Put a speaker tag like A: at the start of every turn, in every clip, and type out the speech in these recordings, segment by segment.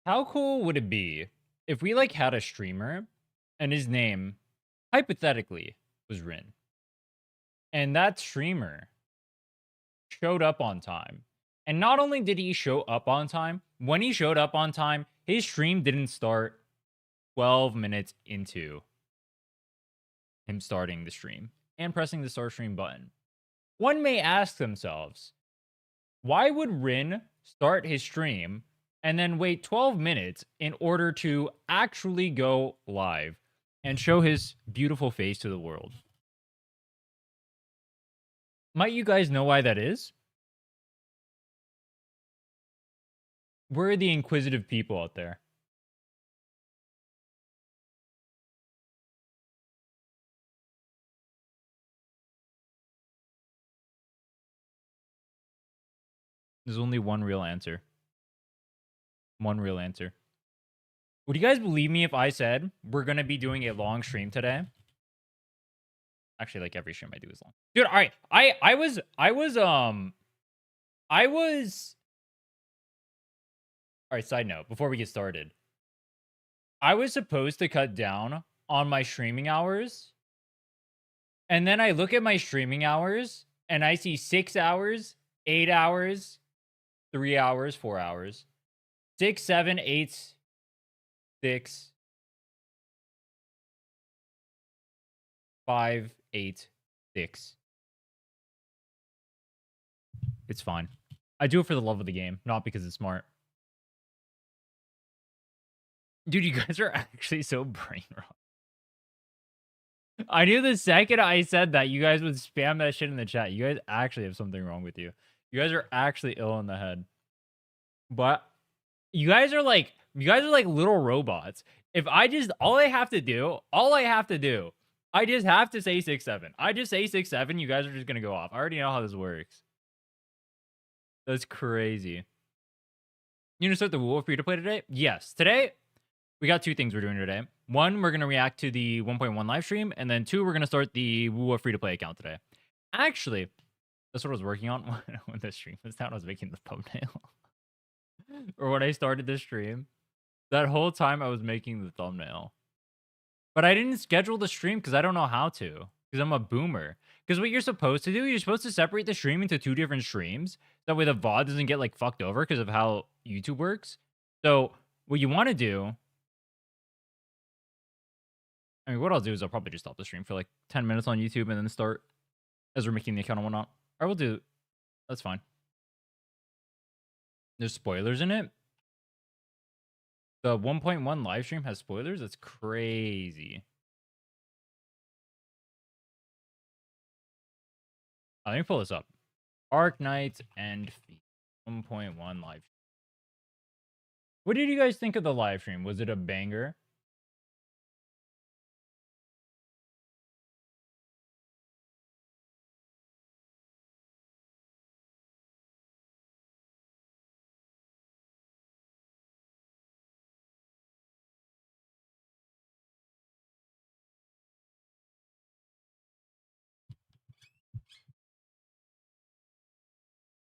A: How cool would it be if we like had a streamer and his name hypothetically was Rin, and that streamer showed up on time. And not only did he show up on time, when he showed up on time, his stream didn't start 12 minutes into him starting the stream and pressing the start stream button. One may ask themselves, why would Rin start his stream and then wait 12 minutes in order to actually go live and show his beautiful face to the world? Might you guys know why that is? We're the inquisitive people out there. There's only one real answer. One real answer. Would you guys believe me if I said we're gonna be doing a long stream today? Actually, like every stream I do is long. Dude, all right. All right, side note, before we get started. I was supposed to cut down on my streaming hours. And then I look at my streaming hours and I see 6 hours, 8 hours, 3 hours, 4 hours, 6, 7, 8, 6, 5, 8, 6. It's fine. I do it for the love of the game, not because it's smart. Dude, you guys are actually so brain rot. I knew the second I said that, you guys would spam that shit in the chat. You guys actually have something wrong with you. You guys are actually ill in the head. But you guys are like little robots. If I just all I have to do, I just have to say 6-7. I just say 6-7, you guys are just gonna go off. I already know how this works. That's crazy. You gonna start the Wolf free to play today? Yes. Today, we got two things we're doing today. One, we're gonna react to the 1.1 live stream, and then two, we're gonna start the Wolf free to play account today. Actually, that's what I was working on when the stream was down. I was making the thumbnail. Or when I started the stream. That whole time I was making the thumbnail. But I didn't schedule the stream because I don't know how to. Because I'm a boomer. Because what you're supposed to do, you're supposed to separate the stream into two different streams. That way the VOD doesn't get like fucked over because of how YouTube works. So what you want to do, I mean, what I'll do is I'll probably just stop the stream for like 10 minutes on YouTube and then start as we're making the account and whatnot. I will do. That's fine. There's spoilers in it. The 1.1 live stream has spoilers? That's crazy. Let me pull this up. Arc Knights Endfield 1.1 live. What did you guys think of the live stream? Was it a banger?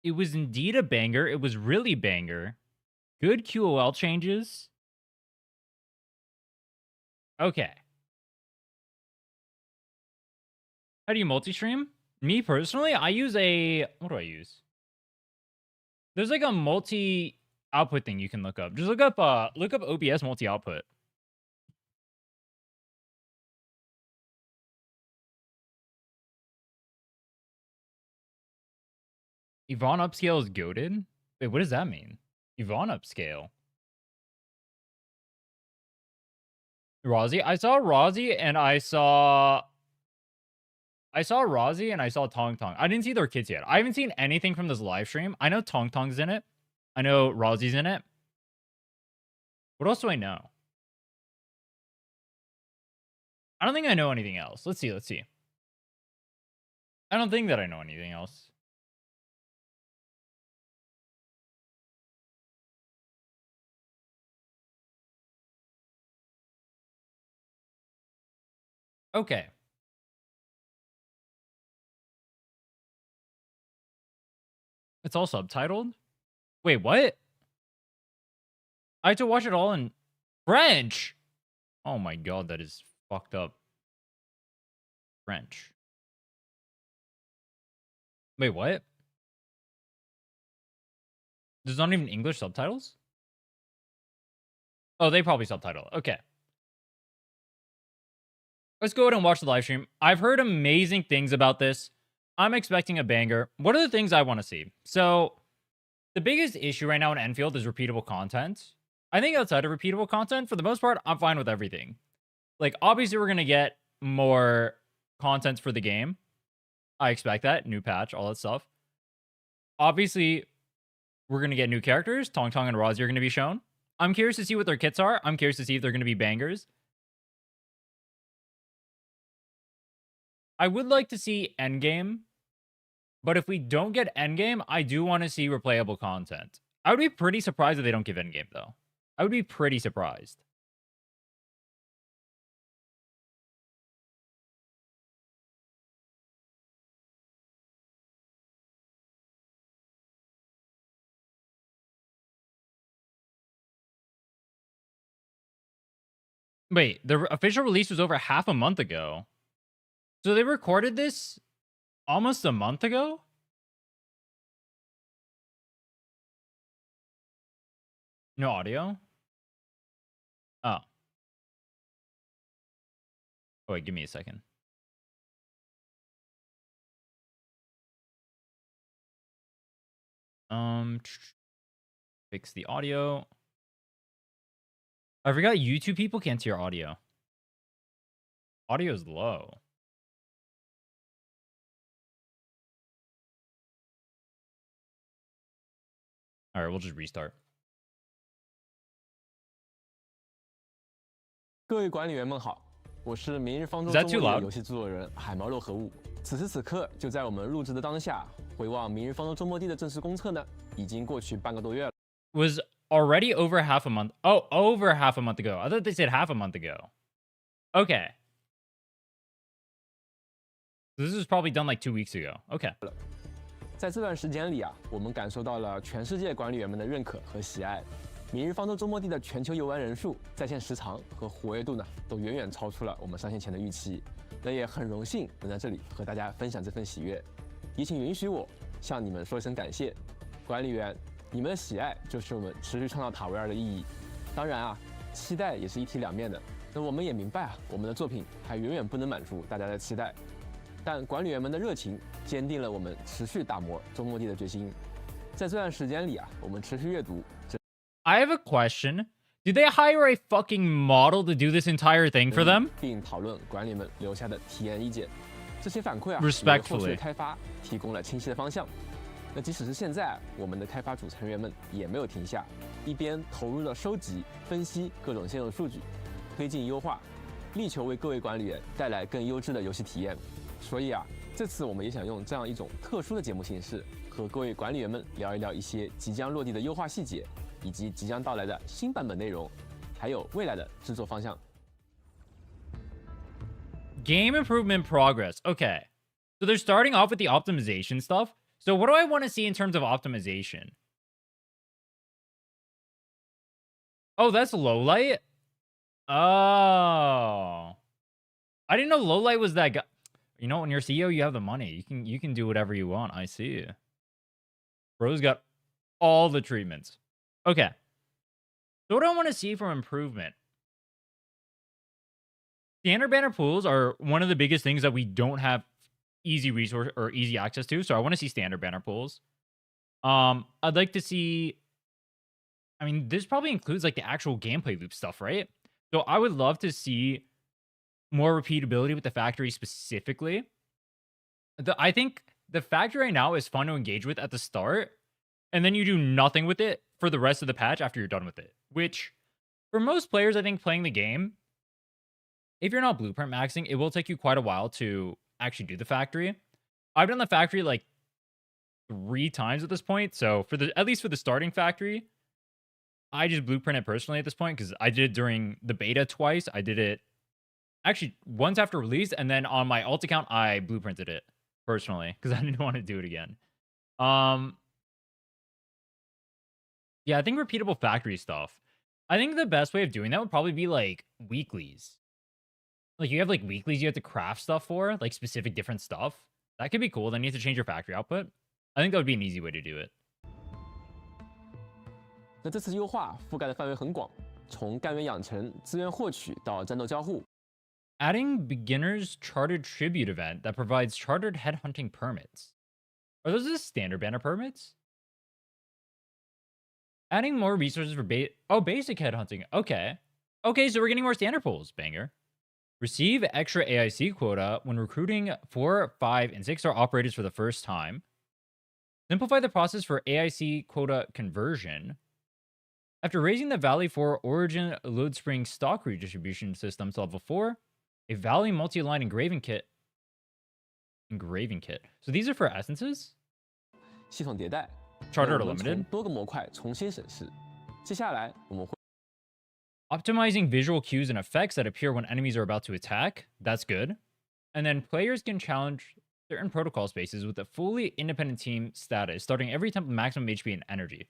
A: It was indeed a banger. It was really banger. Good QOL changes. Okay. How do you multi-stream? Me personally, I use a... What do I use? There's like a multi-output thing you can look up. Just look up OBS multi-output. Yvonne upscale is goated? Wait, what does that mean? Yvonne upscale. Rozzy? I saw Rozzy and I saw Rozzy and I saw Tong Tong. I didn't see their kids yet. I haven't seen anything from this live stream. I know Tong Tong's in it. I know Rozzy's in it. What else do I know? I don't think I know anything else. Let's see. I don't think that I know anything else. Okay. It's all subtitled? Wait, what? I had to watch it all in French. Oh my god, that is fucked up. French. Wait, what? There's not even English subtitles? Oh, they probably subtitle. Okay. Let's go ahead and watch the live stream. I've heard amazing things about this. I'm expecting a banger. What are the things I want to see? So, the biggest issue right now in Enfield is repeatable content. I think outside of repeatable content, for the most part, I'm fine with everything. Like, obviously, we're going to get more content for the game. I expect that. New patch, all that stuff. Obviously, we're going to get new characters. Tong Tong and Rozzy are going to be shown. I'm curious to see what their kits are. I'm curious to see if they're going to be bangers. I would like to see Endgame. But if we don't get Endgame, I do want to see replayable content. I would be pretty surprised if they don't give Endgame, though. I would be pretty surprised. Wait, the official release was over half a month ago. So they recorded this almost a month ago? No audio? Oh. Oh, wait, give me a second. Fix the audio. I forgot YouTube people can't hear audio. Audio is low. All right, we'll just restart.
B: 各位管理员们好，我是明日方舟
A: Is that
B: 中
A: too
B: 国
A: loud?
B: 的游戏制作人海毛肉和物。此时此刻，就在我们录制的当下，回望明日方舟周末地的正式公测呢，已经过去半个多月了。
A: Was already over half a month. Oh, over half a month ago. I thought they said half a month ago. Okay. This was probably done like 2 weeks ago. Okay.
B: 在这段时间里啊，我们感受到了全世界管理员们的认可和喜爱。明日方舟周末地的全球游玩人数、在线时长和活跃度呢，都远远超出了我们上线前的预期。那也很荣幸能在这里和大家分享这份喜悦，也请允许我向你们说一声感谢，管理员，你们的喜爱就是我们持续创造塔维尔的意义。当然啊，期待也是一体两面的。那我们也明白啊，我们的作品还远远不能满足大家的期待。 但管理员们的热情坚定了我们持续打磨周末地的决心。在这段时间里啊，我们持续阅读。
A: I have a question. Did they hire a fucking model to do this entire thing for them?
B: 并讨论管理们留下的体验意见。这些反馈啊，
A: Respectfully
B: 为后续的开发提供了清晰的方向。那即使是现在，我们的开发组成员们也没有停下，一边投入了收集、分析各种现有数据，推进优化，力求为各位管理员带来更优质的游戏体验。 所以啊，这次我们也想用这样一种特殊的节目形式，和各位管理员们聊一聊一些即将落地的优化细节，以及即将到来的新版本内容，还有未来的制作方向。
A: Game improvement progress. Okay. So they're starting off with the optimization stuff. So what do I want to see in terms of optimization? Oh, that's low light? Oh. I didn't know low light was that guy. You know, when you're CEO, you have the money. You can do whatever you want. I see. Bro's got all the treatments. Okay. So what do I want to see from improvement? Standard banner pools are one of the biggest things that we don't have easy resource or easy access to. So I want to see standard banner pools. I'd like to see. I mean, this probably includes like the actual gameplay loop stuff, right? So I would love to see more repeatability with the factory specifically. I think the factory right now is fun to engage with at the start, and then you do nothing with it for the rest of the patch after you're done with it. Which, for most players, I think playing the game, if you're not blueprint maxing, it will take you quite a while to actually do the factory. I've done the factory like 3 times at this point, so for at least for the starting factory, I just blueprint it personally at this point because I did it during the beta twice. I did it actually once after release, and then on my alt account, I blueprinted it personally because I didn't want to do it again. Yeah, I think repeatable factory stuff. I think the best way of doing that would probably be like weeklies. Like you have like weeklies you have to craft stuff for, like specific different stuff. That could be cool. Then you have to change your factory output. I think that would be an easy way to do it.
B: 那这次优化覆盖的范围很广，从干员养成、资源获取到战斗交互。
A: Adding beginners chartered tribute event that provides chartered headhunting permits. Are those just standard banner permits? Adding more resources for basic headhunting. Okay. Okay, so we're getting more standard pools. Banger. Receive extra AIC quota when recruiting 4, 5, and 6-star operators for the first time. Simplify the process for AIC quota conversion. After raising the Valley 4 Origin Load Spring stock redistribution system to level 4, a Valley multi-line engraving kit. So these are for essences?
B: 系统迭代
A: Chartered or limited?
B: 多个模块重新审视。接下来我们会
A: Optimizing visual cues and effects that appear when enemies are about to attack. That's good. And then players can challenge certain protocol spaces with a fully independent team status, starting every time with maximum HP and energy.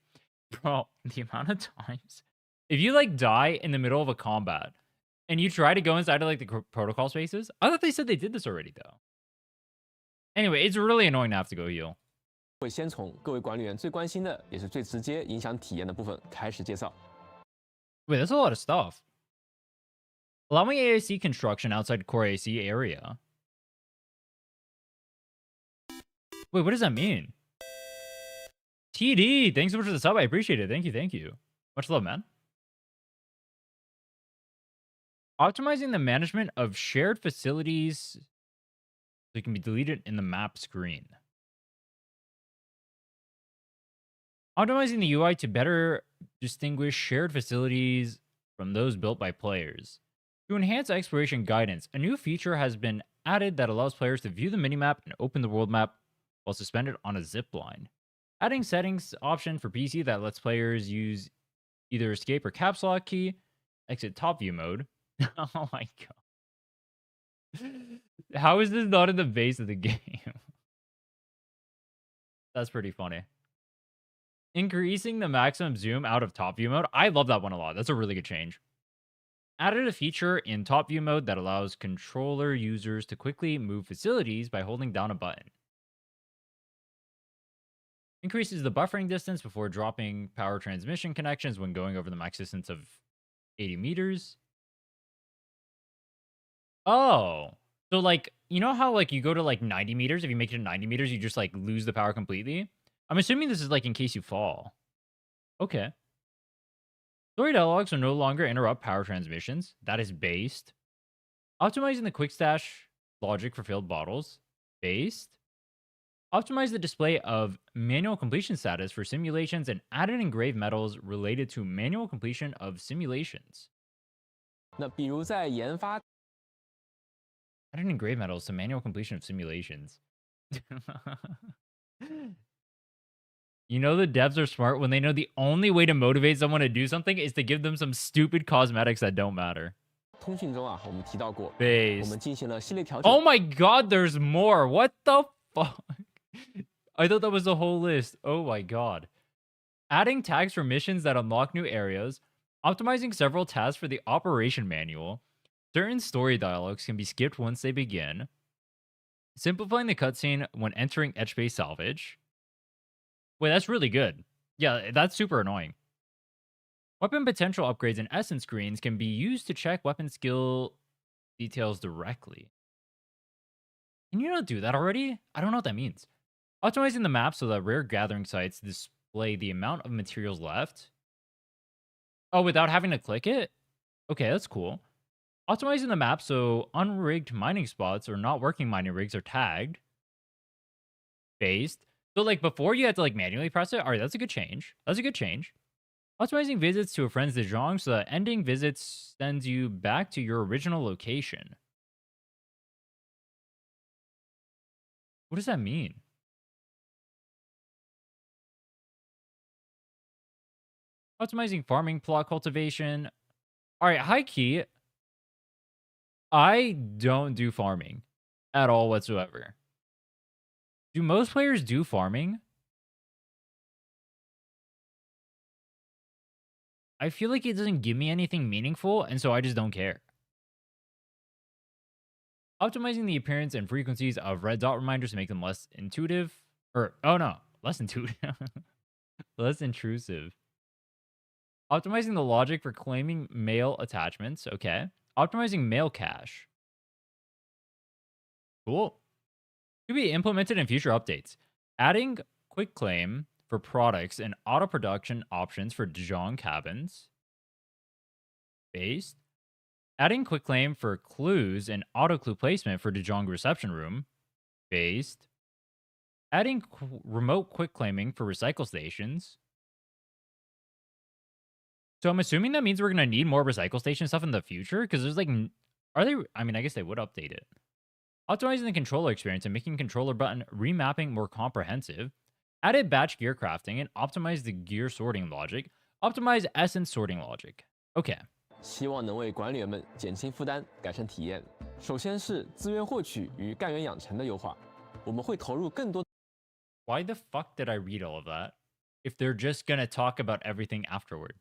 A: Bro, the amount of times. If you like die in the middle of a combat and you try to go inside of like the protocol spaces, I thought they said they did this already though. Anyway, it's really annoying to have to go heal.
B: 会先从各位管理员最关心的，也是最直接影响体验的部分开始介绍。
A: Wait, that's a lot of stuff. Allowing AIC construction outside core AIC area. Wait, what does that mean? TD, thanks so much for the sub. I appreciate it. Thank you, thank you. Much love, man. Optimizing the management of shared facilities so it can be deleted in the map screen. Optimizing the UI to better distinguish shared facilities from those built by players. To enhance exploration guidance, a new feature has been added that allows players to view the minimap and open the world map while suspended on a zip line. Adding settings option for PC that lets players use either escape or caps lock key, exit top view mode. Oh my god. How is this not in the base of the game? That's pretty funny. Increasing the maximum zoom out of top view mode. I love that one a lot. That's a really good change. Added a feature in top view mode that allows controller users to quickly move facilities by holding down a button. Increases the buffering distance before dropping power transmission connections when going over the max distance of 80 meters. Oh, so like, you know how like you go to like 90 meters? If you make it to 90 meters, you just like lose the power completely. I'm assuming this is like in case you fall. Okay. Story dialogues will no longer interrupt power transmissions. That is based. Optimizing the quick stash logic for filled bottles. Based. Optimize the display of manual completion status for simulations and added engraved medals related to manual completion of simulations.
B: 那比如在研发
A: Added engraved medals to manual completion of simulations. You know the devs are smart when they know the only way to motivate someone to do something is to give them some stupid cosmetics that don't matter.
B: 通讯中啊，我们提到过，
A: Based.
B: 我们进行了系列调整。
A: Oh my god, there's more. What the fuck? I thought that was the whole list. Oh my god. Adding tags for missions that unlock new areas. Optimizing several tasks for the operation manual. Certain story dialogues can be skipped once they begin. Simplifying the cutscene when entering Etch-based salvage. Wait, that's really good. Yeah, that's super annoying. Weapon potential upgrades and essence screens can be used to check weapon skill details directly. Can you not do that already? I don't know what that means. Optimizing the map so that rare gathering sites display the amount of materials left. Oh, without having to click it? Okay, that's cool. Optimizing the map so unrigged mining spots or not working mining rigs are tagged. Based. So, like, before you had to, like, manually press it. All right, that's a good change. That's a good change. Optimizing visits to a friend's Dejong so that ending visits sends you back to your original location. What does that mean? Optimizing farming plot cultivation. All right, high key. I don't do farming at all whatsoever. Do most players do farming? I feel like it doesn't give me anything meaningful, and so I just don't care. Optimizing the appearance and frequencies of red dot reminders to make them less intuitive. Or, oh no, less intuitive. Less intrusive. Optimizing the logic for claiming mail attachments. Okay. Optimizing mail cache. Cool. To be implemented in future updates. Adding quick claim for products and auto production options for Dijon cabins. Based. Adding quick claim for clues and auto clue placement for Dijon reception room. Based. Adding remote quick claiming for recycle stations. So I'm assuming that means we're going to need more recycle station stuff in the future? Because there's like, are they, I mean, I guess they would update it. Optimizing the controller experience and making controller button remapping more comprehensive. Added batch gear crafting and optimize the gear sorting logic. Optimize essence sorting logic. Okay.
B: 希望能为管理员们减轻负担，改善体验。首先是资源获取与干员养成的优化，我们会投入更多。
A: Why the fuck did I read all of that? If they're just gonna talk about everything afterward.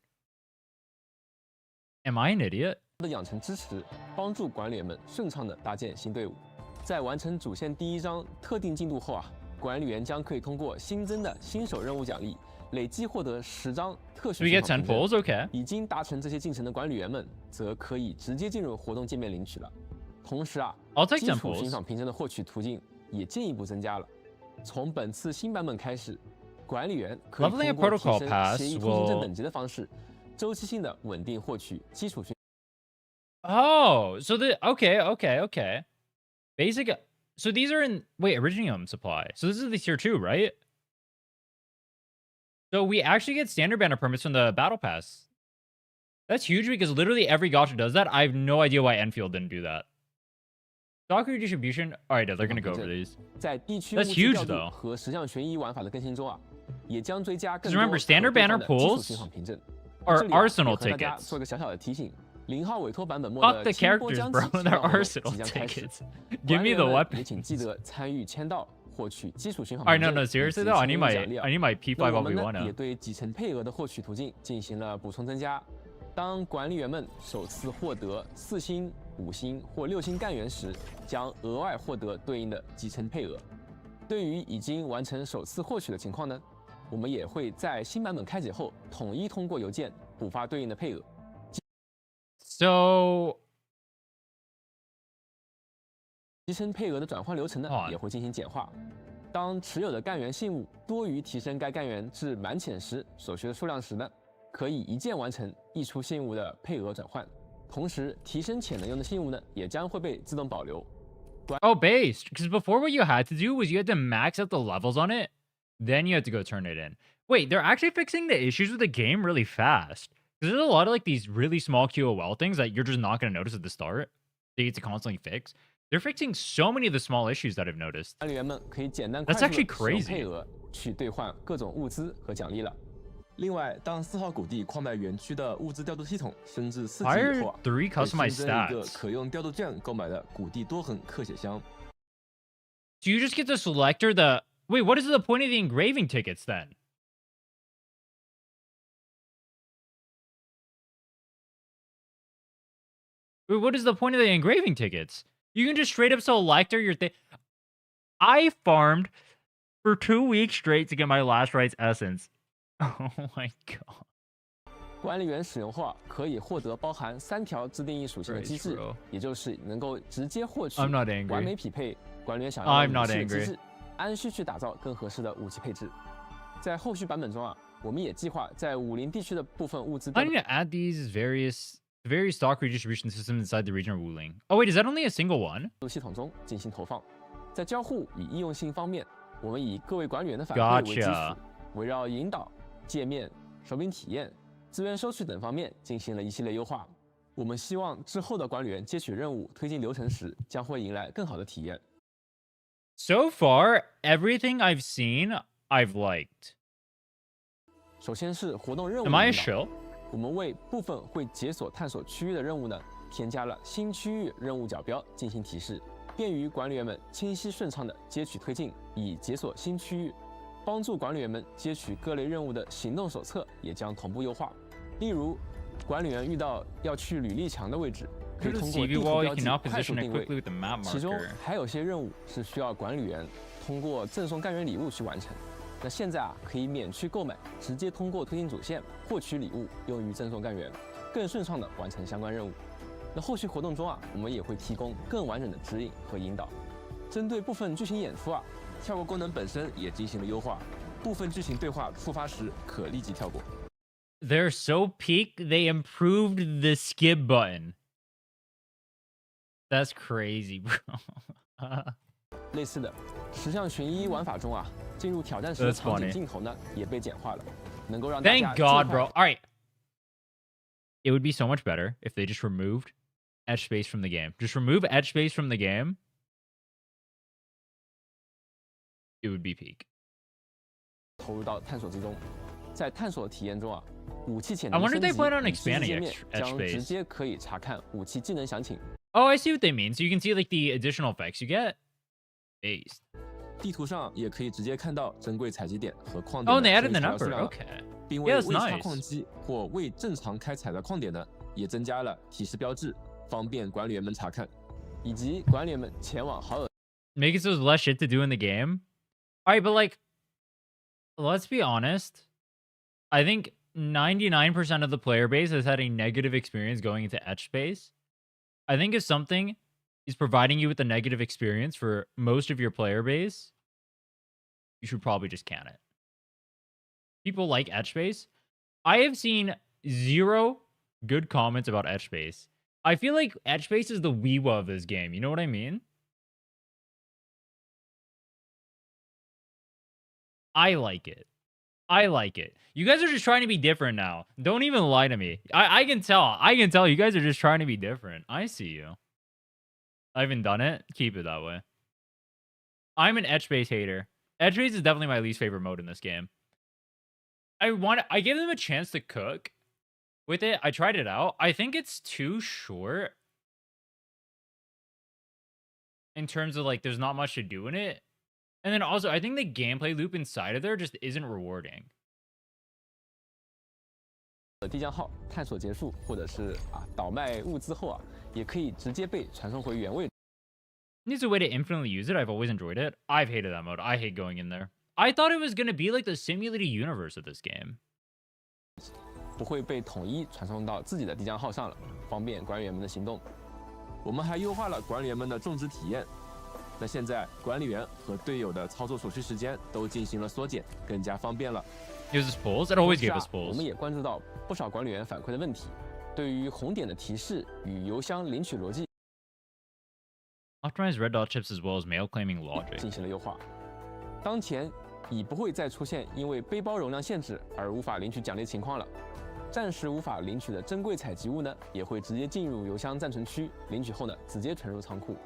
A: Am I an idiot?
B: 的养成支持，帮助管理员们顺畅地搭建新队伍。在完成主线第1章特定进度后啊，管理员将可以通过新增的新手任务奖励，累计获得10张特许
A: We get 10 pulls, okay.
B: 已经达成这些进程的管理员们，则可以直接进入活动界面领取了。同时啊，
A: I'll take
B: 基
A: 10
B: 础
A: pulls.
B: 寻访凭证的获取途径也进一步增加了。从本次新版本开始，管理员可以通
A: Leveling a
B: 过提
A: protocol
B: 升
A: pass
B: 协议通行证
A: will-
B: 等级的方式，周期性的稳定获取基础寻。
A: Oh, so okay. Basic. So these are in Originium supply. So this is the tier 2, right? So we actually get standard banner permits from the battle pass. That's huge because literally every gacha does that. I have no idea why Enfield didn't do that. Stock redistribution. All right, they're gonna go over these.
B: 在地区
A: That's
B: 物资
A: huge
B: 调
A: though.
B: 度和十项悬疑玩法的更新中啊，也将追加更
A: Because
B: 多
A: remember, standard
B: 可兑
A: banner
B: 换的基础
A: pools
B: 寻访凭证。
A: are
B: 这里啊
A: arsenal
B: 也和大家
A: tickets.
B: 做个小小的提醒，0号委托版本末
A: Fuck
B: 的
A: the
B: 清波
A: characters,
B: 将
A: bro.
B: 其签
A: They're
B: 到活动
A: arsenal
B: 即将开始。
A: tickets. Give me the
B: 管理员们
A: weapons.
B: 也请记得参与签到，获取基础寻访
A: All right,
B: 凭
A: no,
B: 证
A: no,
B: 以及
A: seriously though, I need
B: 签
A: my
B: 约奖励啊
A: P5
B: 那我们
A: LV1
B: 呢，也
A: now.
B: 对集成配额的获取途径进行了补充增加。当管理员们首次获得4星、5星或6星干员时，将额外获得对应的集成配额。对于已经完成首次获取的情况呢，我们也会在新版本开解后统一通过邮件补发对应的配额。
A: So
B: 集成配额的转换流程呢，也会进行简化。当持有的干员信物多于提升该干员至满潜时所需的数量时呢，可以一键完成溢出信物的配额转换。同时，提升潜能用的信物呢，也将会被自动保留。
A: Oh, based. Because before what you had to do was you had to max out the levels on it. Then you had to go turn it in. Wait, they're actually fixing the issues with the game really fast. Because there's a lot of like these really small QOL things that you're just not going to notice at the start. They need to constantly fix. They're fixing so many of the small issues that I've noticed.
B: 管理员们可以简单快
A: That's
B: 速
A: actually
B: 地使用
A: crazy.
B: 配额去兑换各种物资和奖励了。另外，当4号谷地矿脉园区的物资调度系统升至4
A: Why
B: 级
A: are
B: 以后啊，
A: 3
B: 会
A: customized
B: 新增一个
A: stats?
B: 可用调度券购买的谷地多横刻写箱。
A: So you just get to select the... Wait, what is the point of the engraving tickets then? Wait, what is the point of the engraving tickets? You can just straight up select your thing. I farmed for 2 weeks straight to get my last rites essence. Oh my god.
B: 管理员使用后啊，可以获得包含3条自定义属性的机制，
A: Bro.
B: 也就是能够直接获取
A: I'm not
B: 完美
A: angry.
B: 匹配管理员想要
A: I'm
B: 的
A: not
B: 武器的机
A: angry.
B: 制，按需去打造更合适的武器配置。在后续版本中啊，我们也计划在武林地区的部分物资
A: I need to add these various stock redistribution systems inside the region of Wuling. Oh wait, is that only a single one?
B: 系统中进行投放。在交互与易用性方面，我们以各位管理员的反馈为基
A: Gotcha.
B: 础，围绕引导、界面、手柄体验、资源收取等方面进行了一系列优化。我们希望之后的管理员接取任务、推进流程时，将会迎来更好的体验。
A: So far, everything I've seen, I've liked.
B: 首先是活动任务
A: Am I a
B: 引导
A: shill?
B: 我们为部分会解锁探索区域的任务呢，添加了新区域任务角标进行提示，便于管理员们清晰顺畅的接取推进，以解锁新区域。帮助管理员们接取各类任务的行动手册也将同步优化。例如，管理员遇到要去履历墙的位置，可以
A: There's a
B: 通过
A: CV
B: 地图
A: wall.
B: 标
A: You
B: 记
A: can now
B: 快速
A: position it
B: 定位。
A: quickly with the map
B: 其中
A: marker.
B: 还有些任务是需要管理员通过赠送干员礼物去完成。那现在啊，可以免去购买，直接通过推进主线获取礼物，用于赠送干员，更顺畅地完成相关任务。那后续活动中啊，我们也会提供更完整的指引和引导。针对部分剧情演出啊，跳过功能本身也进行了优化，部分剧情对话触发时可立即跳过。
A: They're so peak. They improved the skip button. That's crazy, bro.
B: 类似的，十项寻一玩法中啊，进入挑战时
A: That's
B: 的场景
A: funny.
B: 镜头呢也被简化了，能够让大
A: Thank
B: 家
A: God,
B: 尽
A: bro.
B: 快
A: All right. It would be so much better if they just removed edge space from the game. Just remove edge space from the game. It would be peak.
B: 投入到探索之中。在探索体验中啊，武器潜
A: I
B: 能
A: wonder
B: 升
A: if they
B: 级
A: plan on
B: 与知识
A: expanding
B: 界面
A: edge
B: 将
A: space.
B: 直接可以查看武器技能详情。
A: Oh, I see what they mean. So you can see like the additional effects you get. Based.
B: 地图上也可以直接看到珍贵采集点和矿
A: Oh,
B: 点
A: and they
B: 的
A: added the
B: 可以查
A: number.
B: 数量了，
A: Okay.
B: 并为
A: Yeah, that's
B: 未插
A: nice.
B: 矿机或未正常开采的矿点呢，也增加了提示标志，方便管理员们查看，以及管理员们前往好友。
A: Make it so there's less shit to do in the game. All right, but like, let's be honest. I think 99% of the player base has had a negative experience going into etch space. I think if something is providing you with a negative experience for most of your player base, you should probably just can it. People like etch space. I have seen 0 good comments about etch space. I feel like etch space is the Weewa of this game. You know what I mean? I like it. I like it. You guys are just trying to be different now. Don't even lie to me. I can tell. I can tell you guys are just trying to be different. I see you. I haven't done it. Keep it that way. I'm an edge base hater. Edge base is definitely my least favorite mode in this game. I gave them a chance to cook with it. I tried it out. I think it's too short in terms of like there's not much to do in it. And then also, I think the gameplay loop inside of there just isn't rewarding.
B: 地江号探索结束，或者是倒卖物资后啊，也可以直接被传送回原位。
A: Needs a way to infinitely use it. I've always enjoyed it. I've hated that mode. I hate going in there. I thought it was going to be like the simulated universe of this game.
B: 不会被统一传送到自己的地江号上了，方便管理员们的行动。我们还优化了管理员们的种植体验。那现在管理员和队友的操作所需时间都进行了缩减，更加方便了。
A: Gives us pulls. It always
B: 同时
A: gave us
B: 我们
A: pulls.
B: 也关注到不少管理员反馈的问题，对于红点的提示与邮箱领取逻辑
A: Optimize red dot chips as well as mail claiming
B: 进
A: logic.
B: 行了优化。当前已不会再出现因为背包容量限制而无法领取奖励情况了。暂时无法领取的珍贵采集物呢，也会直接进入邮箱暂存区，领取后呢，直接存入仓库。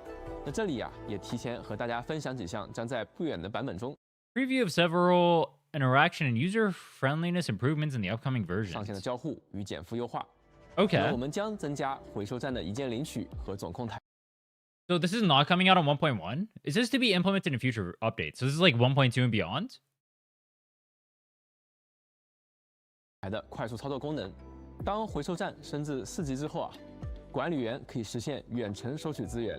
B: 那这里也提前和大家分享几项将在不远的版本中
A: Preview of several interaction and user friendliness improvements in the upcoming
B: 上线的
A: versions.
B: 交互与减负优化。
A: Okay.
B: 那我们将增加回收站的一键领取和总控台
A: So this is not coming out on 1.1? Is this to be implemented in future updates? So this is like 1.2 and beyond?
B: 的快速操作功能。当回收站升至4级之后管理员可以实现远程收取资源，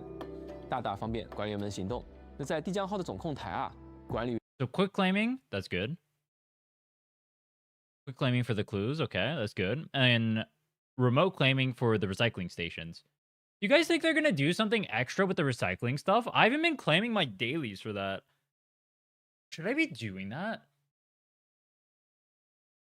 B: 大大方便管理员们行动。那在地江号的总控台管理
A: So quick claiming, that's good. Quick claiming for the clues, okay, that's good. And remote claiming for the recycling stations. Do you guys think they're going to do something extra with the recycling stuff? I haven't been claiming my dailies for that. Should I be doing that?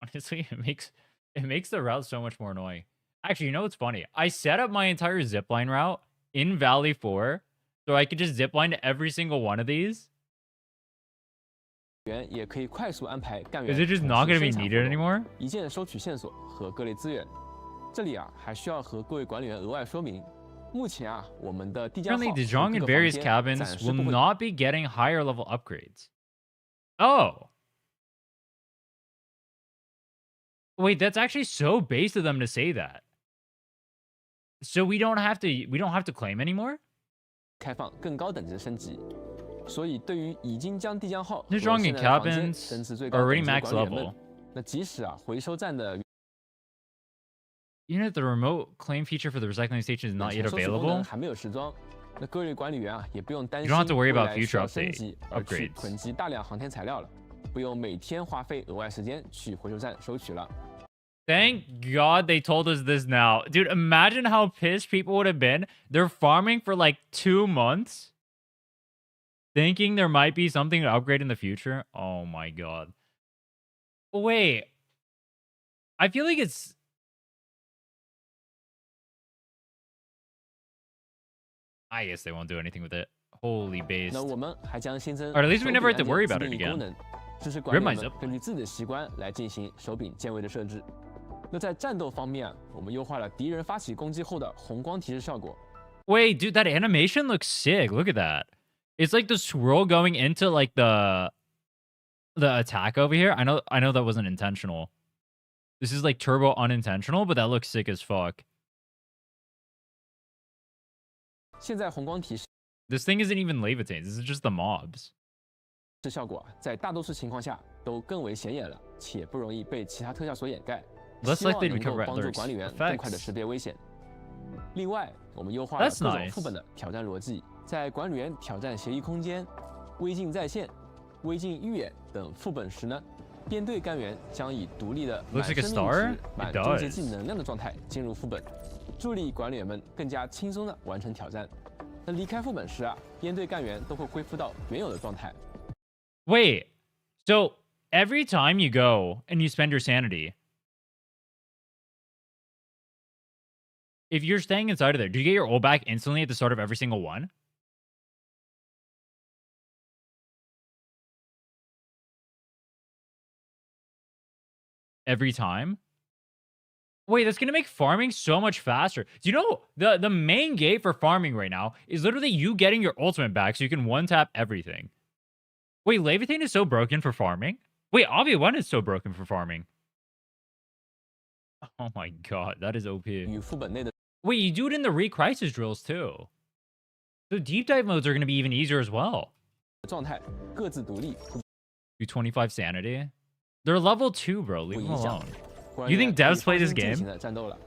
A: Honestly, it makes the route so much more annoying. Actually, you know what's funny? I set up my entire zipline route in Valley 4 so I could just zipline to every single one of these.
B: 员也可以快速安排干
A: Is
B: 员
A: it just not
B: 同
A: going to
B: 时
A: be
B: 生产
A: needed
B: 活动
A: anymore?
B: 一键收取线索和各类资源。这里还需要和各位管理员额外说明，目前我们的地江号
A: Currently,
B: 和
A: De Jong
B: 各
A: and
B: 个房
A: various
B: 间
A: cabins
B: 暂时
A: will
B: 不会
A: not be getting higher level upgrades. Oh. Wait, that's actually so base of them to say that. So we don't have to claim anymore?
B: 开放更高等级的升级。所以对于已经将地江号和
A: De
B: 现
A: Jong
B: 在
A: and
B: 的房间
A: cabins
B: 升至最
A: are
B: 高等
A: already
B: 级的
A: max
B: 管理员们
A: level.
B: 那即使回收站的
A: Even if the remote claim feature for the recycling station is not yet
B: 收取功能
A: available,
B: 还没有时装，那各位管理员啊也不用担
A: you
B: 心
A: don't have to worry
B: 未
A: about
B: 来需
A: future
B: 要升级而去
A: upgrades.
B: 囤积大量航天材料了，不用每天花费额外时间去回收站收取了。
A: Thank God they told us this now. Dude, imagine how pissed people would have been. They're farming for like 2 months, thinking there might be something to upgrade in the future. Oh my God. Wait. I feel like it's... I guess they won't do anything with it. Holy base.
B: 那我们还将新增
A: Or at least we
B: 手
A: never
B: 柄
A: have to
B: 按
A: worry
B: 键
A: about
B: 自
A: it
B: 定义
A: again.
B: 功能，支持管理
A: Grab
B: 员
A: my
B: 们
A: zip.
B: 根据自己的习惯来进行手柄键位的设置。那在战斗方面啊，我们优化了敌人发起攻击后的红光提示效果。
A: Wait, dude, that animation looks sick. Look at that. It's like the swirl going into like the attack over here. I know that wasn't intentional. This is like turbo unintentional, but that looks sick as fuck.
B: 现在红光提示
A: This thing isn't even levitating. This is just the mobs.
B: 效果啊，在大多数情况下都更为显眼了，且不容易被其他特效所掩盖，
A: Less
B: 希望
A: likely to
B: 能够
A: recover
B: 帮助
A: others'
B: 管理员更快的
A: effects.
B: 识别危险。另外，我们优化了
A: That's
B: 各种
A: nice.
B: 副本的挑战逻辑，在管理员挑战协议空间、微镜在线、微镜预演等副本时呢，编队干员将以独立的
A: Looks
B: 满
A: like a
B: 生命
A: star?
B: 值、满
A: It
B: 终结
A: does.
B: 技能量的状态进入副本，助力管理员们更加轻松的完成挑战。那离开副本时啊，编队干员都会恢复到原有的状态。
A: Wait. So every time you go and you spend your sanity, if you're staying inside of there, do you get your ult back instantly at the start of every single one? Every time? Wait, that's gonna make farming so much faster. Do you know the main gate for farming right now is literally you getting your ultimate back so you can one-tap everything. Wait, Leviathan is so broken for farming? Wait, Obvi 1 is so broken for farming. Oh my god, that is OP.
B: 与副本内的
A: Wait, you do it in the re-crisis drills too. The deep dive modes are gonna be even easier as well.
B: 状态各自独立，
A: Do 25 sanity. They're level 2, bro. Leave them
B: 不影响
A: alone.
B: 管
A: You
B: 理
A: think
B: 员
A: devs
B: 可
A: play
B: 以
A: this
B: 放心尽
A: game?
B: 情地战斗了。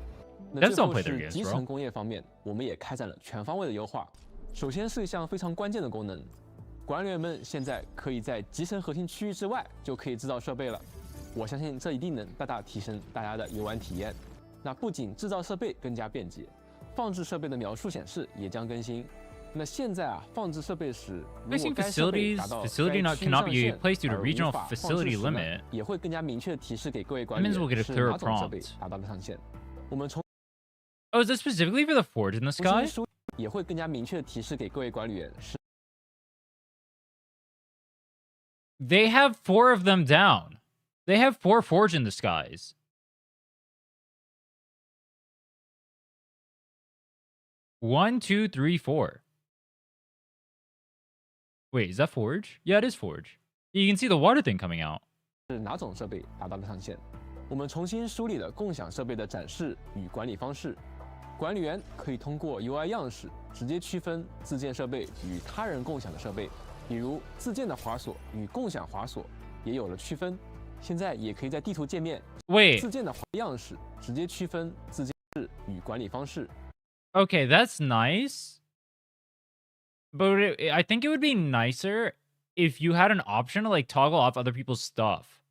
B: 那
A: Devs
B: 最
A: don't
B: 后
A: play their
B: 是
A: games,
B: 集
A: bro.
B: 成工业方面，我们也开展了全方位的优化。首先是一项非常关键的功能，管理员们现在可以在集成核心区域之外就可以制造设备了。我相信这一定能大大提升大家的游玩体验。那不仅制造设备更加便捷，放置设备的描述显示也将更新。那现在啊，放置设备时，如果
A: Placing
B: 该设备
A: facilities,
B: 达到
A: facility
B: 该
A: not
B: 区域
A: cannot
B: 上
A: be
B: 限
A: placed due to
B: 而无
A: regional
B: 法放置
A: facility
B: 时呢
A: limit.
B: 也会更加明确的提示给各位管
A: That
B: 理
A: means we'll
B: 员
A: get a
B: 是
A: clearer
B: 哪种设备
A: prompt.
B: 达到了上限。我们重
A: Oh, is that specifically for the forge in the
B: 新
A: sky?
B: 输也会更加明确的提示给各位管理员是
A: They have 4 of them down. They have 4 forge in the skies. One, two, three, 4. Wait, is that forge? Yeah, it is forge. You can see the water thing coming out.
B: 是哪种设备达到了上限。我们重新梳理了共享设备的展示与管理方式，管理员可以通过 UI 样式直接区分自建设备与他人共享的设备，比如自建的滑索与共享滑索也有了区分。现在也可以在地图界面
A: Wait,
B: 自建的样式直接区分自建式与管理方式。
A: okay, that's nice. But I think it would be nicer if you had an option to like toggle off other people's stuff.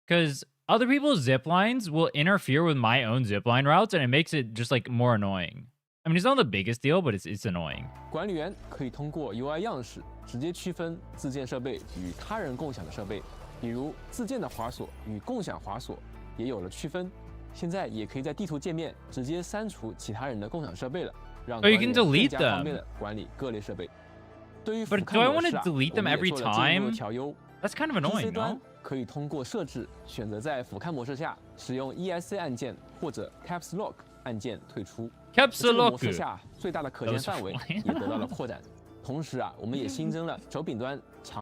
A: Because other people's zip lines will interfere with my own zipline routes and it makes it just like more annoying. I mean, it's not the biggest deal, but it's annoying.
B: 管理员可以通过 UI 样式直接区分自建设备与他人共享的设备，比如自建的滑索与共享滑索也有了区分。现在也可以在地图界面直接删除其他人的共享设备了，让
A: Oh,
B: 管
A: you
B: 理
A: can
B: 员
A: delete
B: 更加方
A: them.
B: 便的管理各类设备。对于
A: But
B: 俯瞰
A: do I
B: 模
A: want
B: 式
A: to
B: 啊，
A: delete
B: 我
A: them
B: 们也
A: every
B: 做了进一步的
A: time?
B: 调优。
A: That's kind of
B: PC
A: annoying,
B: 端
A: no?
B: 可以通过设置选择在俯瞰模式下使用 ESC 按键或者 Caps Lock 按键退出。这个模式
A: Capsuloku.
B: 下最大的可见范围也得到了扩展。同时啊，我们也新增了手柄端长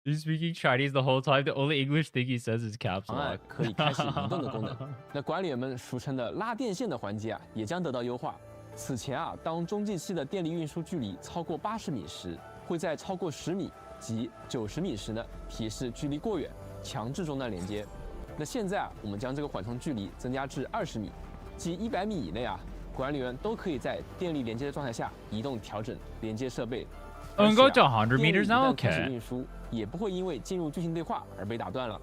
A: He's speaking Chinese the whole time. The only English thing he says is caps
B: 按
A: lock.
B: 可以开始移动的功能。那管理员们俗称的拉电线的环节啊，也将得到优化。此前啊，当中继器的电力运输距离超过80米时，会在超过10米及90米时呢提示距离过远，强制中断连接。那现在啊，我们将这个缓冲距离增加至20米，即100米以内啊，管理员都可以在电力连接的状态下移动调整连接设备。
A: 能够到100 meters now?
B: 开始运输也不会因为进入剧情对话而被打断了。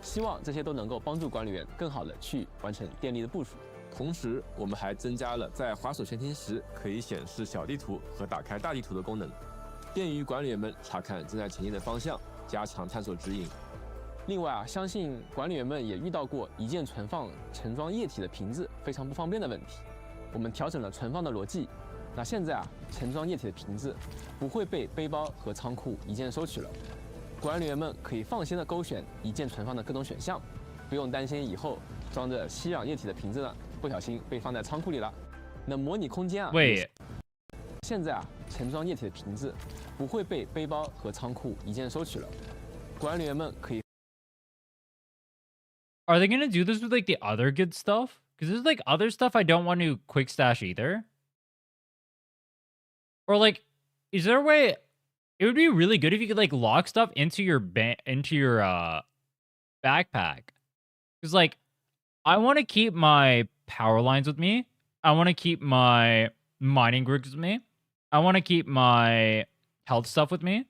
B: 希望这些都能够帮助管理员更好的去完成电力的部署。
C: 同时，我们还增加了在滑手前庭时可以显示小地图和打开大地图的功能，便于管理员们查看正在前进的方向，加强探索指引。
B: 另外啊，相信管理员们也遇到过一键存放盛装液体的瓶子非常不方便的问题。我们调整了存放的逻辑，那现在啊，盛装液体的瓶子不会被背包和仓库一键收取了。管理员们可以放心的勾选一键存放的各种选项，不用担心以后装着吸氧液体的瓶子呢不小心被放在仓库里了。那模拟空间啊，现在啊，盛装液体的瓶子不会被背包和仓库一键收取了。管理员们可以。
A: Are they gonna do this with like the other good stuff? Because there's like other stuff I don't want to quick stash either. Or like, is there a way? It would be really good if you could like lock stuff into your backpack. Because like, I want to keep my power lines with me. I want to keep my mining rigs with me. I want to keep my health stuff with me.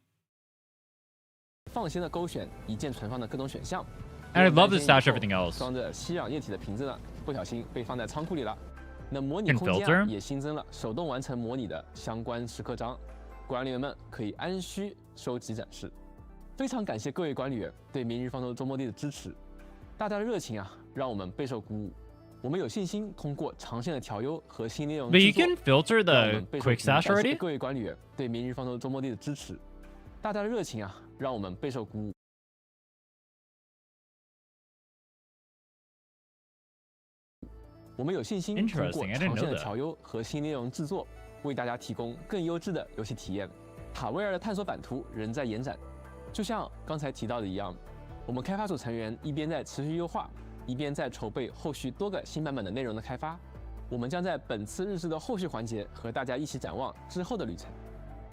B: 放心的勾选一键存放的各种选项。
A: And I'd love to stash everything else.
B: 装着吸氧液体的瓶子呢，不小心被放在仓库里了。那模拟空间也新增了手动完成模拟的相关时刻章，管理员们可以按需收集展示。非常感谢各位管理员对明日方舟周末地的支持，大家的热情啊，让我们备受鼓舞。我们有信心通过长线的调优和新内容制作，
A: But you can filter the quick stash already?
B: 各位管理员对明日方舟周末地的支持，大家的热情啊，让我们备受鼓舞。我们有信心通过长线的调优和新内容制作，为大家提供更优质的游戏体验。塔威尔的探索版图仍在延展，就像刚才提到的一样，我们开发组成员一边在持续优化，一边在筹备后续多个新版本的内容的开发。我们将在本次日志的后续环节和大家一起展望之后的旅程。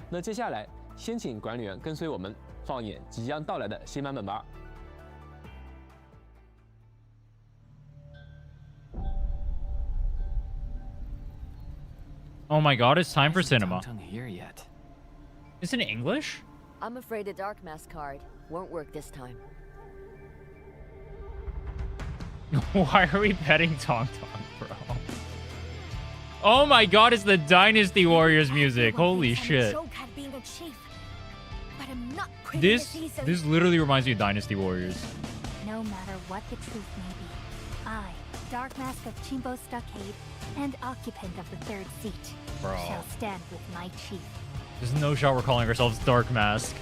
B: 那接下来，先请管理员跟随我们，放眼即将到来的新版本吧。
A: Oh my god, it's time for cinema.
D: Here yet.
A: Is it in English?
E: I'm afraid a Dark Mask card won't work this time.
A: Why are we petting Tong Tong, bro? Oh my god, it's the Dynasty Warriors music. Holy shit. This literally reminds me of Dynasty Warriors.
F: No matter what the truth may be, I, Dark Mask of Chimbo Stockade and occupant of the third seat, shall stand with my chief.
A: There's no shot we're calling ourselves Dark Mask.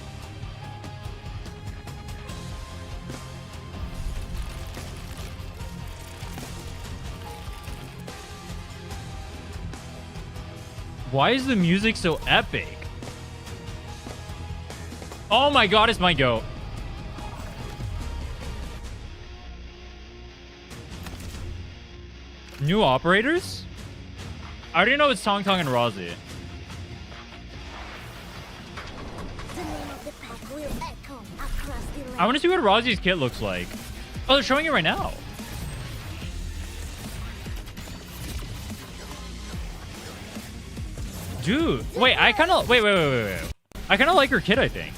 A: Why is the music so epic? Oh my god, it's my go. New operators? I already know it's Tong Tong and Rozzy. I want to see what Rozzy's kit looks like. Oh, they're showing it right now. Dude, wait, I kind of... Wait. I kind of like her kit, I think.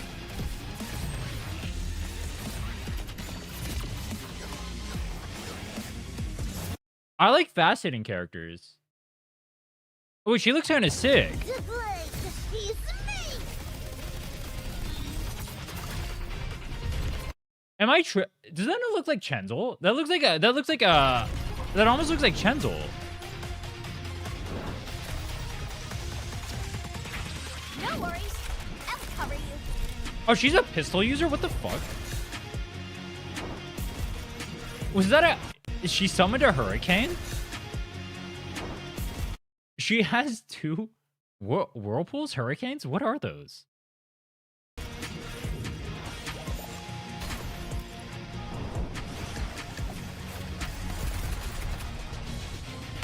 A: I like fast-hitting characters. Oh, she looks kind of sick. Am I does that not look like Chenzel? That almost looks like Chenzel.
F: No worries. I'll cover you.
A: Oh, she's a pistol user? What the fuck? Was that is she summoned a hurricane? She has two whirlpools, hurricanes? What are those?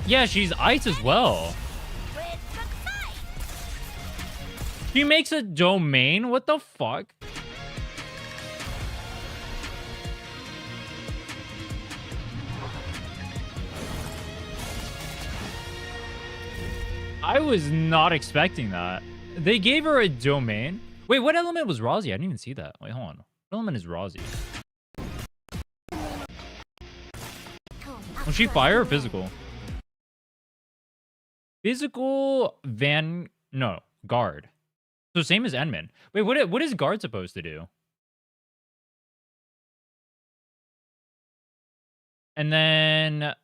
A: Yeah, she's ice as well. She makes a domain? What the fuck? I was not expecting that. They gave her a domain. Wait, what element was Rozzy? I didn't even see that. Wait, hold on. What element is Rozzy? Was she fire or physical? Physical no, guard. So same as Enman. Wait, what is guard supposed to do? And then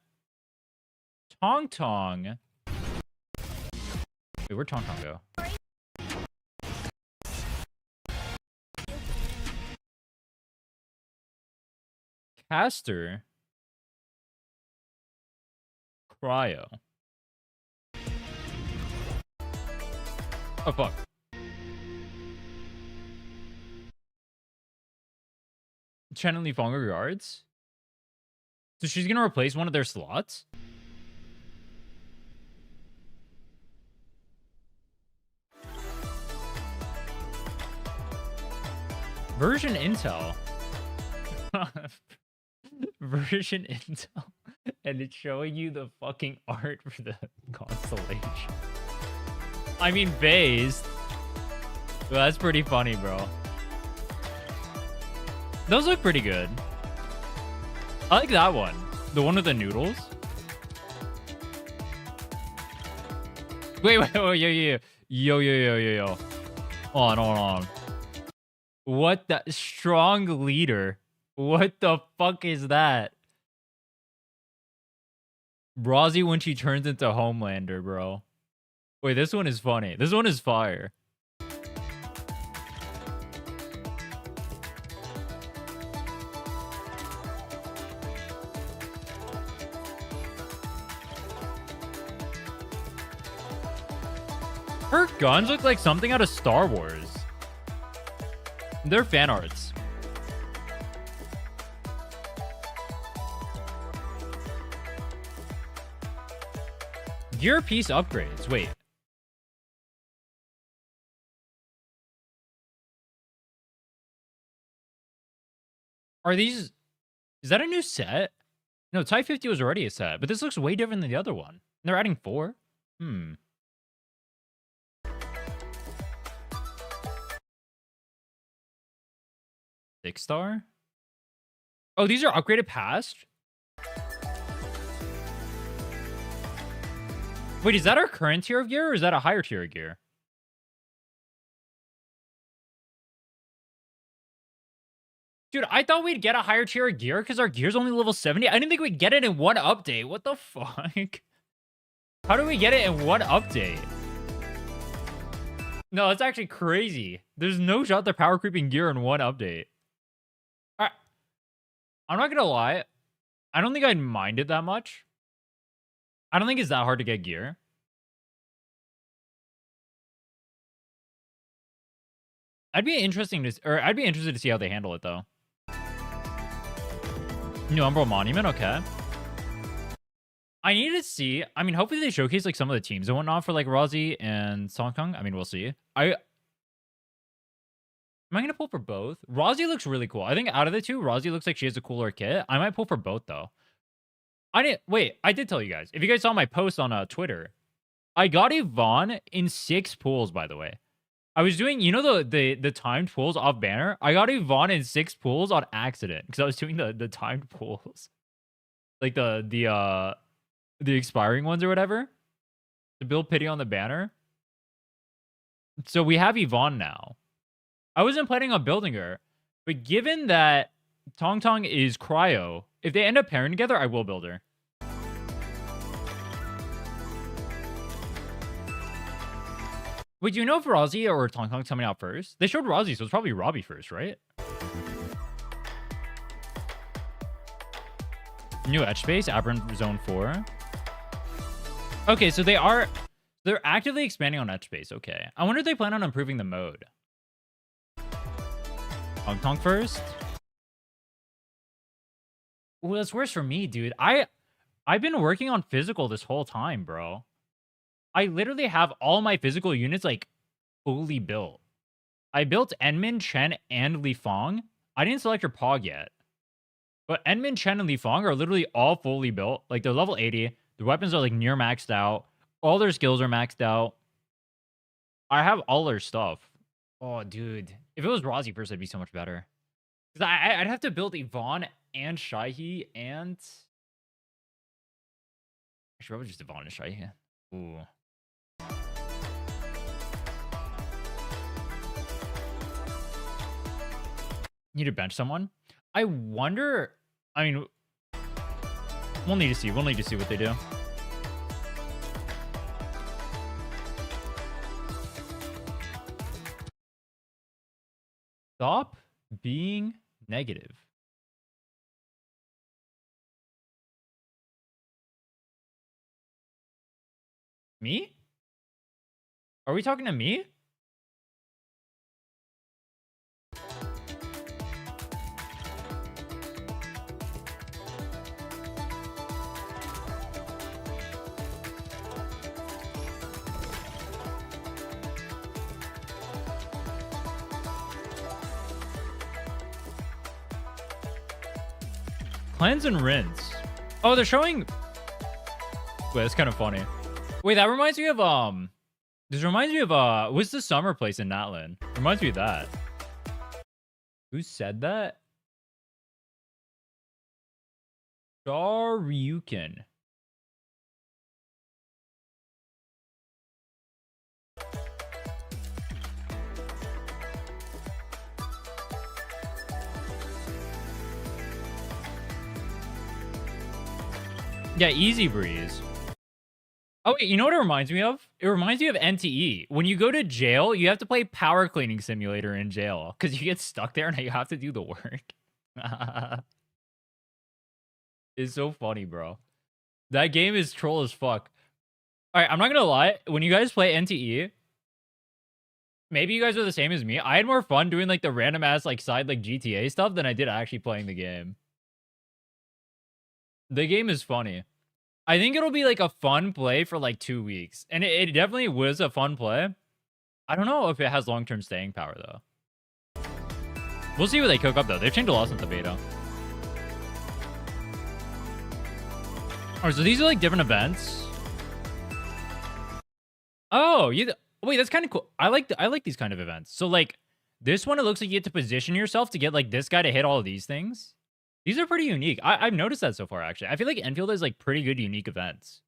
A: Tong Tong. Wait, where'd Tong Tong go? Caster. Cryo. Oh, fuck. Chen and Li Fong are guards? So she's gonna replace one of their slots? Version Intel. Version Intel. And it's showing you the fucking art for the constellation. I mean, based. Well, that's pretty funny, bro. Those look pretty good. I like that one. The one with the noodles. Wait, yo. Hold on. What the strong leader? What the fuck is that? Rozzy when she turns into Homelander, bro. Wait, this one is funny. This one is fire. Her guns look like something out of Star Wars. They're fan arts. Gear piece upgrades. Wait. Are these... Is that a new set? No, Type 50 was already a set, but this looks way different than the other one. They're adding 4? 6-star? Oh, these are upgraded past? Wait, is that our current tier of gear or is that a higher tier of gear? Dude, I thought we'd get a higher tier of gear because our gear's only level 70. I didn't think we'd get it in one update. What the fuck? How do we get it in one update? No, that's actually crazy. There's no shot they're power creeping gear in one update. Alright. I'm not gonna lie. I don't think I'd mind it that much. I don't think it's that hard to get gear. I'd be interested to see how they handle it though. New Umbral Monument, okay. I need to see. I mean, hopefully they showcase like some of the teams and whatnot for like Rozzy and Song Kong. I mean, we'll see. Am I gonna pull for both? Rozzy looks really cool. I think out of the two, Rozzy looks like she has a cooler kit. I might pull for both though. I did tell you guys. If you guys saw my post on Twitter, I got Yvonne in 6 pools, by the way. I was doing, you know, the timed pools off banner. I got Yvonne in 6 pools on accident because I was doing the timed pools, like the expiring ones or whatever, to build pity on the banner. So we have Yvonne now. I wasn't planning on building her, but given that Tong Tong is cryo, if they end up pairing together, I will build her. Wait, do you know if Rozzy or Tong Tong's coming out first? They showed Rozzy, so it's probably Robbie first, right? New etch space, Aberrant Zone 4. Okay, so they're actively expanding on etch space. Okay. I wonder if they plan on improving the mode. Tong Tong first. Well, that's worse for me, dude. I've been working on physical this whole time, bro. I literally have all my physical units, like, fully built. I built Enmin, Chen, and Li Fong. I didn't select your Pog yet. But Enmin, Chen, and Li Fong are literally all fully built. Like, they're level 80. The weapons are, like, near maxed out. All their skills are maxed out. I have all their stuff. Oh, dude. If it was Rozzy first, it'd be so much better. Because I'd have to build Yvonne and Shaihi and... Actually, probably just Yvonne and Shaihi. Ooh. Need to bench someone? I wonder... I mean... We'll need to see. We'll need to see what they do. Stop being negative. Me? Are we talking to me? Cleanse and rinse. Oh, they're showing... Wait, that's kind of funny. Wait, that reminds me of, This reminds me of, what's the summer place in Natlin? Reminds me of that. Who said that? Daryukin. Yeah, Easy Breeze. Oh, wait, you know what it reminds me of? It reminds me of NTE. When you go to jail, you have to play Power Cleaning Simulator in jail because you get stuck there and you have to do the work. It's so funny, bro. That game is troll as fuck. All right, I'm not going to lie. When you guys play NTE, maybe you guys are the same as me. I had more fun doing like the random ass like side like GTA stuff than I did actually playing the game. The game is funny. I think it'll be like a fun play for like 2 weeks. And it definitely was a fun play. I don't know if it has long-term staying power though. We'll see what they cook up though. They've changed a lot since the beta. Alright, so these are like different events. Oh, wait, that's kind of cool. I like these kind of events. So like this one, it looks like you get to position yourself to get like this guy to hit all of these things. These are pretty unique. I've noticed that so far, actually. I feel like Enfield has like pretty good unique events.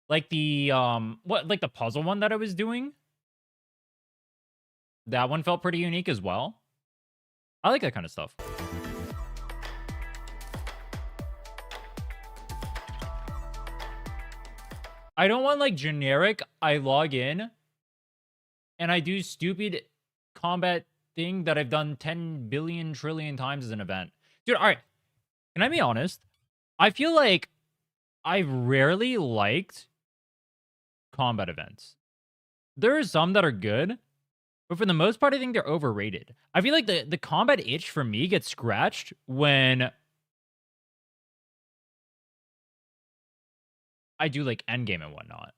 A: Like the like the puzzle one that I was doing. That one felt pretty unique as well. I like that kind of stuff. I don't want like generic, I log in and I do stupid combat thing that I've done 10 billion trillion times as an event. Dude, all right. Can I be honest? I feel like I've rarely liked combat events. There are some that are good, but for the most part, I think they're overrated. I feel like the combat itch for me gets scratched when I do like endgame and whatnot.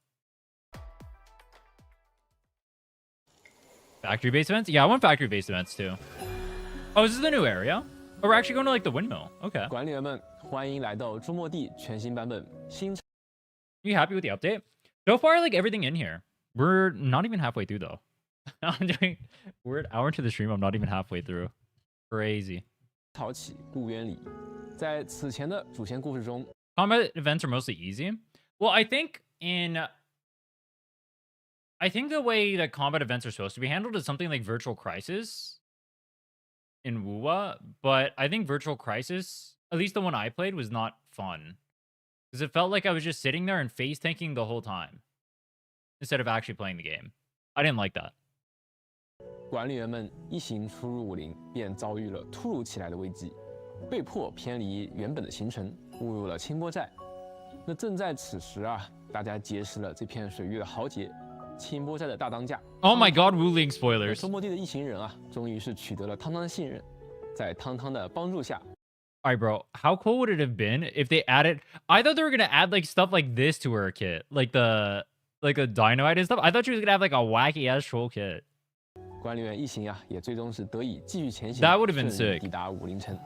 A: Factory-based events? Yeah, I want factory-based events too. Oh, is this the new area? Oh, we're actually going to like the windmill. Okay.
B: 管理员们，欢迎来到周末地全新版本新。
A: You happy with the update? So far, like everything in here. We're not even halfway through though. We're an hour into the stream. I'm not even halfway through. Crazy.
B: 潮起故渊里，在此前的主线故事中
A: Combat events are mostly easy. Well, I think the way that combat events are supposed to be handled is something like Virtual Crisis in Wuwa, but I think Virtual Crisis, at least the one I played, was not fun. Because it felt like I was just sitting there and face tanking the whole time instead of actually playing the game. I didn't like that.
B: 管理员们一行出入武林，便遭遇了突如其来的危机，被迫偏离原本的行程，误入了清波寨。那正在此时啊，大家结识了这片水域的豪杰，清波寨的大当家。
A: Oh my god, Wuling spoilers.
B: 周末地的一行人啊，终于是取得了汤汤的信任，在汤汤的帮助下。
A: Alright, bro. How cool would it have been if they added... I thought they were going to add like stuff like this to her kit. Like a dynamite and stuff. I thought she was going to have like a wacky-ass troll kit.
B: 管理员一行啊，也最终是得以继续前行，
A: That would have been sick.
B: 抵达武林城。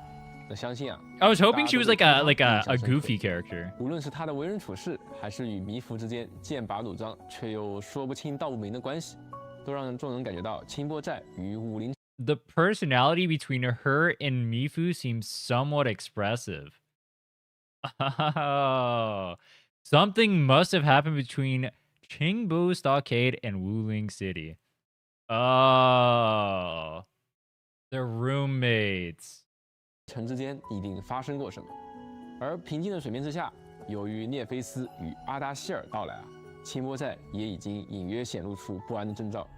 B: 那相信啊，
A: I was hoping she was like a
B: 大家都对
A: goofy character.
B: 无论是她的为人处事，还是与迷服之间剑拔弩张却又说不清道不明的关系，都让众人感觉到清波寨与武林
A: The personality between her and Mifu seems somewhat expressive. Oh, something must have happened between Qingbo Stockade and Wuling City. Oh, they're roommates.
B: 城之间一定发生过什么。而平静的水面之下，由于涅菲斯与阿达希尔到来啊，清波寨也已经隐约显露出不安的征兆。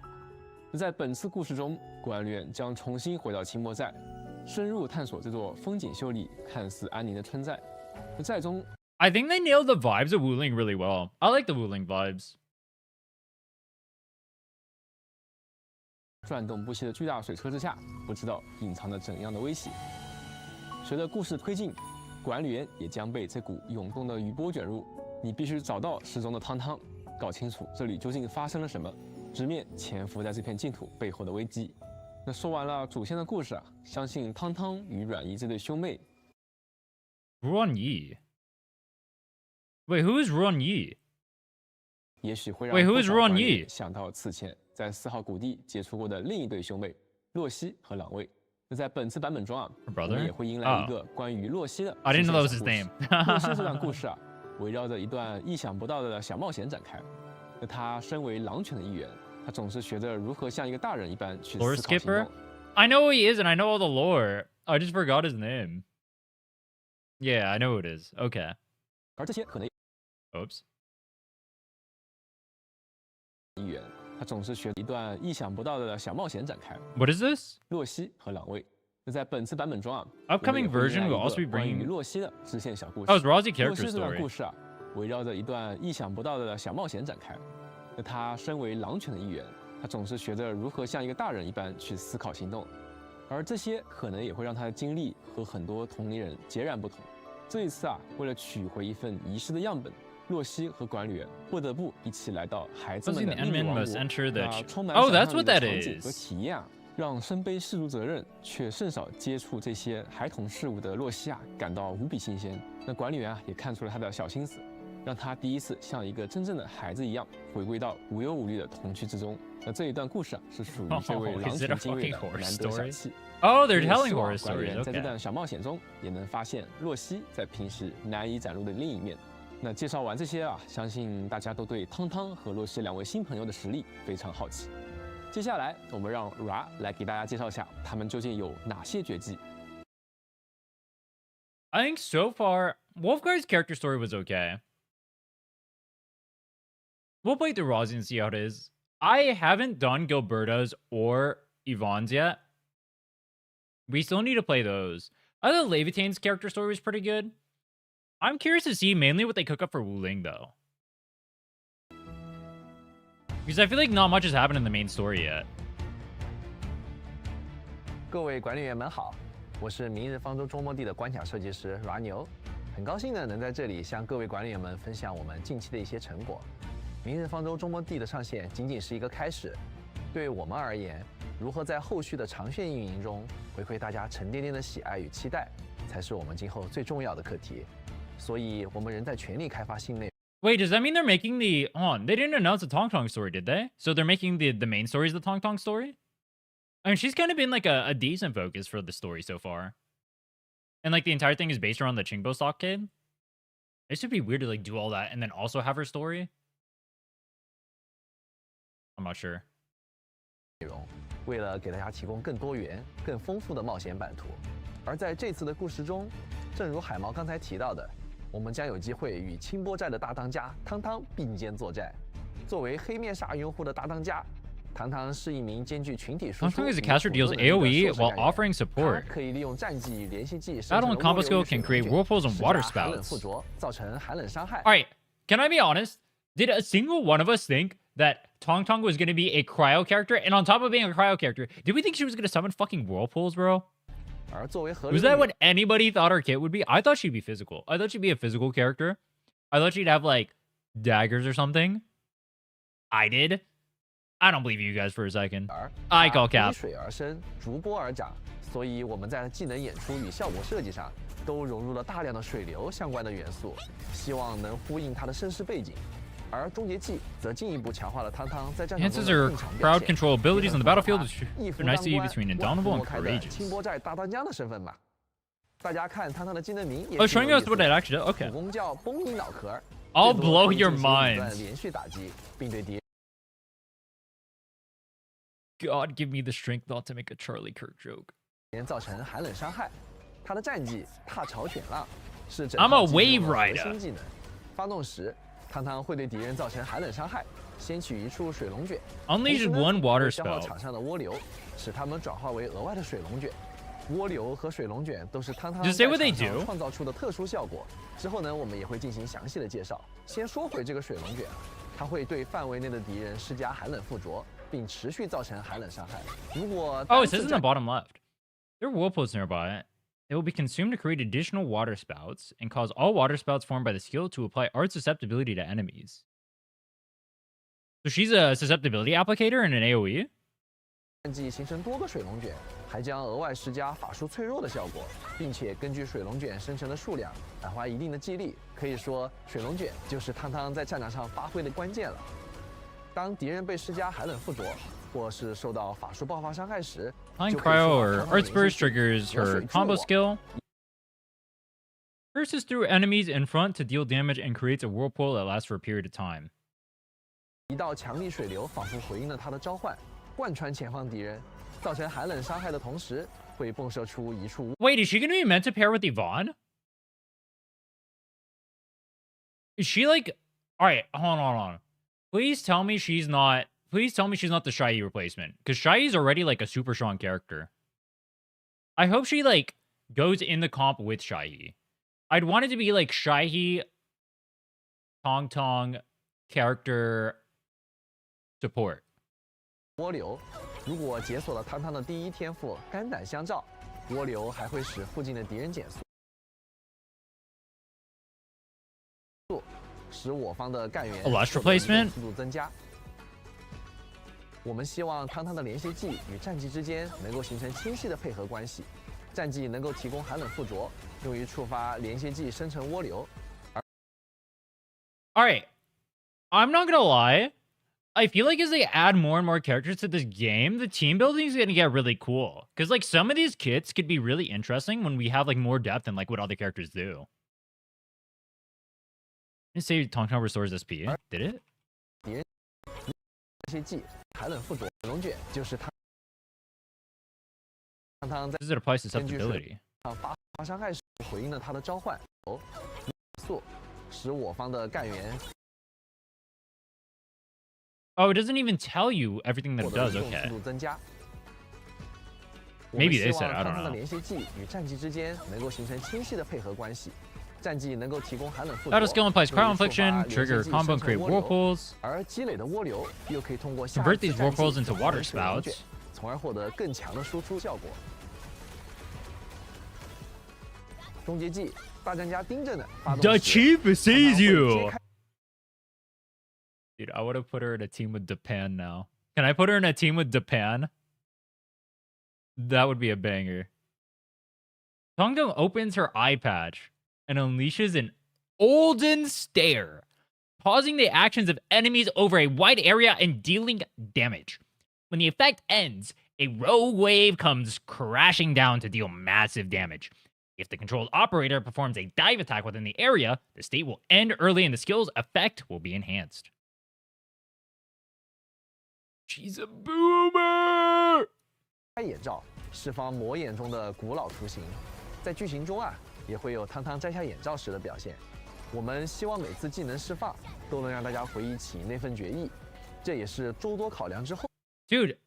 B: 在本次故事中，管理员将重新回到清波寨，深入探索这座风景秀丽、看似安宁的村寨。寨中
A: I think they nailed the vibes of Wuling really well. I like the Wuling vibes.
B: 转动不息的巨大水车之下，不知道隐藏着怎样的威胁。随着故事推进，管理员也将被这股涌动的余波卷入。你必须找到失踪的汤汤，搞清楚这里究竟发生了什么，直面潜伏在这片净土背后的危机。那说完了主线的故事啊，相信汤汤与阮姨这对兄妹
A: Ruan Yi. Wait, who is Ruan Yi?
B: 也许会让
A: Wait, who is
B: 不少
A: Ruan
B: 管理员
A: Yi?
B: 想到此前在4号谷地接触过的另一对兄妹洛西和朗卫。那在本次版本中啊，
A: Her
B: 我
A: brother?
B: 们也会迎来一个关于洛西的
A: I didn't know that was
B: 支
A: his
B: 线
A: name.
B: 小故事洛西这段故事啊，围绕着一段意想不到的小冒险展开。那他身为狼犬的一员，他总是学着如何像一个大人一般去
A: Lore
B: 思考行
A: skipper?
B: 动。
A: I know who he is and I know all the lore. I just forgot his name. Yeah, I know who it is. Okay.
B: 而这些可能
A: Oops.
B: 一员，他总是学一段意想不到的小冒险展开。
A: What is this?
B: 洛西和朗卫。那在本次版本中啊
A: Upcoming
B: 我们也会迎
A: version
B: 来
A: will
B: 一
A: also
B: 个
A: be
B: 关于
A: bringing.
B: 洛西的支线小故事。
A: Oh, it's Rosie
B: 洛
A: character
B: 西这段
A: story.
B: 故事啊，围绕着一段意想不到的小冒险展开。那他身为狼犬的一员，他总是学着如何像一个大人一般去思考行动，而这些可能也会让他的经历和很多同龄人截然不同。这一次啊，为了取回一份遗失的样本，洛西和管理员不得不一起来到孩子们
A: Rosie
B: 的
A: and
B: 秘密
A: Endman
B: 王
A: must
B: 国。
A: enter the.
B: 那充满
A: Oh,
B: 想
A: that's
B: 象力
A: what
B: 的
A: that
B: 场景和
A: is.
B: 体验啊，让身背氏族责任却甚少接触这些孩童事物的洛西啊，感到无比新鲜。那管理员啊，也看出了他的小心思，让他第一次像一个真正的孩子一样，回归到无忧无虑的童趣之中。那这一段故事啊，是属于这位
A: Oh,
B: 狼
A: is it a
B: 群精锐的
A: fucking horror
B: 难得小
A: story?
B: 气。
A: Oh, they're
B: 也
A: telling
B: 希望
A: horror
B: 管理
A: stories.
B: 员在这
A: Okay.
B: 段小冒险中，也能发现洛西在平时难以展露的另一面。那介绍完这些啊，相信大家都对汤汤和洛西两位新朋友的实力非常好奇。接下来，我们让 Ra 来给大家介绍一下他们究竟有哪些绝技。
A: I think so far, Wolfguard's character story was okay. We'll play through Rosie and see how it is. I haven't done Gilberta's or Yvonne's yet. We still need to play those. I thought Levitane's character story was pretty good. I'm curious to see mainly what they cook up for Wuling, though. Because I feel like not much has happened in the main story yet.
D: 各位管理员们好，我是明日方舟周末地的关卡设计师阮牛，很高兴呢能在这里向各位管理员们分享我们近期的一些成果。明日方舟周末地的上线仅仅是一个开始，对我们而言，如何在后续的长线运营中回馈大家沉甸甸的喜爱与期待，才是我们今后最重要的课题。所以，我们仍在全力开发新内容。
A: Wait, does that mean they're making the... Hold on, they didn't announce the Tong Tong story, did they? So they're making the main story is the Tong Tong story? I mean, she's kind of been like a decent focus for the story so far. And like the entire thing is based around the Qingbo Stockade. It should be weird to like do all that and then also have her story. I'm not sure.
D: 内容，为了给大家提供更多元、更丰富的冒险版图。而在这次的故事中，正如海毛刚才提到的，我们将有机会与清波寨的大当家汤汤并肩作战。作为黑面煞用户的大当家，汤汤是一名兼具群体输
A: Tong
D: 出
A: Tong is a
D: 与
A: caster
D: 辅助
A: deals
D: 能力的
A: AoE
D: 硕士
A: while
D: 干员
A: offering support.
D: 它可以利用战技与联系技
A: Battle and combo skill can create whirlpools and water
D: 寒冷
A: spouts.
D: 附着，造成寒冷伤害。
A: Alright, can I be honest? Did a single one of us think that Tong Tong was going to be a cryo character? And on top of being a cryo character, did we think she was going to summon fucking whirlpools, bro?
D: 而作为河
A: Was
D: 流
A: that
D: 女
A: what anybody thought her kit would be? I thought she'd be physical. I thought she'd be a physical character. I thought she'd have like daggers or something. I did. I don't believe you guys for a second.
D: 而
A: I call
D: 它
A: cap.
D: 依水而生，逐波而长，所以我们在技能演出与效果设计上都融入了大量的水流相关的元素，希望能呼应它的身世背景。而终结技则进一步强化了汤汤在战场中
A: Enhances
D: 的
A: her
D: 定场表
A: crowd
D: 现。
A: control abilities on the battlefield, which
D: 一夫
A: are
D: 当
A: nice to see
D: 关，
A: between
D: 万
A: indomitable
D: 夫
A: and
D: 莫开的
A: courageous.
D: 清波寨大当家的身份吧。大家看汤汤的技能名也
A: Oh,
D: 挺
A: showing
D: 有
A: us
D: 意
A: what
D: 思
A: it
D: 的
A: actually does. Okay.
D: 主攻叫崩你脑壳，
A: I'll
D: 最多
A: blow
D: 可以
A: your
D: 进行一段
A: minds.
D: 连续打击，并对敌人
A: God, give me the strength not to make a Charlie Kirk joke.
D: 造成寒冷伤害。他的战技踏潮卷浪是整
A: I'm
D: 套
A: a
D: 技能
A: wave
D: 的核
A: rider.
D: 心技能。发动时，汤汤会对敌人造成寒冷伤害，掀起一束水龙卷。
A: Unleash
D: 同时呢
A: one water
D: 会消耗
A: spell.
D: 场上的涡流，使它们转化为额外的水龙卷。涡流和水龙卷都是汤汤
A: Just
D: 在
A: say what they
D: 场上
A: do.
D: 创造出的特殊效果。之后呢，我们也会进行详细的介绍。先说回这个水龙卷啊，它会对范围内的敌人施加寒冷附着，并持续造成寒冷伤害。如果
A: Oh,
D: 单
A: it
D: 次
A: says in
D: 战
A: the bottom left. There are whirlpools nearby. It will be consumed to create additional water spouts and cause all water spouts formed by the skill to apply art susceptibility to enemies. So she's a susceptibility applicator in an AoE?
D: 战技形成多个水龙卷，还将额外施加法术脆弱的效果，并且根据水龙卷生成的数量返还一定的激励。可以说，水龙卷就是汤汤在战场上发挥的关键了。当敌人被施加寒冷附着，或是受到法术爆发伤害时，
A: Fine
D: 就可以
A: Cryo
D: 触
A: or
D: 发汤汤
A: Art
D: 的
A: Spurs
D: 连续技
A: triggers
D: 和
A: her
D: 水
A: combo
D: 柱网
A: skill. Bursts through enemies in front to deal damage and creates a whirlpool that lasts for a period of time.
D: 一道强力水流仿佛回应了他的召唤，贯穿前方敌人，造成寒冷伤害的同时，会迸射出一束
A: Wait, is she going to be meant to pair with Yvonne? Is she like... Alright, hold on. Please tell me she's not... Please tell me she's not the Shai replacement. Because Shai is already like a super strong character. I hope she like goes in the comp with Shai. I'd want it to be like Shai, Tong Tong character support.
D: 涡流。如果解锁了汤汤的第一天赋肝胆相照，涡流还会使附近的敌人减速，使我方的干员
A: A lush
D: 受到移动
A: replacement?
D: 速度增加。我们希望汤汤的连携技与战技之间能够形成清晰的配合关系，战技能够提供寒冷附着，用于触发连携技生成涡流。
A: Alright. I'm not gonna lie. I feel like as they add more and more characters to this game, the team building is gonna get really cool. Because like some of these kits could be really interesting when we have like more depth in like what other characters do. Did it say Tong Tong restores SP? Did it?
D: 这些技寒冷附着龙卷就是汤汤在
A: Does it apply
D: 根据水
A: susceptibility?
D: 上发伤害时回应了他的召唤，速使我方的干员
A: Oh, it doesn't even tell you everything that
D: 获
A: it
D: 得
A: does.
D: 移动速
A: Okay.
D: 度增加。
A: Maybe they
D: 我们希
A: said,
D: 望
A: I
D: 汤
A: don't
D: 汤的
A: know.
D: 连携技与战技之间能够形成清晰的配合关系，战技能够提供寒冷附着，
A: Auto skill implies
D: 用于
A: crowd
D: 触发
A: infliction,
D: 连接
A: trigger
D: 技
A: combo,
D: 生
A: and
D: 成
A: create
D: 涡流
A: whirlpools.
D: 而积累的涡流又可以通过下
A: Convert
D: 一次
A: these
D: 战技
A: whirlpools into
D: 转化为
A: water
D: 水龙卷
A: spouts.
D: 从而获得更强的输出效果。终结技，大战家盯着呢，发动
A: The
D: 时
A: chief
D: 汤汤
A: sees
D: 会揭
A: you.
D: 开
A: Dude, I would have put her in a team with Japan now. Can I put her in a team with Japan? That would be a banger. Tongdong opens her eye patch and unleashes an Olden Stare, pausing the actions of enemies over a wide area and dealing damage. When the effect ends, a rogue wave comes crashing down to deal massive damage. If the controlled operator performs a dive attack within the area, the state will end early and the skill's effect will be enhanced. She's a boomer!
D: 开眼罩，释放魔眼中的古老图形。在剧情中啊，也会有汤汤摘下眼罩时的表现。我们希望每次技能释放都能让大家回忆起那份决意，这也是诸多考量之后。
A: Dude,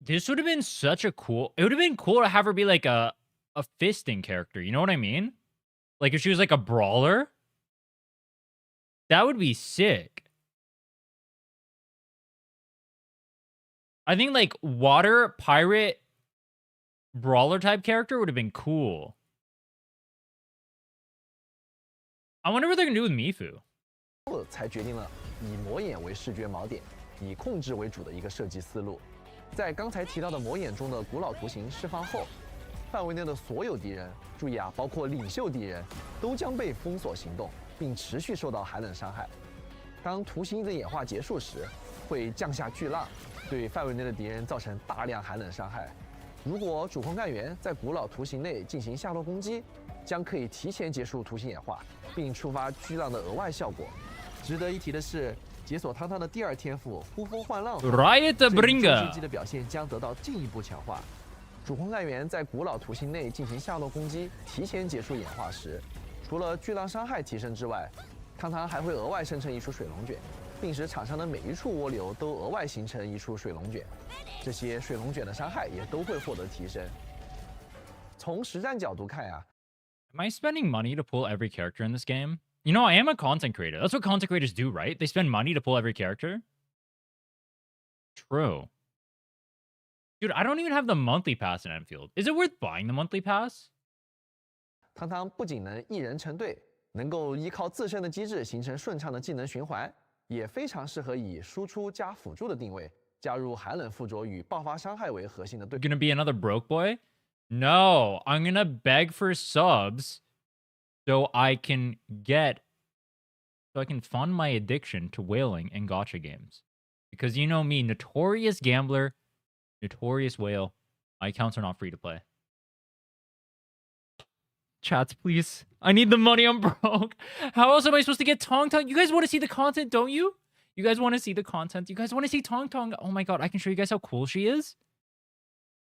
A: this would have been such a cool... It would have been cool to have her be like a fisting character. You know what I mean? Like if she was like a brawler. That would be sick. I think like water pirate brawler type character would have been cool. I wonder what they're gonna do with Mifu.
D: 才决定了以魔眼为视觉锚点，以控制为主的一个设计思路。在刚才提到的魔眼中的古老图形释放后，范围内的所有敌人，注意啊，包括领袖敌人，都将被封锁行动，并持续受到寒冷伤害。当图形的演化结束时，会降下巨浪，对范围内的敌人造成大量寒冷伤害。如果主控干员在古老图形内进行下落攻击，将可以提前结束图形演化，并触发巨浪的额外效果。值得一提的是，解锁汤汤的第二天赋呼风唤浪后，
A: Riot
D: 对于
A: Bringer
D: 攻击的表现将得到进一步强化。主控干员在古老图形内进行下落攻击，提前结束演化时，除了巨浪伤害提升之外，汤汤还会额外生成一处水龙卷，并使场上的每一处涡流都额外形成一处水龙卷，这些水龙卷的伤害也都会获得提升。从实战角度看呀
A: ，Am I spending money to pull every character in this game? You know, I am a content creator. That's what content creators do, right? They spend money to pull every character. True. Dude, I don't even have the monthly pass in Endfield. Is it worth buying the monthly pass?
D: 汤汤不仅能一人成队，能够依靠自身的机制形成顺畅的技能循环，也非常适合以输出加辅助的定位，加入寒冷附着与爆发伤害为核心的队。
A: Gonna be another broke boy? No, I'm gonna beg for subs so I can fund my addiction to whaling and gacha games. Because you know me, notorious gambler, notorious whale. My accounts are not free to play. Chats, please. I need the money. I'm broke. How else am I supposed to get Tong Tong? You guys want to see the content, don't you? You guys want to see the content? You guys want to see Tong Tong? Oh my god, I can show you guys how cool she is.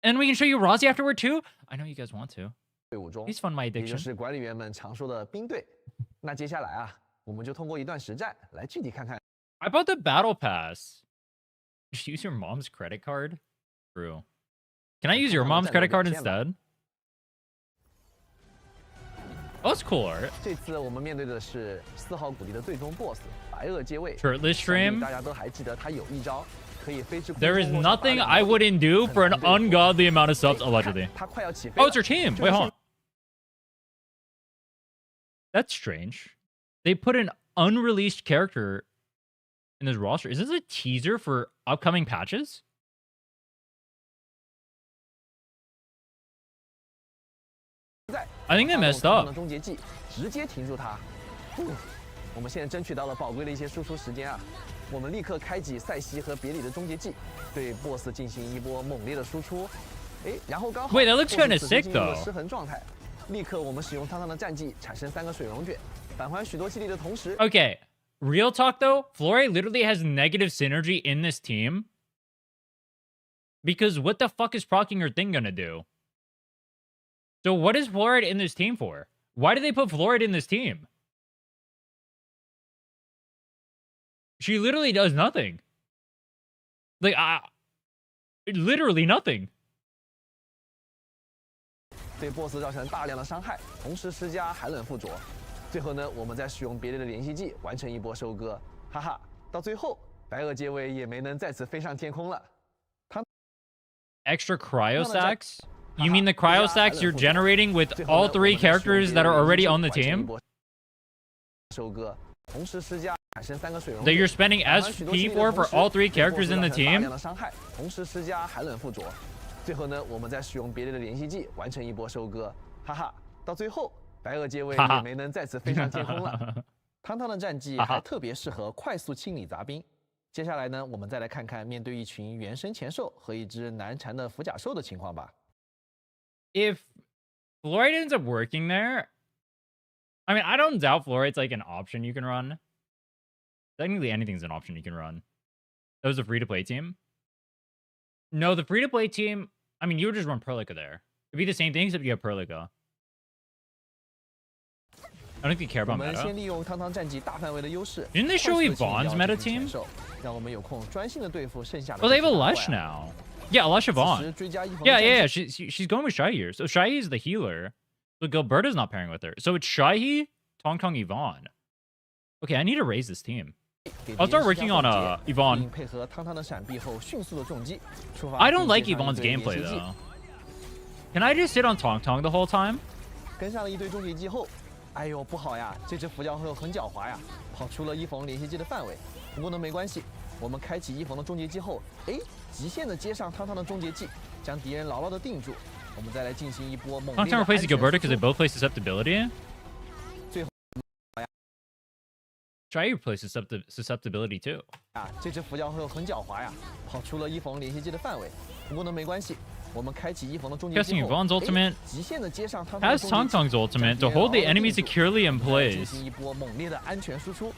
A: And we can show you Rozzy afterward too. I know you guys want to.
D: 队伍中，
A: Please fund my
D: 也就
A: addiction.
D: 是管理员们常说的兵队。那接下来啊，我们就通过一段实战来具体看看。
A: I bought the battle pass. Just use your mom's credit card? True. Can I use your mom's credit card instead? Oh, that's cool art.
D: 这次我们面对的是4号谷地的最终 BOSS 白垩接位。
A: Shirtless
D: 想必
A: stream.
D: 大家都还记得他有一招可以飞至空中
A: There is
D: 落下
A: nothing
D: 8两
A: I
D: 毛
A: wouldn't do for an
D: 很难对付
A: ungodly amount of subs,
D: 哎
A: allegedly.
D: 他快要起飞
A: Oh,
D: 了
A: it's your team.
D: 就是
A: Wait, hold
D: 现
A: on. That's strange. They put an unreleased character in this roster. Is this a teaser for upcoming patches? I think they messed
D: 汤汤的
A: up.
D: 终结技直接停住他。我们现在争取到了宝贵的一些输出时间啊！我们立刻开启塞西和别里的终结技，对 BOSS 进行一波猛烈的输出。哎，然后刚好
A: Wait, that looks kinda
D: BOSS 此时
A: sick
D: 进入了
A: though.
D: 失衡状态，立刻我们使用汤汤的战技产生3个水龙卷，返还许多气力的同时，
A: Okay, real talk though, Flore literally has negative synergy in this team. Because what the fuck is proccing her thing gonna do? So what is Flore in this team for? Why did they put Flore in this team? She literally does nothing. Like, literally nothing.
D: 对 BOSS 造成大量的伤害，同时施加寒冷附着。最后呢，我们再使用别类的联系技完成一波收割，哈哈！到最后，白垩结尾也没能再次飞上天空了。
A: Extra cryo stacks? You mean the cryo stacks you're generating with all 3 characters that are already on the team?
D: 收割，同时施加产生3个水龙
A: That you're spending SP for all 3 characters in the
D: 大
A: team?
D: 量的伤害，同时施加寒冷附着。最后呢，我们再使用别类的联系技完成一波收割，哈哈！到最后，白垩结尾也没能再次飞上天空了。汤汤的战绩还特别适合快速清理杂兵。接下来呢，我们再来看看面对一群原生前兽和一只难缠的腐甲兽的情况吧。
A: If Florite ends up working there, I mean, I don't doubt Florite's like an option you can run. Technically, anything's an option you can run. That was a free-to-play team. No, the free-to-play team, I mean, you would just run Perlica there. It'd be the same thing, except you have Perlica. I don't think you care
D: 我
A: about
D: 们
A: meta.
D: 先利用汤汤战绩大范围的优势。
A: Didn't they show
D: 快速地清理
A: Yvonne's
D: 掉
A: meta
D: 这群
A: team?
D: 前兽，让我们有空专心的对付剩下的。
A: Oh, they have a Lush now. Yeah, Lush
D: 此
A: Yvonne.
D: 时追加一
A: Yeah, yeah, yeah. She's going with Shy here. So Shy is the healer. So Gilberta's not pairing with her. So it's Shy, Tong Tong, Yvonne. Okay, I need to raise this team. I'll start working on Yvonne.
D: 配合汤汤的闪避后迅速的重击，触发
A: I don't like
D: 并接上
A: Yvonne's
D: 一堆
A: gameplay
D: 联系技
A: though. Can I just sit on Tong Tong the whole time?
D: 跟上了一堆终结技后，哎呦不好呀，这只腐角兽很狡猾呀，跑出了一缝联系技的范围。不过呢没关系，我们开启一冯的终结技后，极限的接上汤汤的终结技，将敌人牢牢的定住。我们再来进行一波猛烈的
A: Tang
D: 安
A: replaces
D: 全
A: Gilberto
D: 输
A: because
D: 出
A: they both play susceptibility.
D: 最后
A: Try replace susceptibility too.
D: 这只佛教后很狡猾呀，跑出了一冯连续技的范围。不过呢，没关系，我们开启一冯的终结技
A: Guessing
D: 后，
A: Yvonne's ultimate
D: 极限的接上汤汤的
A: has
D: 终结
A: Tang
D: 技
A: Tang's ultimate to hold the enemy securely in
D: 进
A: place.
D: 行一波猛烈的安全输出。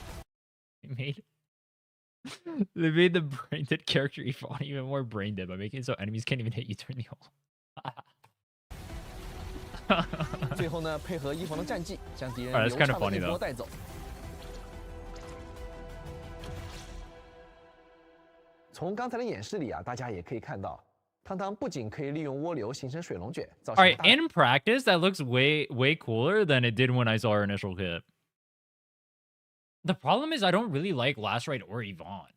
A: They made the brain dead character Yvonne even more brain dead by making it so enemies can't even hit you during the ult.
D: 最后呢，配合一冯的战绩，将敌人
A: Alright,
D: 流
A: that's kind
D: 畅
A: of
D: 的
A: funny
D: 一波
A: though.
D: 带走。从刚才的演示里大家也可以看到，汤汤不仅可以利用涡流形成水龙卷，造
A: All
D: 成
A: right,
D: 大量
A: in practice, that looks way cooler than it did when I saw her initial kit. The problem is I don't really like Last Ride or Yvonne.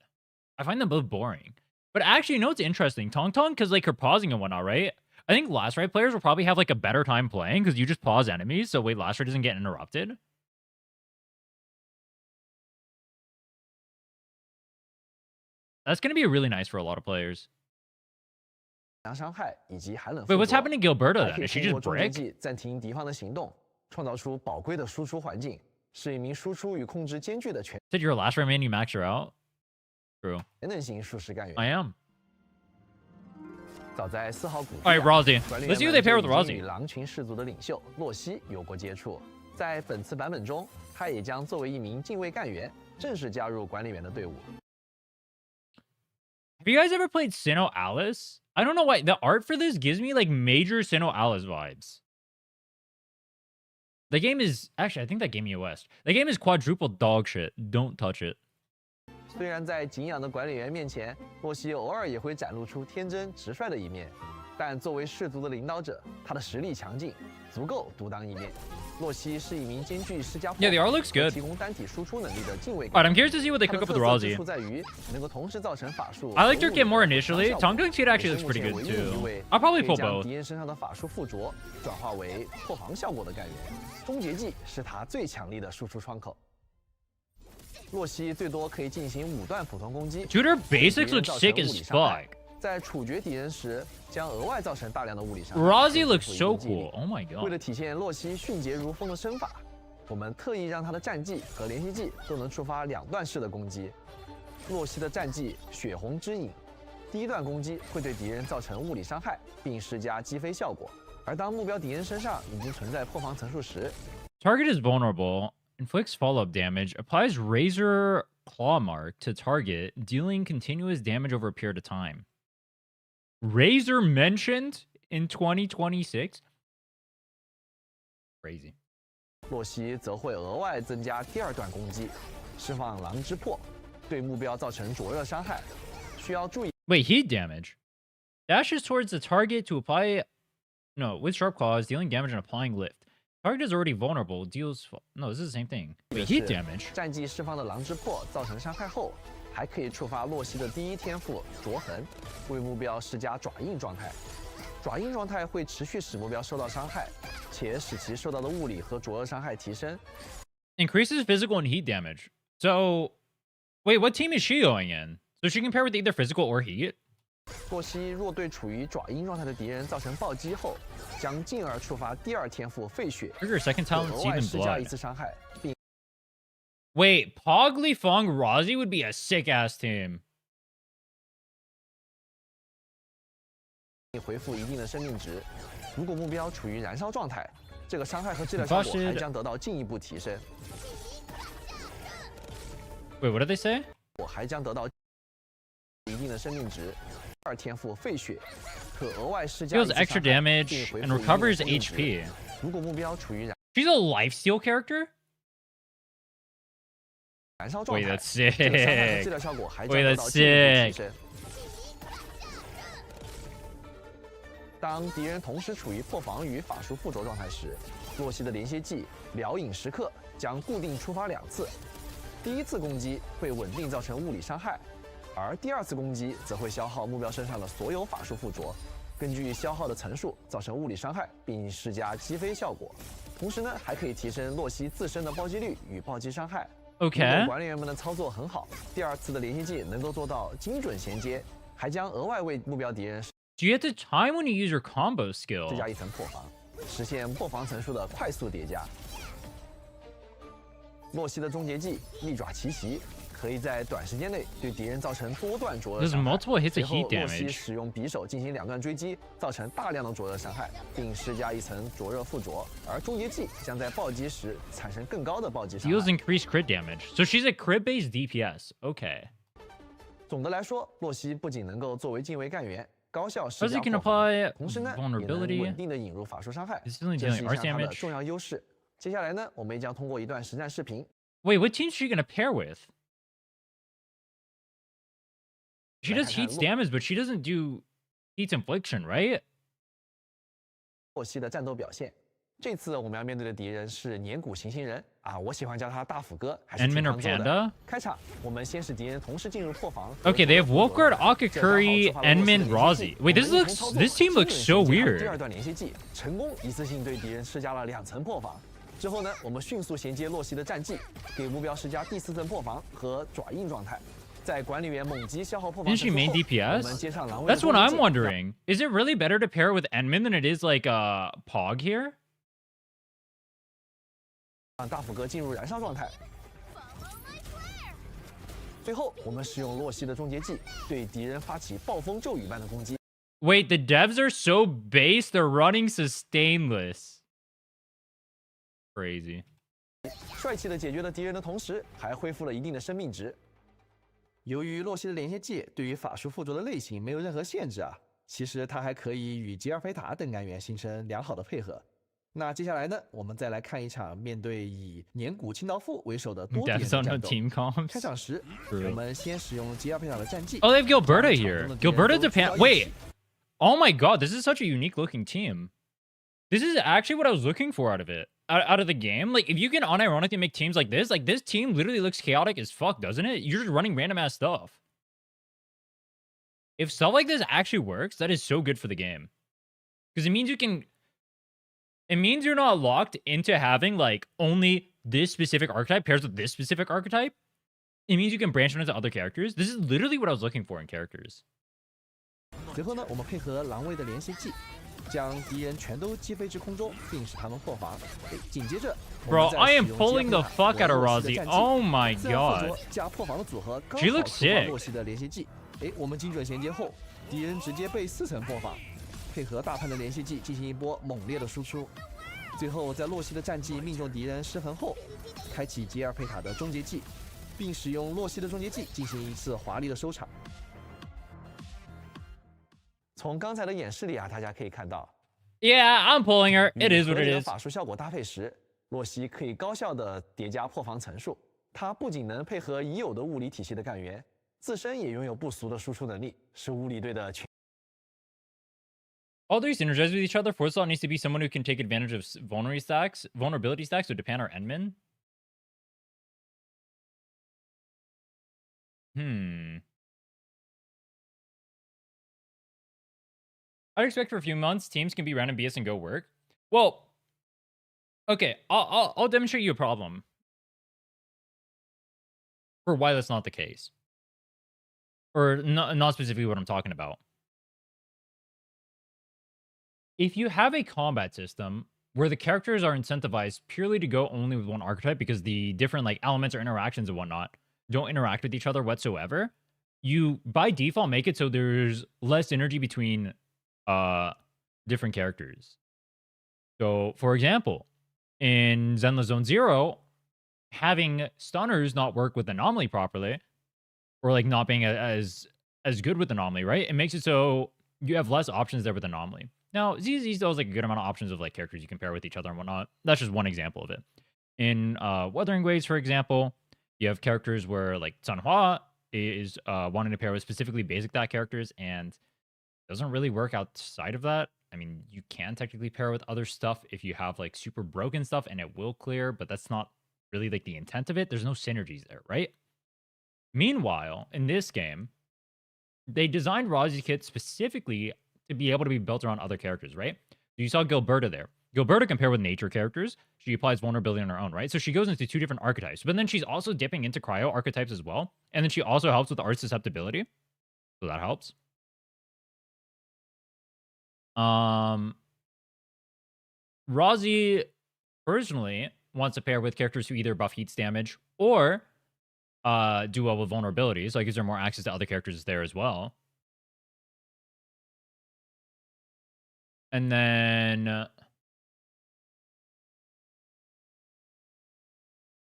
A: I find them both boring. But actually, you know what's interesting? Tong Tong, because like her pausing and whatnot, right? I think Last Ride players will probably have like a better time playing because you just pause enemies, so wait, Last Ride doesn't get interrupted. That's going to be really nice for a lot of players.
D: 伤害以及寒冷。
A: Wait, what's happening to Gilberto
D: 还
A: then?
D: 可以
A: Is she
D: 通
A: just
D: 过终结
A: brick?
D: 技暂停敌方的行动，创造出宝贵的输出环境，是一名输出与控制兼具的全
A: Said you're a Last Ride man, you max her out? True.
D: 能型术士干员。
A: I am.
D: 早在4号谷地
A: All right, Rosie.
D: 管理
A: Let's see who
D: 员
A: they pair
D: 们
A: with
D: 就已经
A: Rosie.
D: 与狼群氏族的领袖洛西有过接触，在本次版本中，他也将作为一名禁卫干员正式加入管理员的队伍。
A: Have you guys ever played Sinnoh Alice? I don't know why. The art for this gives me like major Sinnoh Alice vibes. The game is... Actually, I think that gave me a West. The game is quadruple dog shit. Don't touch it.
D: 虽然在敬仰的管理员面前，洛西偶尔也会展露出天真直率的一面，但作为氏族的领导者，他的实力强劲，足够独当一面。洛西是一名兼具施加
A: Yeah, the art looks good.
D: 提供单体输出能力的禁卫
A: Alright,
D: 官。
A: I'm curious to see what they
D: 他
A: cook
D: 的
A: up with
D: 特色之
A: Rosie.
D: 处在于能够同时造成法术。
A: I liked her kit more
D: 和物理
A: initially.
D: 效果
A: Tongkung's kit actually
D: 也
A: looks
D: 是
A: pretty
D: 目
A: good
D: 前唯一一
A: too.
D: 位
A: I'll probably
D: 可以
A: pull
D: 将
A: both.
D: 敌人身上的法术附着转化为破防效果的干员。终结技是他最强力的输出窗口。洛西最多可以进行5段普通攻击。
A: Dude, her
D: 对敌
A: basics
D: 人
A: look
D: 造成
A: sick
D: 物
A: as
D: 理伤害
A: fuck.
D: 在处决敌人时，将额外造成大量的物理伤害。
A: Rosie
D: 并
A: looks
D: 恢
A: so
D: 复一定记忆
A: cool. Oh my
D: 为了
A: god.
D: 体现洛西迅捷如风的身法，我们特意让他的战技和连续技都能触发2段式的攻击。洛西的战技血红之影，第一段攻击会对敌人造成物理伤害，并施加击飞效果。而当目标敌人身上已经存在破防层数时，
A: Target is vulnerable. Inflicts follow-up damage. Applies Razor Claw Mark to target, dealing continuous damage over a period of time. Razor mentioned in 2026? Crazy.
D: 洛西则会额外增加第2段攻击，释放狼之魄，对目标造成灼热伤害。需要注意，
A: Wait, heat damage. Dashes towards the target to apply... No, with Sharp Claws, dealing damage and applying lift. Target is already vulnerable, deals... No, this is the same thing. Wait, heat damage?
D: 战技释放的狼之魄造成伤害后，还可以触发洛西的第1天赋灼痕，为目标施加爪印状态。爪印状态会持续使目标受到伤害，且使其受到的物理和灼热伤害提升。
A: Increases physical and heat damage. So... Wait, what team is she going in? So she can pair with either physical or heat?
D: 洛西若对处于爪印状态的敌人造成暴击后，将进而触发第2天赋沸血，
A: Trigger second
D: 对
A: talent
D: 额外
A: Seethe
D: 施加1
A: Blood.
D: 次伤害，并
A: Wait, Pogli Fong Rosie would be a sick-ass team.
D: 恢复一定的生命值。如果目标处于燃烧状态，这个伤害和治疗效果还将得到进一步提升。
A: Wait, what did they say?
D: 我还将得到一定的生命值。2天赋沸血，可额外施加
A: Deals
D: 1次
A: extra
D: 伤害，
A: damage
D: 并恢
A: and
D: 复一定的
A: recovers
D: 生命值
A: HP.
D: 如果目标处于
A: She's a lifesteal character?
D: 燃烧状
A: Wait,
D: 态，
A: that's
D: 这个伤害和
A: sick.
D: 治疗效果还
A: Wait,
D: 将得
A: that's
D: 到进一步提
A: sick.
D: 升。当敌人同时处于破防与法术附着状态时，洛西的连歇技疗影时刻将固定触发2次。第1次攻击会稳定造成物理伤害，而第2次攻击则会消耗目标身上的所有法术附着，根据消耗的层数造成物理伤害，并施加击飞效果。同时呢，还可以提升洛西自身的暴击率与暴击伤害。
A: Okay.
D: 管理员们的操作很好，第二次的连续技能够做到精准衔接，还将额外为目标敌人
A: Do you have to time when you use your combo skill?
D: 施加一层破防，实现破防层数的快速叠加。洛希的终结技利爪奇袭，可以在短时间内对敌人造成多段灼热
A: There's
D: 伤害。
A: multiple hits
D: 随
A: of
D: 后
A: heat
D: 洛希
A: damage.
D: 使用匕首进行2段追击，造成大量的灼热伤害，并施加一层灼热附着。而终结技将在暴击时产生更高的暴击伤害。
A: Deals increased crit damage. So she's a crit-based DPS. Okay.
D: 总的来说，洛希不仅能够作为近卫干员，高效施
A: Plus
D: 加
A: you can
D: 破防，
A: apply
D: 同时呢，也能
A: vulnerability.
D: 稳定的引入法术伤害，
A: It's only
D: 这
A: dealing
D: 是一
A: arc
D: 项它的
A: damage.
D: 重要优势。接下来呢，我们也将通过一段实战视频。
A: Wait, what team is she gonna pair with? She does
D: Like,
A: heat damage, but she doesn't do heat infliction, right?
D: 洛希的战斗表现。这次我们要面对的敌人是年谷行星人啊，我喜欢叫他大斧哥，还是
A: Endman
D: 挺
A: or
D: 常做的。
A: Panda?
D: 开场，我们先使敌人同时进入破防。
A: Okay, they have Wolfguard, Akakuri, Endman, Rozzy. Wait, this team looks so
D: 第
A: weird.
D: 二段连续技成功一次性对敌人施加了2层破防。之后呢，我们迅速衔接洛希的战技，给目标施加第4层破防和爪印状态。在管理员猛击消耗破防
A: Isn't she
D: 之
A: main
D: 后，
A: DPS?
D: 我们接上狼卫的
A: That's what
D: 终
A: I'm
D: 结技
A: wondering. Is it really better to pair with Endman than it is like Pog here?
D: 让大斧哥进入燃烧状态。最后，我们使用洛希的终结技，对敌人发起暴风骤雨般的攻击。
A: Wait, the devs are so base, they're running sustainless. Crazy.
D: 帅气的解决了敌人的同时，还恢复了一定的生命值。由于洛希的连接技对于法术附着的类型没有任何限制啊，其实它还可以与吉尔菲塔等干员形成良好的配合。那接下来呢，我们再来看一场面对以年谷清道夫为首的多敌人
A: Devs
D: 的
A: on
D: 战
A: the
D: 斗。
A: team
D: 开
A: comps.
D: 场时，
A: True.
D: 我们先使用吉尔菲塔的战技。
A: Oh, they have Gilberta here.
D: 场中的敌人都
A: Gilberta
D: 聚
A: Japan.
D: 到一
A: Wait.
D: 起
A: Oh my god, this is such a unique looking team. This is actually what I was looking for out of it. Out of the game. Like, if you can unironically make teams like this team literally looks chaotic as fuck, doesn't it? You're just running random ass stuff. If stuff like this actually works, that is so good for the game. Because it means you can... It means you're not locked into having, like, only this specific archetype pairs with this specific archetype. It means you can branch out into other characters. This is literally what I was looking for in characters.
D: 随后呢，我们配合狼卫的连续技，将敌人全都击飞至空中，并使他们破防。紧接着
A: Bro, I am pulling the fuck out of Rozzy. Oh my
D: 自然附
A: god.
D: 着加破防的组合，刚
A: She
D: 好
A: looks
D: 触发
A: sick.
D: 洛希的连续技。我们精准衔接后，敌人直接被4层破防，配合大潘的连续技进行一波猛烈的输出。最后在洛希的战技命中敌人失衡后，开启吉尔佩塔的终结技，并使用洛希的终结技进行一次华丽的收场。从刚才的演示里啊，大家可以看到，
A: Yeah, I'm pulling her. It
D: 与
A: is what
D: 合理
A: it
D: 的
A: is.
D: 法术效果搭配时，洛希可以高效的叠加破防层数。它不仅能配合已有的物理体系的干员，自身也拥有不俗的输出能力，是物理队的全。
A: All three synergize with each other. Fourth slot needs to be someone who can take advantage of vulnerability stacks, so Japan or Endman. I'd expect for a few months, teams can be random BS and go work. Well, okay, I'll demonstrate you a problem for why that's not the case. Or not specifically what I'm talking about. If you have a combat system where the characters are incentivized purely to go only with one archetype because the different like elements or interactions and whatnot don't interact with each other whatsoever, you by default make it so there's less synergy between different characters. So, for example, in Zenless Zone Zero, having stunners not work with Anomaly properly, or like not being as good with Anomaly, right? It makes it so you have less options there with Anomaly. Now, ZZ still has like a good amount of options of like characters you can pair with each other and whatnot. That's just one example of it. In Wuthering Waves, for example, you have characters where like Sanhua is wanting to pair with specifically basic that characters and doesn't really work outside of that. I mean, you can technically pair with other stuff if you have like super broken stuff and it will clear, but that's not really like the intent of it. There's no synergies there, right? Meanwhile, in this game, they designed Rozzy Kit specifically to be able to be built around other characters, right? So you saw Gilberta there. Gilberta can pair with nature characters. She applies vulnerability on her own, right? So she goes into 2 different archetypes, but then she's also dipping into cryo archetypes as well. And then she also helps with art susceptibility. So that helps. Rozzy personally wants to pair with characters who either buff heats damage or do well with vulnerabilities. So it gives her more access to other characters there as well. And then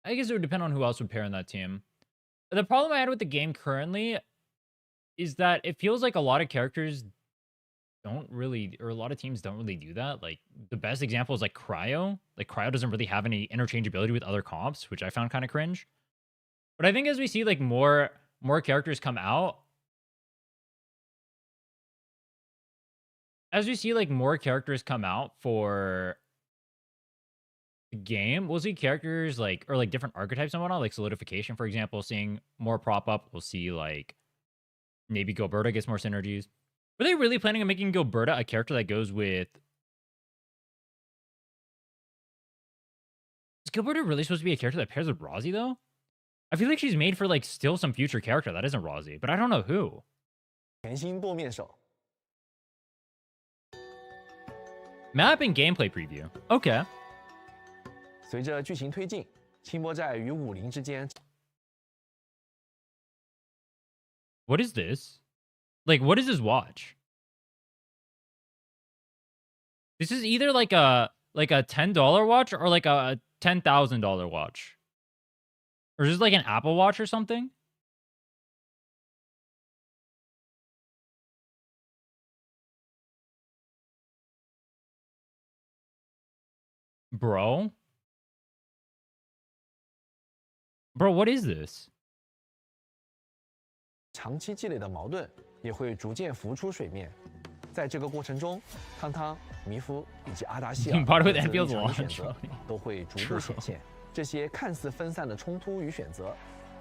A: I guess it would depend on who else would pair in that team. The problem I had with the game currently is that it feels like a lot of characters don't really, or a lot of teams don't really do that. Like the best example is like Cryo. Like Cryo doesn't really have any interchangeability with other comps, which I found kind of cringe. But I think as we see like more characters come out, for the game, we'll see characters like, or like different archetypes and whatnot, like solidification, for example, seeing more prop up. We'll see like maybe Gilberta gets more synergies. Were they really planning on making Gilberta a character that goes with... Is Gilberta really supposed to be a character that pairs with Rozzy, though? I feel like she's made for, like, still some future character that isn't Rozzy, but I don't know who.
D: 全新剁面手
A: Map and gameplay preview. Okay.
D: 随着剧情推进，清波寨与武林之间
A: What is this? Like, what is this watch? This is either like a $10 watch or like a $10,000 watch. Or is this like an Apple Watch or something? Bro? Bro, what is this?
D: 长期积累的矛盾也会逐渐浮出水面。在这个过程中，汤汤、迷夫以及阿达希尔
A: Part of it
D: 各自
A: Endfield
D: 立场与
A: launch.
D: 选择都会逐步显现。这些看似分散的冲突与选择，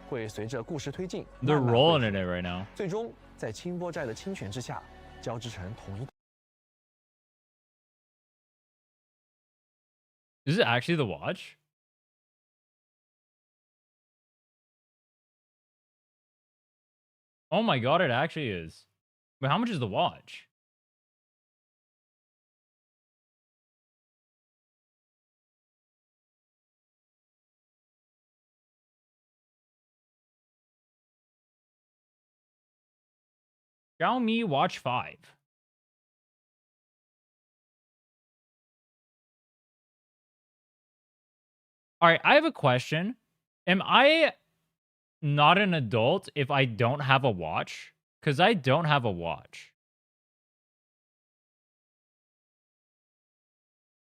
D: 会随着故事推进
A: They're
D: 慢慢
A: rolling
D: 汇
A: in
D: 合
A: it right now.
D: 最终在清波寨的侵权之下，交织成统一。
A: Is it actually the watch? Oh my god, it actually is. But how much is the watch? Xiaomi Watch 5. All right, I have a question. Am I not an adult if I don't have a watch? Because I don't have a watch.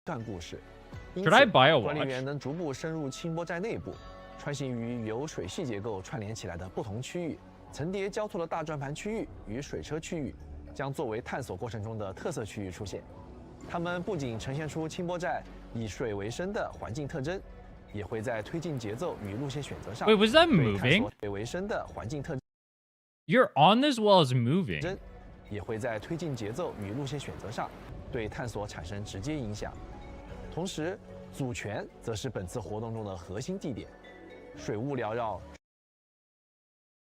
D: 段故事。因
A: Should I
D: 此
A: buy a
D: 管理
A: watch?
D: 员能逐步深入清波寨内部，穿行于由水系结构串联起来的不同区域，层叠交错的大转盘区域与水车区域将作为探索过程中的特色区域出现。它们不仅呈现出清波寨以水为生的环境特征，也会在推进节奏与路线选择上
A: Wait, was that
D: 对探
A: moving?
D: 索水为生的环境特
A: You're on this while it's moving.
D: 征，也会在推进节奏与路线选择上对探索产生直接影响。同时，祖泉则是本次活动中的核心地点，水雾缭绕。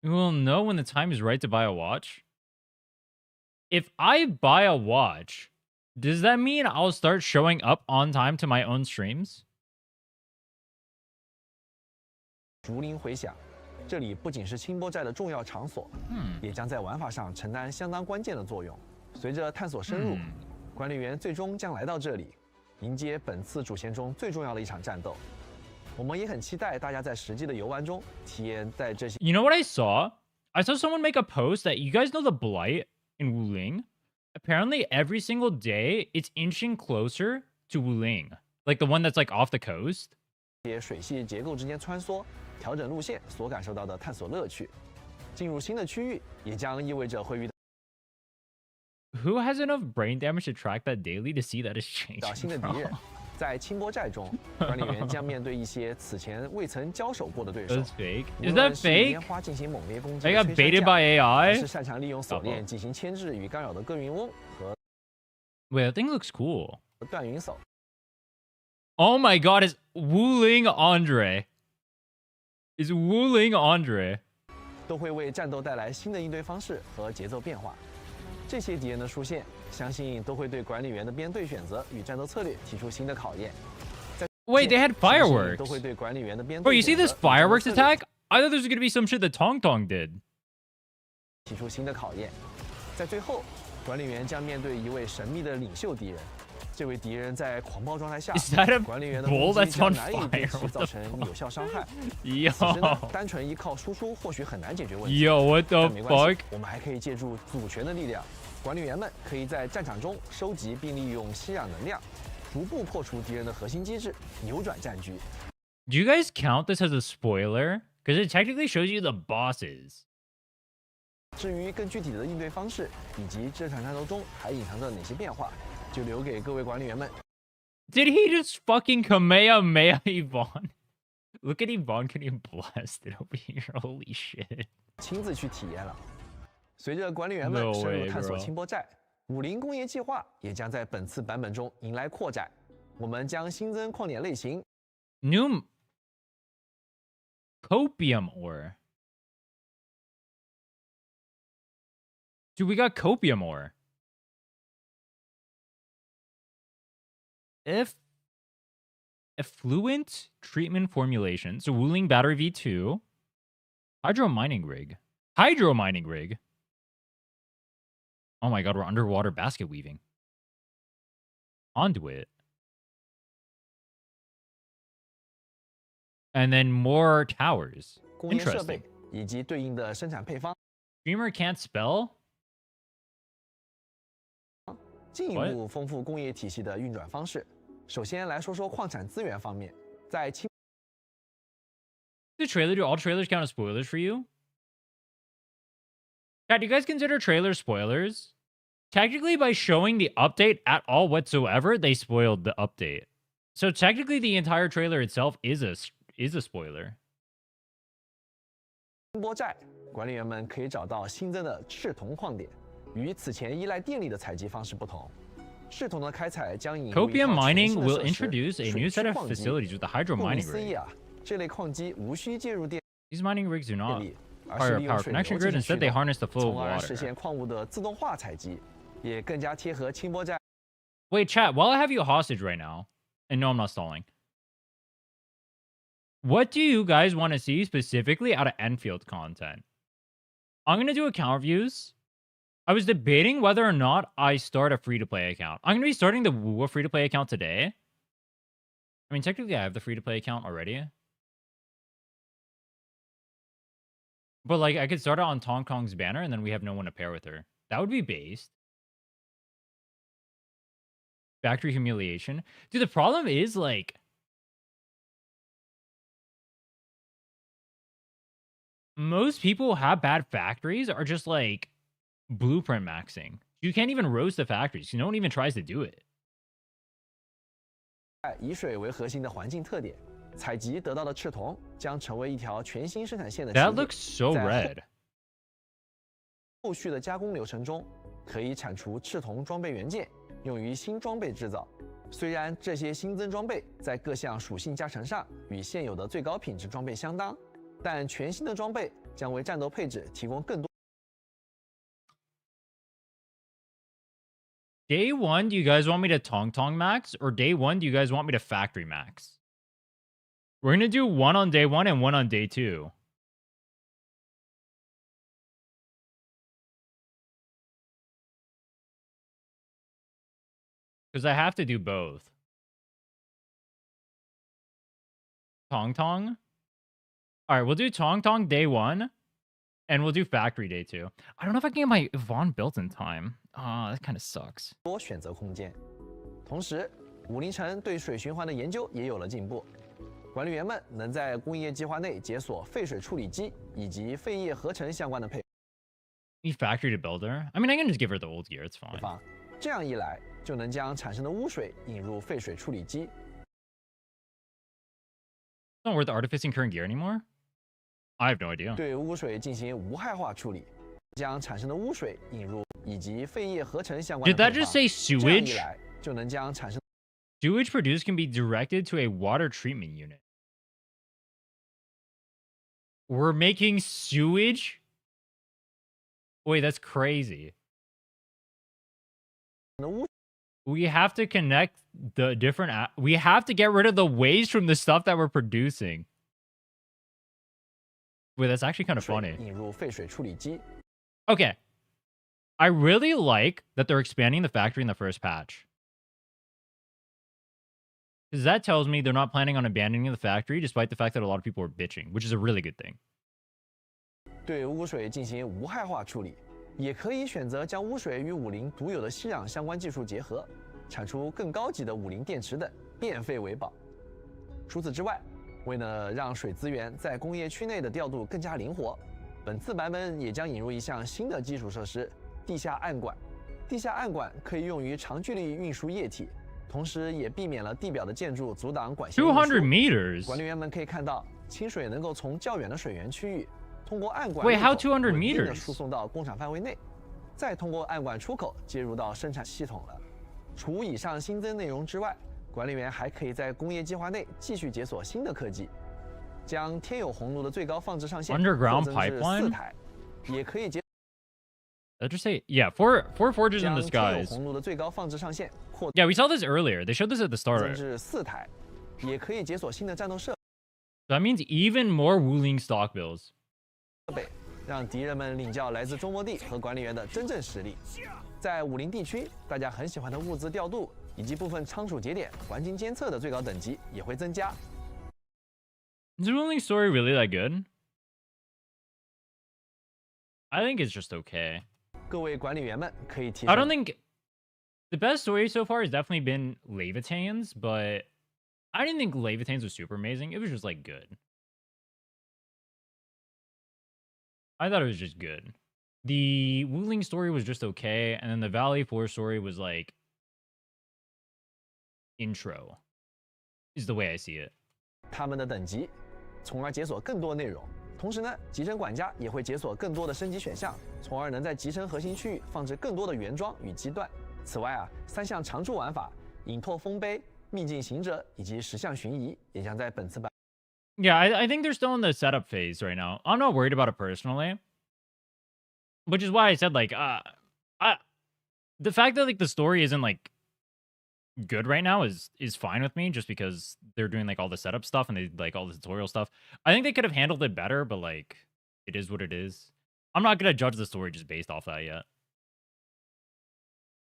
A: You will know when the time is right to buy a watch. If I buy a watch, does that mean I'll start showing up on time to my own streams?
D: 竹林回响，这里不仅是清波寨的重要场所，也将在玩法上承担相当关键的作用。随着探索深入，管理员最终将来到这里，迎接本次主线中最重要的一场战斗。我们也很期待大家在实际的游玩中体验在这些。
A: You know what I saw? I saw someone make a post that you guys know the blight in Wuling? Apparently every single day it's inching closer to Wuling. Like the one that's like off the coast.
D: 水系结构之间穿梭、调整路线所感受到的探索乐趣。进入新的区域，也将意味着会遇
A: Who has enough brain damage to track that daily to see that it's
D: 到新的
A: changing?
D: 敌人。在清波寨中，管理员将面对一些此前未曾交手过的对手。
A: That's fake.
D: 无
A: Is
D: 论
A: that
D: 是以
A: fake?
D: 烟花进行猛烈攻击
A: I
D: 的
A: got
D: 催
A: baited
D: 山
A: by
D: 将，还
A: AI?
D: 是擅长利用锁链进行牵制与干扰的各云翁和
A: Wait, that thing looks cool.
D: 断云手。
A: Oh my god, it's Wuling Andre. It's Wuling Andre.
D: 都会为战斗带来新的应对方式和节奏变化。这些敌人的出现，相信都会对管理员的编队选择与战斗策略提出新的考验。
A: Wait, they had fireworks.
D: 都会对管理员的编
A: Bro,
D: 队
A: you see this
D: 选择与战斗
A: fireworks
D: 策略
A: attack? I thought this was gonna be some shit that Tong Tong did.
D: 提出新的考验。在最后，管理员将面对一位神秘的领袖敌人。这位敌人在狂暴状态下，
A: Is that a
D: 管理员的
A: bull
D: 攻
A: that's
D: 击将
A: on
D: 难以
A: fire?
D: 对其
A: What
D: 造
A: the
D: 成有效伤害。
A: Yo.
D: 此时呢，单纯依靠输出或许很难解决问题。
A: Yo, what the
D: 但没关系
A: fuck?
D: 我们还可以借助组权的力量。管理员们可以在战场中收集并利用吸氧能量，逐步破除敌人的核心机制，扭转战局。
A: Do you guys count this as a spoiler? Because it technically shows you the bosses.
D: 至于更具体的应对方式以及这场战斗中还隐藏着哪些变化，就留给各位管理员们
A: Did he just fucking Kamehameha Yvonne? Look at Yvonne getting blasted over here. Holy shit.
D: 亲自去体验了。随着管理员们
A: No
D: 深入
A: way,
D: 探索
A: bro.
D: 清波寨，武林工业计划也将在本次版本中迎来扩展。我们将新增矿点类型，
A: New copium ore. Dude, we got copium ore. Effluent treatment formulation. So Wuling battery V2. Hydro mining rig. Hydro mining rig. Oh my god, we're underwater basket weaving. Conduit. And then more towers.
D: 工业设备
A: Interesting.
D: 以及对应的生产配方，
A: Streamer can't spell?
D: 进一步丰富工业体系的运转方式。首先来说说矿产资源方面，在清
A: The trailer, do all trailers count as spoilers for you? Chat, do you guys consider trailers spoilers? Technically, by showing the update at all whatsoever, they spoiled the update. So technically, the entire trailer itself is a spoiler.
D: 清波寨，管理员们可以找到新增的赤铜矿点，与此前依赖电力的采集方式不同。赤铜的开采将引入一
A: Copium
D: 套全
A: mining
D: 新的
A: will
D: 设施
A: introduce a
D: 水
A: new
D: 区
A: set of
D: 矿机
A: facilities with the hydro
D: 顾名
A: mining
D: 思
A: rig.
D: 义啊，这类矿机无需介入电
A: These mining rigs do not
D: 力，而是
A: fire
D: 利
A: a
D: 用
A: power
D: 水流
A: connection
D: 进
A: grid.
D: 行
A: Instead,
D: 驱
A: they
D: 动，
A: harness the flow of
D: 从而实
A: water.
D: 现矿物的自动化采集，也更加贴合清波寨
A: Wait, chat, while I have you hostage right now, and no, I'm not stalling. What do you guys want to see specifically out of Enfield content? I'm going to do account reviews. I was debating whether or not I start a free-to-play account. I'm going to be starting the Woo free-to-play account today. I mean, technically, I have the free-to-play account already. But, like, I could start it on Tong Kong's banner, and then we have no one to pair with her. That would be based. Factory humiliation. Dude, the problem is, like... most people who have bad factories are just, like, blueprint maxing. You can't even roast the factories. No one even tries to do it.
D: 以水为核心的环境特点，采集得到的赤铜将成为一条全新生产线的起
A: That
D: 点。
A: looks so
D: 在
A: red.
D: 后续的加工流程中，可以产出赤铜装备元件，用于新装备制造。虽然这些新增装备在各项属性加成上与现有的最高品质装备相当，但全新的装备将为战斗配置提供更多。
A: Day one, do you guys want me to Tong Tong max? Or day one, do you guys want me to factory max? We're going to do one on day one and one on day two. Because I have to do both. Tong Tong? All right, we'll do Tong Tong day one. And we'll do factory day two. I don't know if I can get my Yvonne built in time. That kind of sucks.
D: 多选择空间。同时，武林城对水循环的研究也有了进步。管理员们能在工业计划内解锁废水处理机以及废液合成相关的配
A: Need factory to build her? I mean, I can just give her the old gear. It's fine.
D: 方，这样一来就能将产生的污水引入废水处理机，
A: It's not worth artificing current gear anymore? I have no idea.
D: 对污水进行无害化处理，将产生的污水引入以及废液合成相关
A: Did
D: 的
A: that
D: 配
A: just
D: 方
A: say
D: 这样一
A: sewage?
D: 来就能将产生
A: Sewage produced can be directed to a water treatment unit. We're making sewage? Wait, that's crazy. We have to connect the different... we have to get rid of the waste from the stuff that we're producing. Wait, that's actually kind of funny. Okay. I really like that they're expanding the factory in the first patch. Because that tells me they're not planning on abandoning the factory, despite the fact that a lot of people are bitching, which is a really good thing.
D: 对污水进行无害化处理，也可以选择将污水与武林独有的吸氧相关技术结合，产出更高级的武林电池等，变废为宝。除此之外，为了让水资源在工业区内的调度更加灵活，本次版本也将引入一项新的基础设施——地下暗管。地下暗管可以用于长距离运输液体。 同时也避免了地表的建筑阻挡管线运输。
A: 200 meters。
D: 管理员们可以看到，清水能够从较远的水源区域通过暗管
A: Wait, how 200 meters
D: 输送到工厂范围内，再通过暗管出口接入到生产系统了。除以上新增内容之外，管理员还可以在工业计划内继续解锁新的科技，将天有红炉的最高放置上限
A: Underground pipeline
D: 4台，也可以解。
A: Let's just say, yeah, four forges in the skies. Yeah, we saw this earlier. They showed this at the start. That means even more Wuling stock bills.
D: 让敌人们领教来自中末地和管理员的真正实力。在武林地区，大家很喜欢的物资调度以及部分仓储节点环境监测的最高等级也会增加。
A: Is the Wuling story really that good? I think it's just okay.
D: 各位管理员们可以提。
A: I don't think the best story so far has definitely been Levitan's, but I didn't think Levitan's was super amazing. It was just like good. I thought it was just good. The Wuling story was just okay, and then the Valley 4 story was like intro, is the way I see it.
D: 他们的等级，从而解锁更多内容。 同时呢，集成管家也会解锁更多的升级选项，从而能在集成核心区域放置更多的原装与基段。此外啊，3项常驻玩法——隐拓丰碑、秘境行者以及10项巡移，也将在本次版。
A: Yeah, I think they're still in the setup phase right now. I'm not worried about it personally, which is why I said like, the fact that like the story isn't like good right now is fine with me, just because they're doing like all the setup stuff and they like all the tutorial stuff. I think they could have handled it better, but like it is what it is. I'm not gonna judge the story just based off that yet.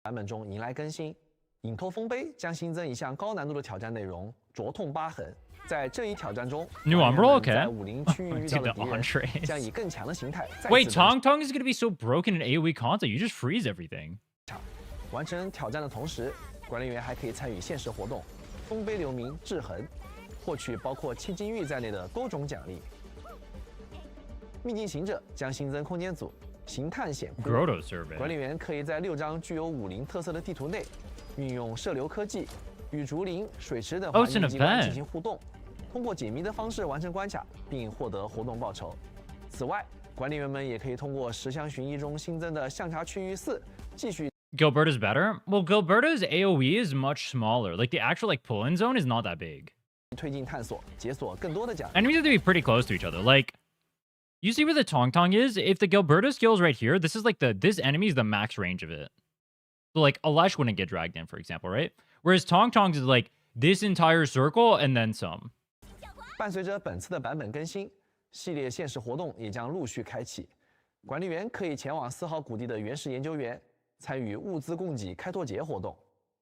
D: 版本中迎来更新，隐拓丰碑将新增一项高难度的挑战内容——灼痛疤痕。在这一挑战中，
A: New Umbral, okay.
D: 在武林区域遇到的敌人将以更强的形态。
A: Wait, Tong Tong is gonna be so broken in AOE content, you just freeze everything.
D: 完成挑战的同时。 管理员还可以参与现实活动，丰碑留名制衡，获取包括千金玉在内的多种奖励。秘境行者将新增空间组行探险库，管理员可以在6张具有武林特色的地图内，运用射流科技与竹林、水池等环境机关进行互动，通过解谜的方式完成关卡，并获得活动报酬。此外，管理员们也可以通过10项巡移中新增的象察区域4继续。
A: Gilberta's better? Well, Gilberta's AoE is much smaller. Like, the actual, like, pull-in zone is not that big. Enemies have to be pretty close to each other. Like, you see where the Tong Tong is? If the Gilberta skill's right here, this is, like, this enemy is the max range of it. So, like, Alesh wouldn't get dragged in, for example, right? Whereas Tong Tong's is, like, this entire circle and then some.
D: 伴随着本次的版本更新，系列现实活动也将陆续开启。管理员可以前往4号谷地的原始研究园。 参与物资供给开拓节活动，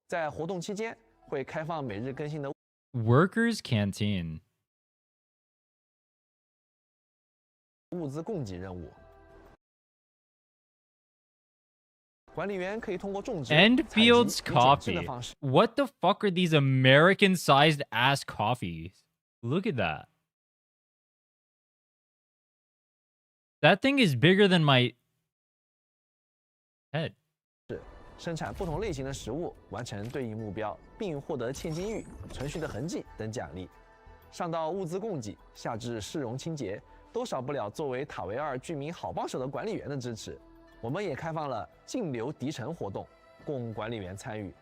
D: 在活动期间会开放每日更新的
A: Workers Canteen
D: 物资供给任务。管理员可以通过种植
A: Endfield's coffee. What the fuck are these American-sized ass coffees? Look at that. That thing is bigger than my head.
D: 生产不同类型的食物，完成对应目标，并获得千金玉、存续的痕迹等奖励。上到物资供给，下至市容清洁，都少不了作为塔维2居民好帮手的管理员的支持。我们也开放了净流敌城活动，供管理员参与。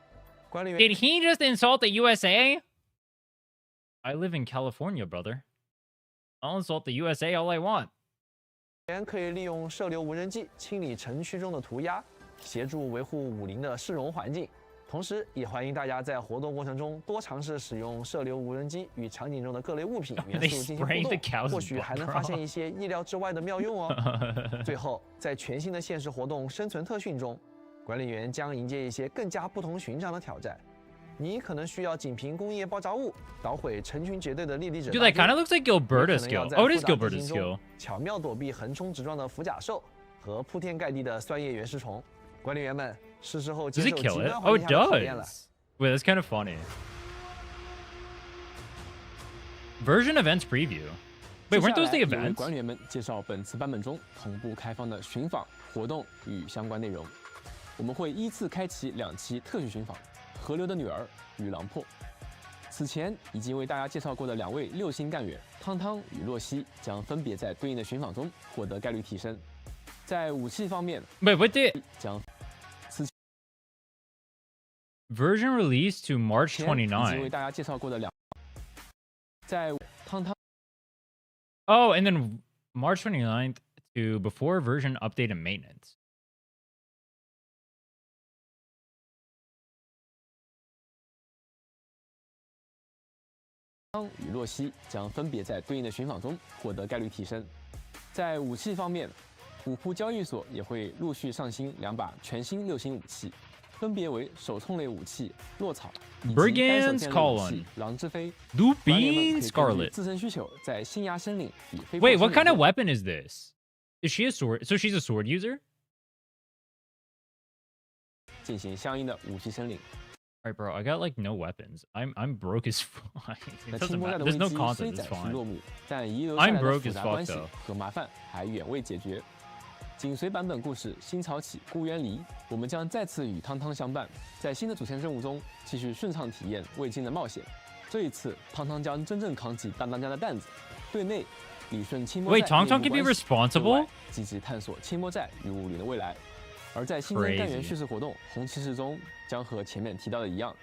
D: 管理员
A: Did he just insult the USA? I live in California, brother. I'll insult the USA all I want.
D: 可以利用射流无人机清理城区中的涂鸦，协助维护武林的市容环境。同时，也欢迎大家在活动过程中多尝试使用射流无人机与场景中的各类物品元素进行互动，或许还能发现一些意料之外的妙用哦。最后，在全新的现实活动生存特训中，管理员将迎接一些更加不同寻常的挑战。你可能需要仅凭工业爆炸物捣毁成群结队的猎敌者。
A: Dude, that kind of looks like Gilberta's skill. Oh, it is Gilberta's skill.
D: 巧妙躲避横冲直撞的浮甲兽和铺天盖地的酸叶原始虫。管理员们，是时候接受极端环境下的考验了。
A: Wait, that's kind of funny. Version events preview. Wait, weren't those the events?
B: 管理员们介绍本次版本中同步开放的寻访活动与相关内容。我们会依次开启2期特许寻访。河流的女儿与狼破。此前已经为大家介绍过的2位6星干员汤汤与洛西将分别在对应的寻访中获得概率提升。在武器方面
A: ，Wait, what did
B: 将
A: version release to March
B: 已经为
A: 29?
B: 大家介绍过的在汤汤
A: Oh, and then March 29th to before version update and maintenance.
B: 汤与洛西将分别在对应的寻访中获得概率提升。在武器方面，虎扑交易所也会陆续上新2把全新6星武器，分别为手冲类武器落草以及单手剑类武器狼之飞。
A: Lupin Scarlet.
B: 自身需求在新崖森林与飞。
A: Wait, what kind of weapon is this? Is she a sword? So she's a sword user?
B: 进行相应的武器申领。
A: Alright, bro, I got like no weapons. I'm broke as fuck. It
B: 那
A: doesn't
B: 清末
A: matter.
B: 战的
A: There's
B: 危
A: no
B: 机
A: content.
B: 虽
A: It's
B: 暂时
A: fine.
B: 落幕，但遗留下来
A: I'm
B: 的
A: broke
B: 复
A: as
B: 杂
A: fuck
B: 关系
A: though.
B: 和麻烦还远未解决。紧随版本故事新草起孤渊离，我们将再次与汤汤相伴，在新的主线任务中继续顺畅体验未尽的冒险。这一次，汤汤将真正扛起大当家的担子，对内理顺清末
A: Wait,
B: 寨
A: Tong Tong
B: 内
A: can
B: 部
A: be
B: 关系，
A: responsible?
B: 对外积极探索清末寨与武林的未来。而在新增干员
A: Crazy.
B: 叙事活动红骑士中，将和前面提到的一样，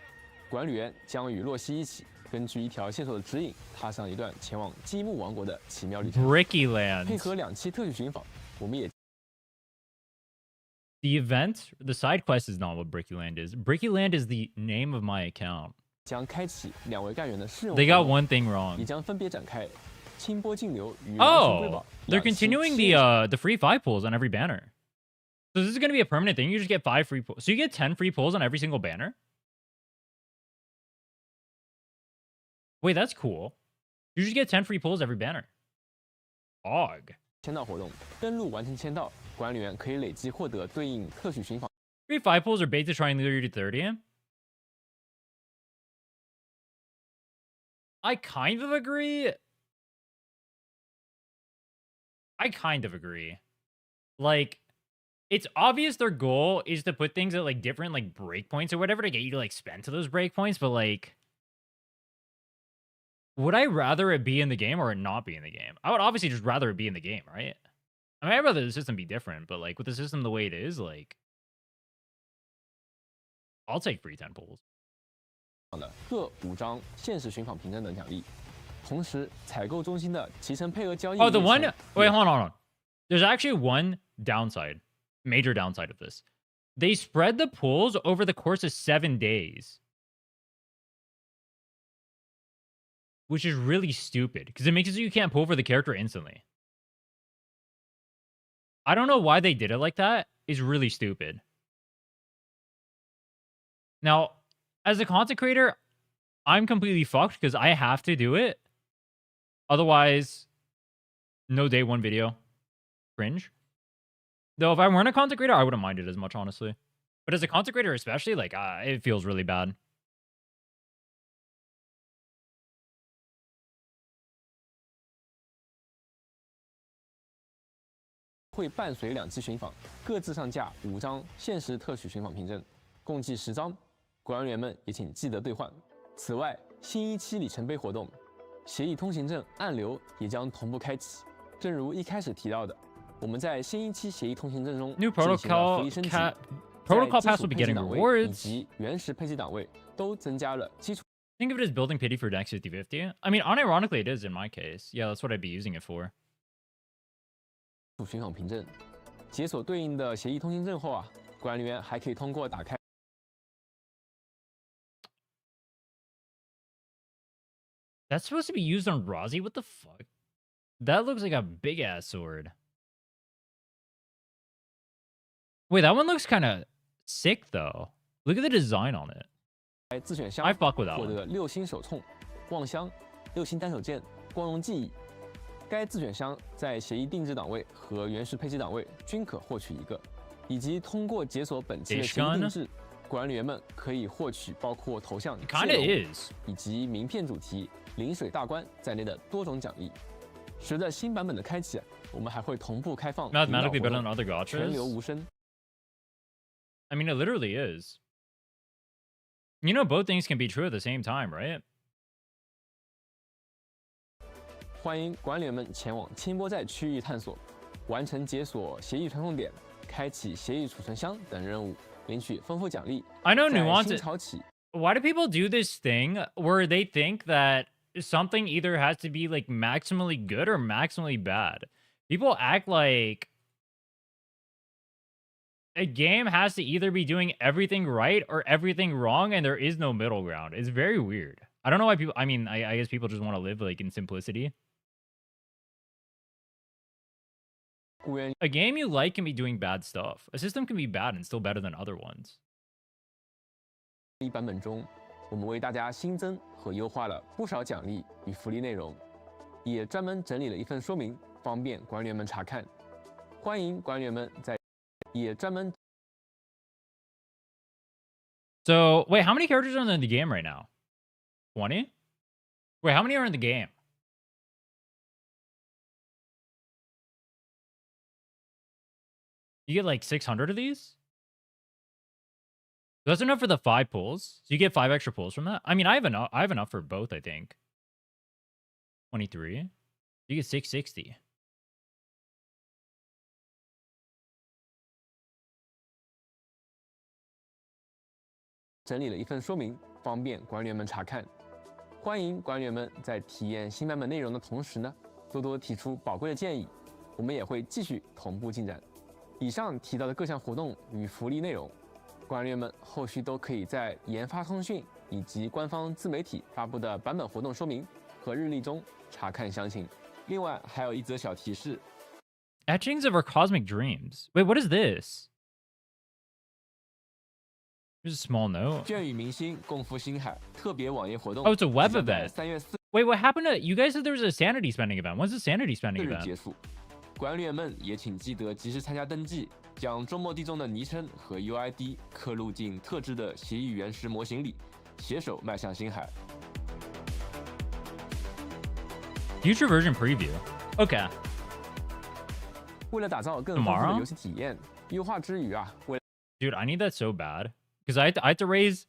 B: 管理员将与洛西一起，根据一条线索的指引，踏上一段前往积木王国的奇妙旅程。
A: Bricky
B: 配
A: Land.
B: 合2期特许寻访，我们也
A: The event, the side quest is not what Bricky Land is. Bricky Land is the name of my account.
B: 将开启2位干员的试用
A: They got
B: 活动
A: one thing
B: 也
A: wrong.
B: 将分别展开清波径流与狼神瑰
A: Oh,
B: 宝
A: they're
B: 2期
A: continuing
B: 新
A: the free 5 pulls on every banner. So this is going to be a permanent thing. You just get 5 free pulls. So you get 10 free pulls on every single banner? Wait, that's cool. You just get 10 free pulls every banner. Og.
B: 签到活动，登录完成签到，管理员可以累计获得对应特许寻访
A: Free 5 pulls are bait to try and lure you to 30. I kind of agree. Like, it's obvious their goal is to put things at like different like breakpoints or whatever to get you to like spend to those breakpoints, but like, would I rather it be in the game or it not be in the game? I would obviously just rather it be in the game, right? I mean, I'd rather the system be different, but like with the system the way it is, like, I'll take free 10 pulls.
B: 的各5张限时寻访凭证等奖励，同时采购中心的集成配额交易。
A: Oh, the one. Wait, hold on. There's actually one downside, major downside of this. They spread the pulls over the course of 7 days, which is really stupid because it makes it so you can't pull for the character instantly. I don't know why they did it like that. It's really stupid. Now, as a content creator, I'm completely fucked because I have to do it. Otherwise, no day one video. Cringe. Though if I weren't a content creator, I wouldn't mind it as much, honestly. But as a content creator especially, like, it feels really bad.
B: 会伴随2期寻访，各自上架5张限时特许寻访凭证，共计10张。管理员们也请记得兑换。此外，新1期里程碑活动，协议通行证暗流也将同步开启。正如一开始提到的，我们在新1期协议通行证中
A: New
B: 进行了
A: protocol
B: 福利升级，
A: protocol pass will be getting
B: 以
A: rewards.
B: 及原始配给档位都增加了基础
A: Think of it as building pity for next 50-50. I mean, unironically, it is in my case. Yeah, that's what I'd be using it for.
B: 巡访凭证。解锁对应的协议通行证后啊，管理员还可以通过打开
A: That's supposed to be used on Rozzy? What the fuck? That looks like a big ass sword. Wait, that one looks kind of sick though. Look at the design on it.
B: 自选箱
A: I fuck with that
B: 获
A: one.
B: 得6星手冲、望乡、6星单手剑、光荣记忆。该自选箱在协议定制档位和原始配给档位均可获取一个，以及通过解锁本期的协议定制，管理员们可以获取包括头像、
A: Kinda is.
B: 以及名片主题、临水大关在内的多种奖励。随着新版本的开启，我们还会同步开放
A: Mathematically better than other
B: 全流
A: gachas.
B: 无声。
A: I mean, it literally is. You know, both things can be true at the same time, right?
B: 欢迎管理员们前往清波寨区域探索，完成解锁协议传送点、开启协议储存箱等任务，领取丰富奖励。
A: I know
B: 在
A: nuance.
B: 新潮起，
A: Why do people do this thing where they think that something either has to be like maximally good or maximally bad? People act like a game has to either be doing everything right or everything wrong, and there is no middle ground. It's very weird. I don't know why people. I mean, I guess people just want to live like in simplicity.
B: 雇员
A: A game you like can be doing bad stuff. A system can be bad and still better than other ones.
B: 一版本中，我们为大家新增和优化了不少奖励与福利内容，也专门整理了一份说明，方便管理员们查看。欢迎管理员们在也专门
A: So wait, how many characters are in the game right now? 20? Wait, how many are in the game? You get like 600 of these? That's enough for the 5 pulls. So you get 5 extra pulls from that. I mean, I have enough for both, I think. 23. You get 660.
B: 整理了一份说明，方便管理员们查看。欢迎管理员们在体验新版本内容的同时呢，多多提出宝贵的建议，我们也会继续同步进展。以上提到的各项活动与福利内容，管理员们后续都可以在研发通讯以及官方自媒体发布的版本活动说明和日历中查看详情。
C: 另外还有一则小提示，
A: Etchings of our cosmic dreams. Wait, what is this? Here's a small note.
C: 卷与明星共赴星海特别网页活动
A: Oh, it's a web
C: 即将在
A: event.
C: 3月4
A: Wait, what happened to you guys? Said there was a sanity spending event. When's the sanity spending
C: 日
A: event?
C: 结束。管理员们也请记得及时参加登记，将周末地中的昵称和 UID 刻录进特制的协议原石模型里，携手迈向星海。
A: Future version preview. Okay.
B: 为了打造更丰富
A: Tomorrow？
B: 的游戏体验，优化之余啊，为了
A: Dude, I need that so bad. Because I have to raise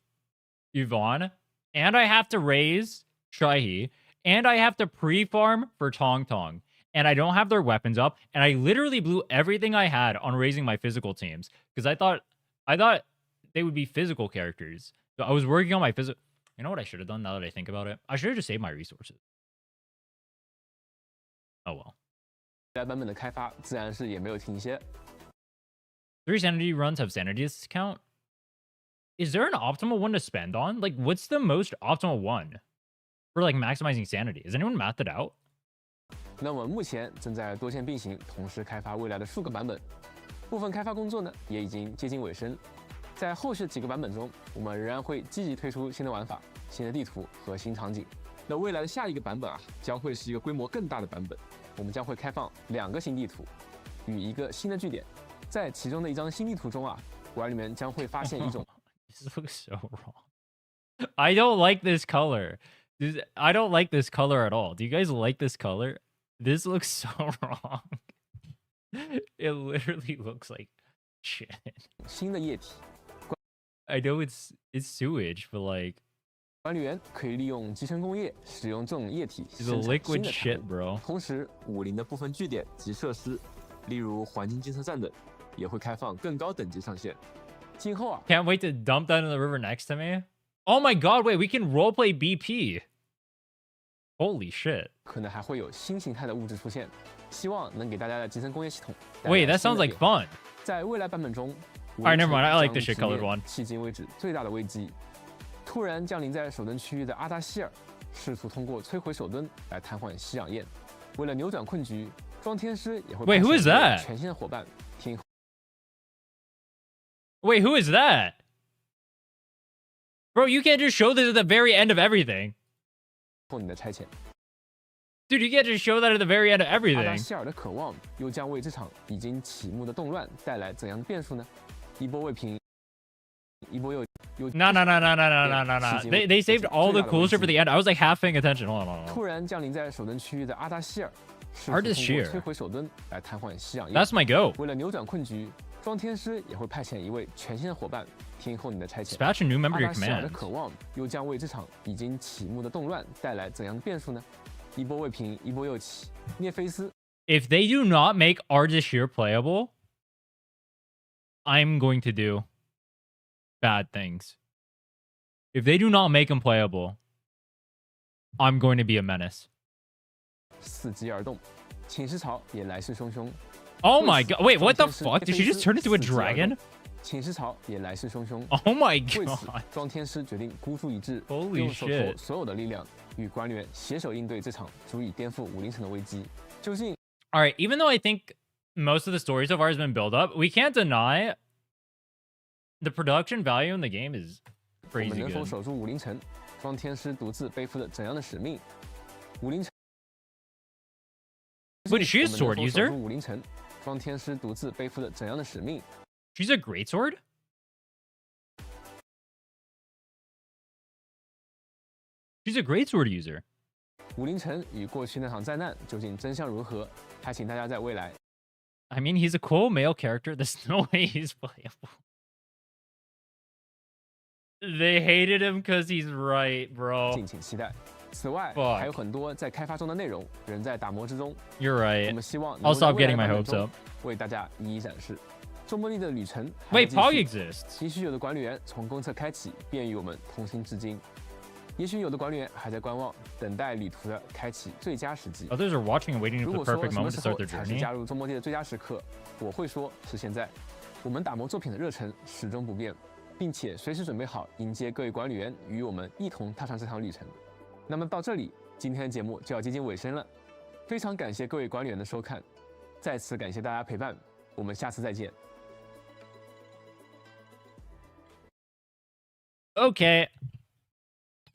A: Yvonne, and I have to raise Shaihi, and I have to pre-farm for Tong Tong. And I don't have their weapons up, and I literally blew everything I had on raising my physical teams. Because I thought they would be physical characters. So I was working on my physical. You know what I should have done now that I think about it? I should have just saved my resources. Oh well.
B: 该版本的开发自然是也没有停歇。
A: 3 sanity runs have sanity discount. Is there an optimal one to spend on? Like, what's the most optimal one for like maximizing sanity? Has anyone mathed it out?
B: 那我们目前正在多线并行，同时开发未来的数个版本，部分开发工作呢也已经接近尾声。在后续几个版本中，我们仍然会积极推出新的玩法、新的地图和新场景。
C: 那未来的下一个版本啊，将会是一个规模更大的版本。
B: 我们将会开放2个新地图与1个新的据点。在其中的一张新地图中啊，管理员将会发现一种
A: This looks so wrong. I don't like this color. I don't like this color at all. Do you guys like this color? This looks so wrong. It literally looks like shit.
B: 新的液体。
A: I know it's sewage, but like
B: 管理员可以利用集成工业使用这种液体
A: it's
B: 生
A: a
B: 产
A: liquid
B: 新的产
A: shit,
B: 物。
A: bro.
C: 同时，武林的部分据点及设施，例如环境监测站等，也会开放更高等级上线。
B: 今后啊，
A: Can't wait to dump that in the river next to me. Oh my god, wait, we can roleplay BP. Holy shit.
B: 可能还会有新形态的物质出现，希望能给大家的集成工业系统带来
A: Wait, that
B: 新
A: sounds
B: 的
A: like
B: 变化
A: fun.
B: 在未来版本中
A: Alright, never mind, I like the
B: 将
A: shit-colored
B: 直面
A: one.
B: 迄今为止最大的危机。突然降临在首都区域的阿达希尔，试图通过摧毁首墩来瘫痪吸氧焰。为了扭转困局，装天师也会
A: Wait, who is
B: 派遣一位
A: that?
B: 全新的伙伴听
A: Wait, who is that? Bro, you can't just show this at the very end of everything.
B: 候你的差遣。
A: Dude, you can't just show that at the very end of
B: 阿达
A: everything.
B: 希尔的渴望又将为这场已经起幕的动乱带来怎样的变数呢？一波未平，一波又
A: No. They saved all the cool shit for the end. I was like half paying attention. Hold on.
B: 突然降临在首都区域的阿达希尔，试图
A: Ardis
B: 通过
A: Shear
B: 摧毁首墩来瘫痪吸氧焰。
A: That's my go.
B: 为了扭转困局，装天师也会派遣一位全新的伙伴听候你的差遣。
A: Dispatch a new member
B: 阿
A: to
B: 达
A: your
B: 希尔的
A: command.
B: 渴望又将为这场已经起幕的动乱带来怎样的变数呢？一波未平，一波又起。涅菲斯
A: If they do not make Ardashir playable, I'm going to do bad things. If they do not make him playable, I'm going to be a menace.
B: 伺机而动，寝食潮也来势汹汹。
A: Oh my god. Wait, what the
B: 装天师
A: fuck? Did she just turn into a
B: 伺机而动
A: dragon?
B: 寝食潮也来势汹汹。
A: Oh my
B: 为此
A: god.，
B: 装天师决定孤注一掷，
A: Holy
B: 用手头
A: shit
B: 所有的力量与管理员携手应对这场足以颠覆武林城的危机。究竟
A: All right, even though I think most of the story so far has been built up, we can't deny the production value in the game is
B: 我们
A: crazy
B: 能否
A: good.
B: 守住武林城？装天师独自背负着怎样的使命？武林城
A: Wait, is she a
B: 我们能
A: sword
B: 否守
A: user?
B: 住武林城，装天师独自背负着怎样的使命？
A: She's a greatsword? She's a greatsword user.
B: 武林城与过去那场灾难究竟真相如何？还请大家在未来
A: I mean, he's a cool male character. There's no way he's playable. They hated him because he's right, bro.
B: 敬请期待。此外，
A: Fuck
B: 还有很多在开发中的内容仍在打磨之中。
A: You're
B: 我
A: right.
B: 们希望
A: I'll
B: 能够在
A: stop
B: 未来
A: getting my
B: 版本
A: hopes
B: 中
A: up.
B: 为大家一一展示。周末力的旅程还在
A: Wait,
B: 继
A: Pog
B: 续
A: exists.
B: 也许有的管理员从公测开启，便与我们同行至今；也许有的管理员还在观望，等待旅途的开启最佳时机。
A: Others are watching and waiting
B: 如
A: for
B: 果
A: the
B: 说
A: perfect
B: 什么
A: moment
B: 时
A: to
B: 候
A: start their
B: 才是
A: journey.
B: 加入周末地的最佳时刻，我会说是现在。我们打磨作品的热忱始终不变，并且随时准备好迎接各位管理员与我们一同踏上这场旅程。那么到这里，今天的节目就要接近尾声了。非常感谢各位管理员的收看，再次感谢大家陪伴，我们下次再见。
A: Okay.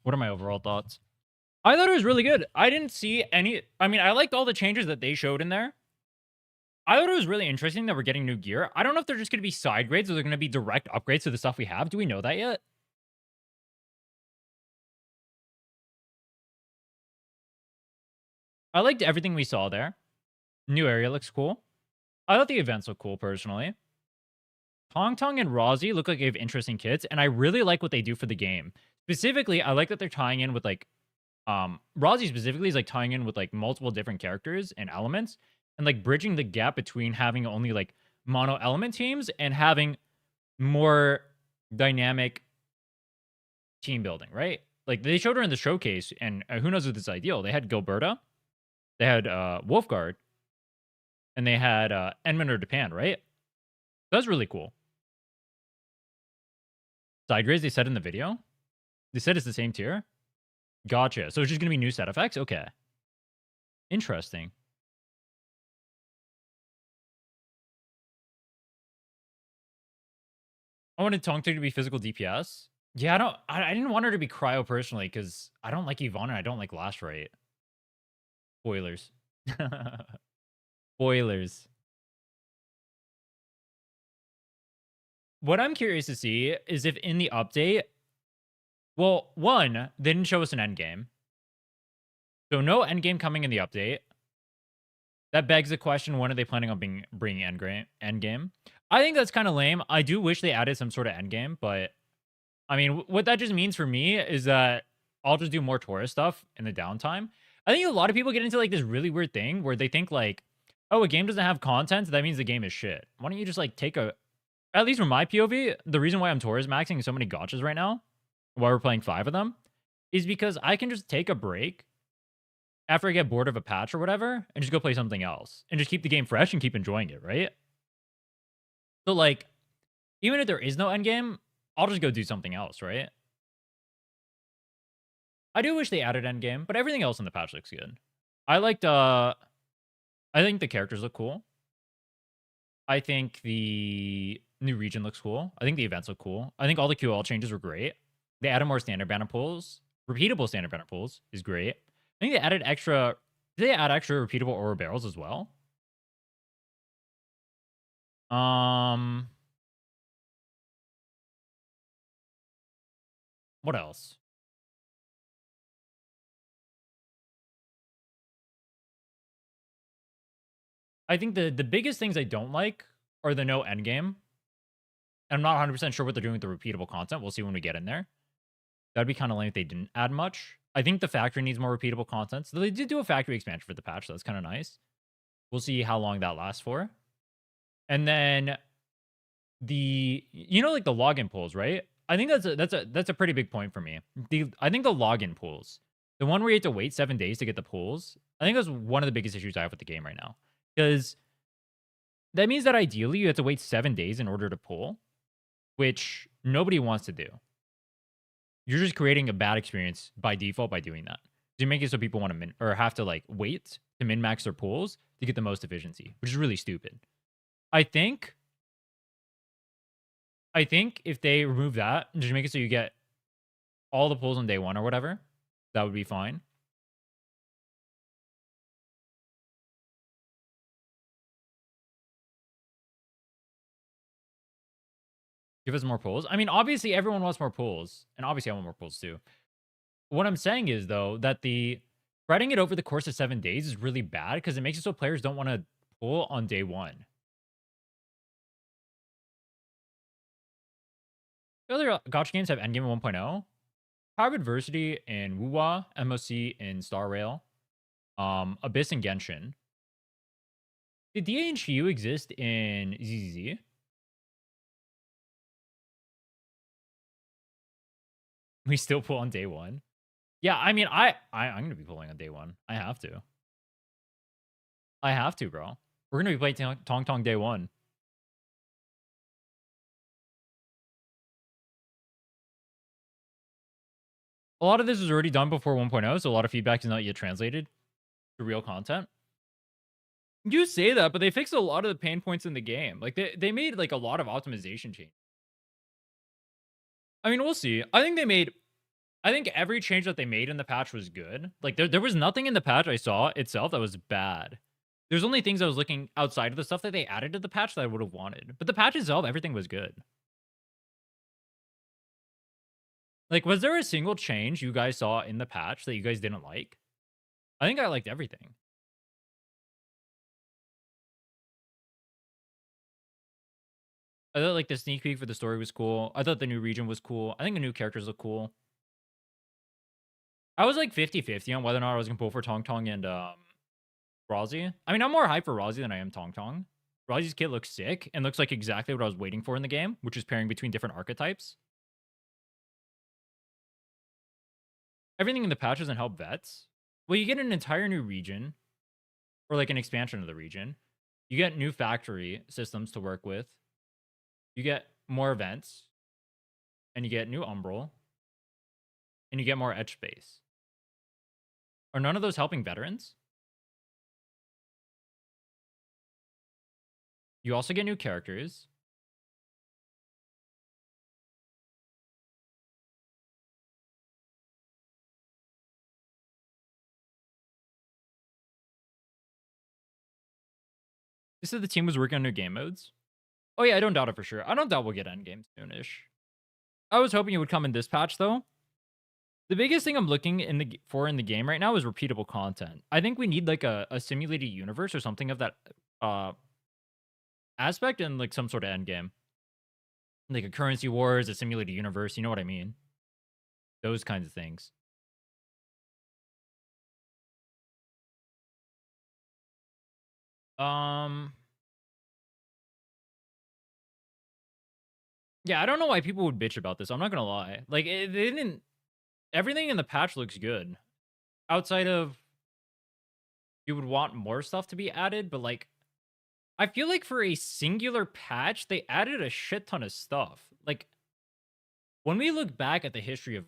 A: What are my overall thoughts? I thought it was really good. I didn't see any. I mean, I liked all the changes that they showed in there. I thought it was really interesting that we're getting new gear. I don't know if they're just going to be side grades or they're going to be direct upgrades to the stuff we have. Do we know that yet? I liked everything we saw there. New area looks cool. I thought the events look cool, personally. Tong Tong and Rozzy look like they have interesting kits, and I really like what they do for the game. Specifically, I like that they're tying in with, like, Rozzy specifically is, like, tying in with, like, multiple different characters and elements, and, like, bridging the gap between having only, like, mono element teams and having more dynamic team building, right? Like, they showed her in the showcase, and who knows if this is ideal. They had Gilberta, they had Wolfguard, and they had Enman or Japan, right? That's really cool. Side grades, they said in the video? They said it's the same tier? Gotcha. So it's just going to be new set effects? Okay. Interesting. I wanted Tong to be physical DPS. Yeah, I didn't want her to be cryo personally because I don't like Yvonne and I don't like Last Right. Spoilers. Spoilers. What I'm curious to see is if in the update, well, one, they didn't show us an endgame. So no endgame coming in the update. That begs the question, when are they planning on bringing endgame? I think that's kind of lame. I do wish they added some sort of endgame, but I mean, what that just means for me is that I'll just do more tourist stuff in the downtime. I think a lot of people get into like this really weird thing where they think like, oh, a game doesn't have content, that means the game is shit. Why don't you just like take a at least from my POV, the reason why I'm Torres maxing so many gotchas right now, while we're playing 5 of them, is because I can just take a break after I get bored of a patch or whatever, and just go play something else, and just keep the game fresh and keep enjoying it, right? So, like, even if there is no endgame, I'll just go do something else, right? I do wish they added endgame, but everything else in the patch looks good. I think the characters look cool. I think the new region looks cool. I think the events look cool. I think all the QL changes were great. They added more standard banner pools. Repeatable standard banner pools is great. I think they added extra... Did they add extra repeatable ore barrels as well? What else? I think the biggest things I don't like are the no endgame. I'm not 100% sure what they're doing with the repeatable content. We'll see when we get in there. That'd be kind of lame if they didn't add much. I think the factory needs more repeatable content. So they did do a factory expansion for the patch. So that's kind of nice. We'll see how long that lasts for. And then like the login pools, right? I think that's a pretty big point for me. I think the login pools, the one where you have to wait 7 days to get the pools, I think that's one of the biggest issues I have with the game right now. Because that means that ideally you have to wait 7 days in order to pull, which nobody wants to do. You're just creating a bad experience by default by doing that. You make it so people want to have to like wait to min max their pools to get the most efficiency, which is really stupid. I think if they remove that and just make it so you get all the pulls on day 1 or whatever, that would be fine. Give us more pulls. I mean, obviously everyone wants more pulls, and obviously I want more pulls too. What I'm saying is though that the spreading it over the course of 7 days is really bad because it makes it so players don't want to pull on day 1. The other gotcha games have endgame 1.0. Power Adversity in Wuwa, MOC in Star Rail, Abyss and Genshin. Did DA and Shiyu exist in ZZZ? We still pull on day 1. Yeah, I mean, I'm gonna be pulling on day 1. I have to. I have to, bro. We're gonna be playing Tong Tong day 1. A lot of this was already done before 1.0, so a lot of feedback is not yet translated to real content. You say that, but they fixed a lot of the pain points in the game. Like they made like a lot of optimization change. I mean, we'll see. I think every change that they made in the patch was good. Like there was nothing in the patch I saw itself that was bad. There's only things I was looking outside of the stuff that they added to the patch that I would have wanted. But the patch itself, everything was good. Like, was there a single change you guys saw in the patch that you guys didn't like? I think I liked everything. I thought like the sneak peek for the story was cool. I thought the new region was cool. I think the new characters look cool. I was like 50-50 on whether or not I was gonna pull for Tong Tong and Rozzy. I mean, I'm more hyped for Rozzy than I am Tong Tong. Rozzy's kit looks sick and looks like exactly what I was waiting for in the game, which is pairing between different archetypes. Everything in the patch doesn't help vets. Well, you get an entire new region, or like an expansion of the region. You get new factory systems to work with. You get more events, and you get new Umbral, and you get more edge space. Are none of those helping veterans? You also get new characters. They said the team was working on new game modes. Oh yeah, I don't doubt it for sure. I don't doubt we'll get endgame soonish. I was hoping it would come in this patch though. The biggest thing I'm looking for in the game right now is repeatable content. I think we need like a simulated universe or something of that aspect and like some sort of end game. Like a currency wars, a simulated universe, you know what I mean? Those kinds of things. Yeah, I don't know why people would bitch about this. I'm not gonna lie. Like, they didn't. Everything in the patch looks good. Outside of you would want more stuff to be added, but like, I feel like for a singular patch, they added a shit ton of stuff. Like, when we look back at the history of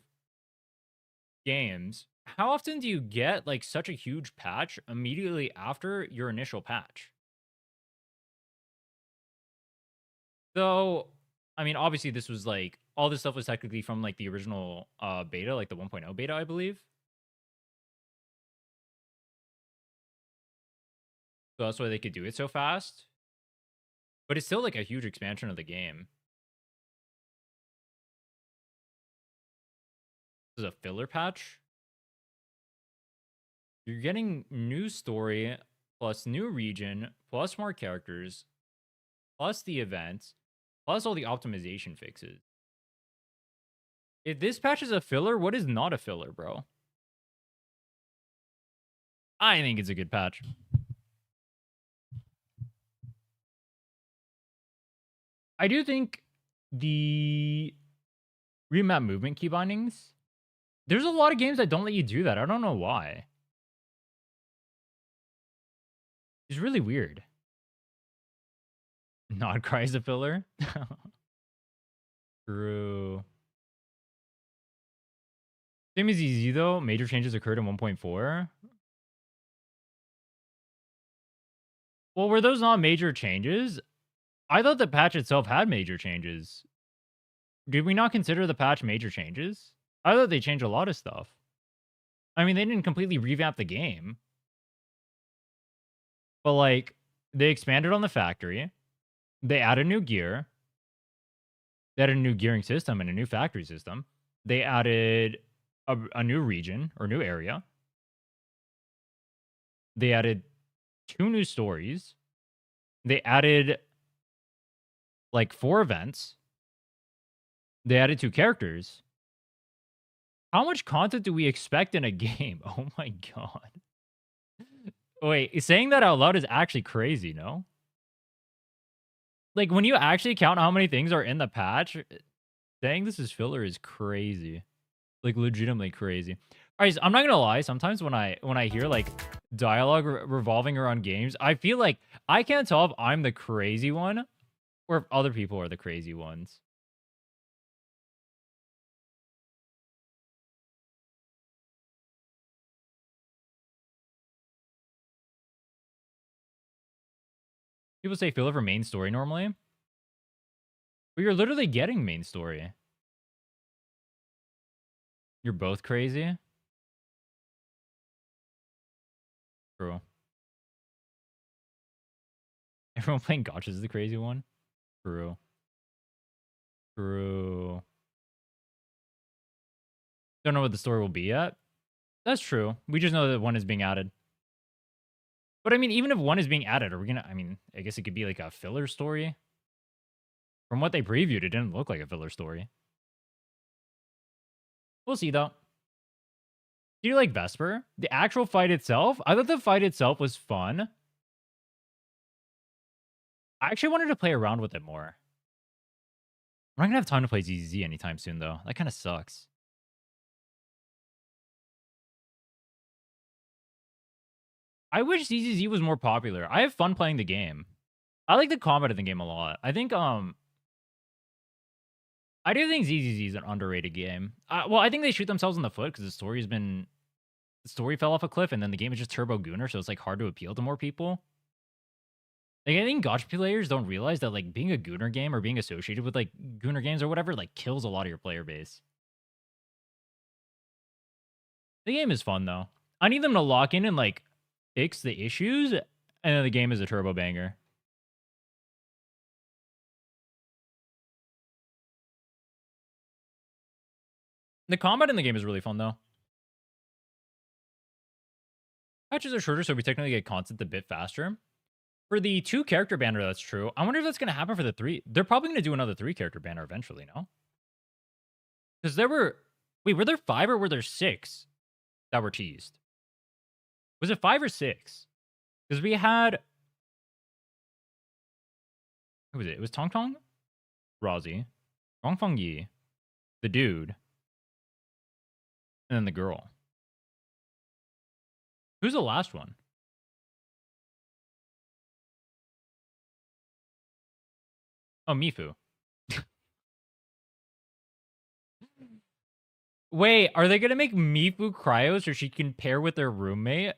A: games, how often do you get like such a huge patch immediately after your initial patch? So, I mean, obviously this was like all this stuff was technically from like the original beta, like the 1.0 beta, I believe. So that's why they could do it so fast. But it's still like a huge expansion of the game. This is a filler patch. You're getting new story plus new region plus more characters plus the event plus all the optimization fixes. If this patch is a filler, what is not a filler, bro? I think it's a good patch. I do think the remap movement key bindings, there's a lot of games that don't let you do that. I don't know why. It's really weird. Not cry is a filler. True. Same as EZ though. Major changes occurred in 1.4. Well, were those not major changes? I thought the patch itself had major changes. Did we not consider the patch major changes? I thought they changed a lot of stuff. I mean, they didn't completely revamp the game. But like, they expanded on the factory. They added new gear. They added a new gearing system and a new factory system. They added a new region or new area. They added 2 new stories. They added like 4 events. They added 2 characters. How much content do we expect in a game? Oh my god. Wait, saying that out loud is actually crazy, no? Like, when you actually count how many things are in the patch, saying this is filler is crazy. Like, legitimately crazy. Alright, so I'm not gonna lie, sometimes when I hear, like, dialogue revolving around games, I feel like I can't tell if I'm the crazy one or if other people are the crazy ones. People say filler for main story normally. But you're literally getting main story. You're both crazy. True. Everyone playing gotchas is the crazy one. True. True. Don't know what the story will be yet. That's true. We just know that 1 is being added. But I mean, even if 1 is being added, are we gonna... I mean, I guess it could be like a filler story. From what they previewed, it didn't look like a filler story. We'll see, though. Do you like Vesper? The actual fight itself? I thought the fight itself was fun. I actually wanted to play around with it more. I'm not gonna have time to play ZZZ anytime soon, though. That kind of sucks. I wish ZZZ was more popular. I have fun playing the game. I like the combat in the game a lot. I think, I do think ZZZ is an underrated game. Well, I think they shoot themselves in the foot because the story fell off a cliff, and then the game is just turbo gooner, so it's like hard to appeal to more people. Like, I think gacha players don't realize that like being a gooner game or being associated with like gooner games or whatever like kills a lot of your player base. The game is fun though. I need them to lock in and like fix the issues, and then the game is a turbo banger. The combat in the game is really fun though. Patches are shorter, so we technically get content a bit faster. For the 2 character banner, that's true. I wonder if that's going to happen for the 3. They're probably going to do another 3 character banner eventually, no? Because there were... Wait, were there 5 or were there 6 that were teased? Was it 5 or 6? Because we had... Who was it? It was Tong Tong? Rozzy. Feng Yi, the dude, and then the girl. Who's the last one? Oh, Mifu. Wait, are they gonna make Mifu cryo so she can pair with their roommate?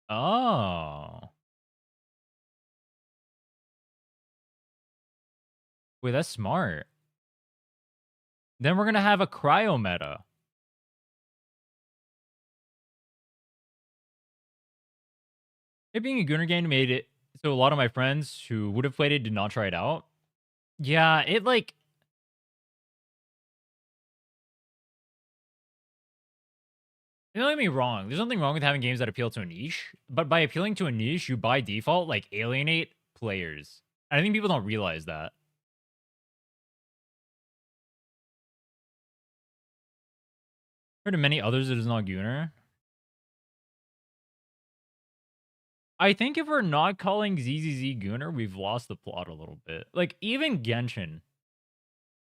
A: Oh. Wait, that's smart. Then we're gonna have a cryo meta. It being a Gunner game made it so a lot of my friends who would have played it did not try it out. Yeah, it like... Don't get me wrong. There's nothing wrong with having games that appeal to a niche. But by appealing to a niche, you by default like alienate players. I think people don't realize that. Heard of many others it is not Gunner. I think if we're not calling ZZZ Gunner, we've lost the plot a little bit. Like, even Genshin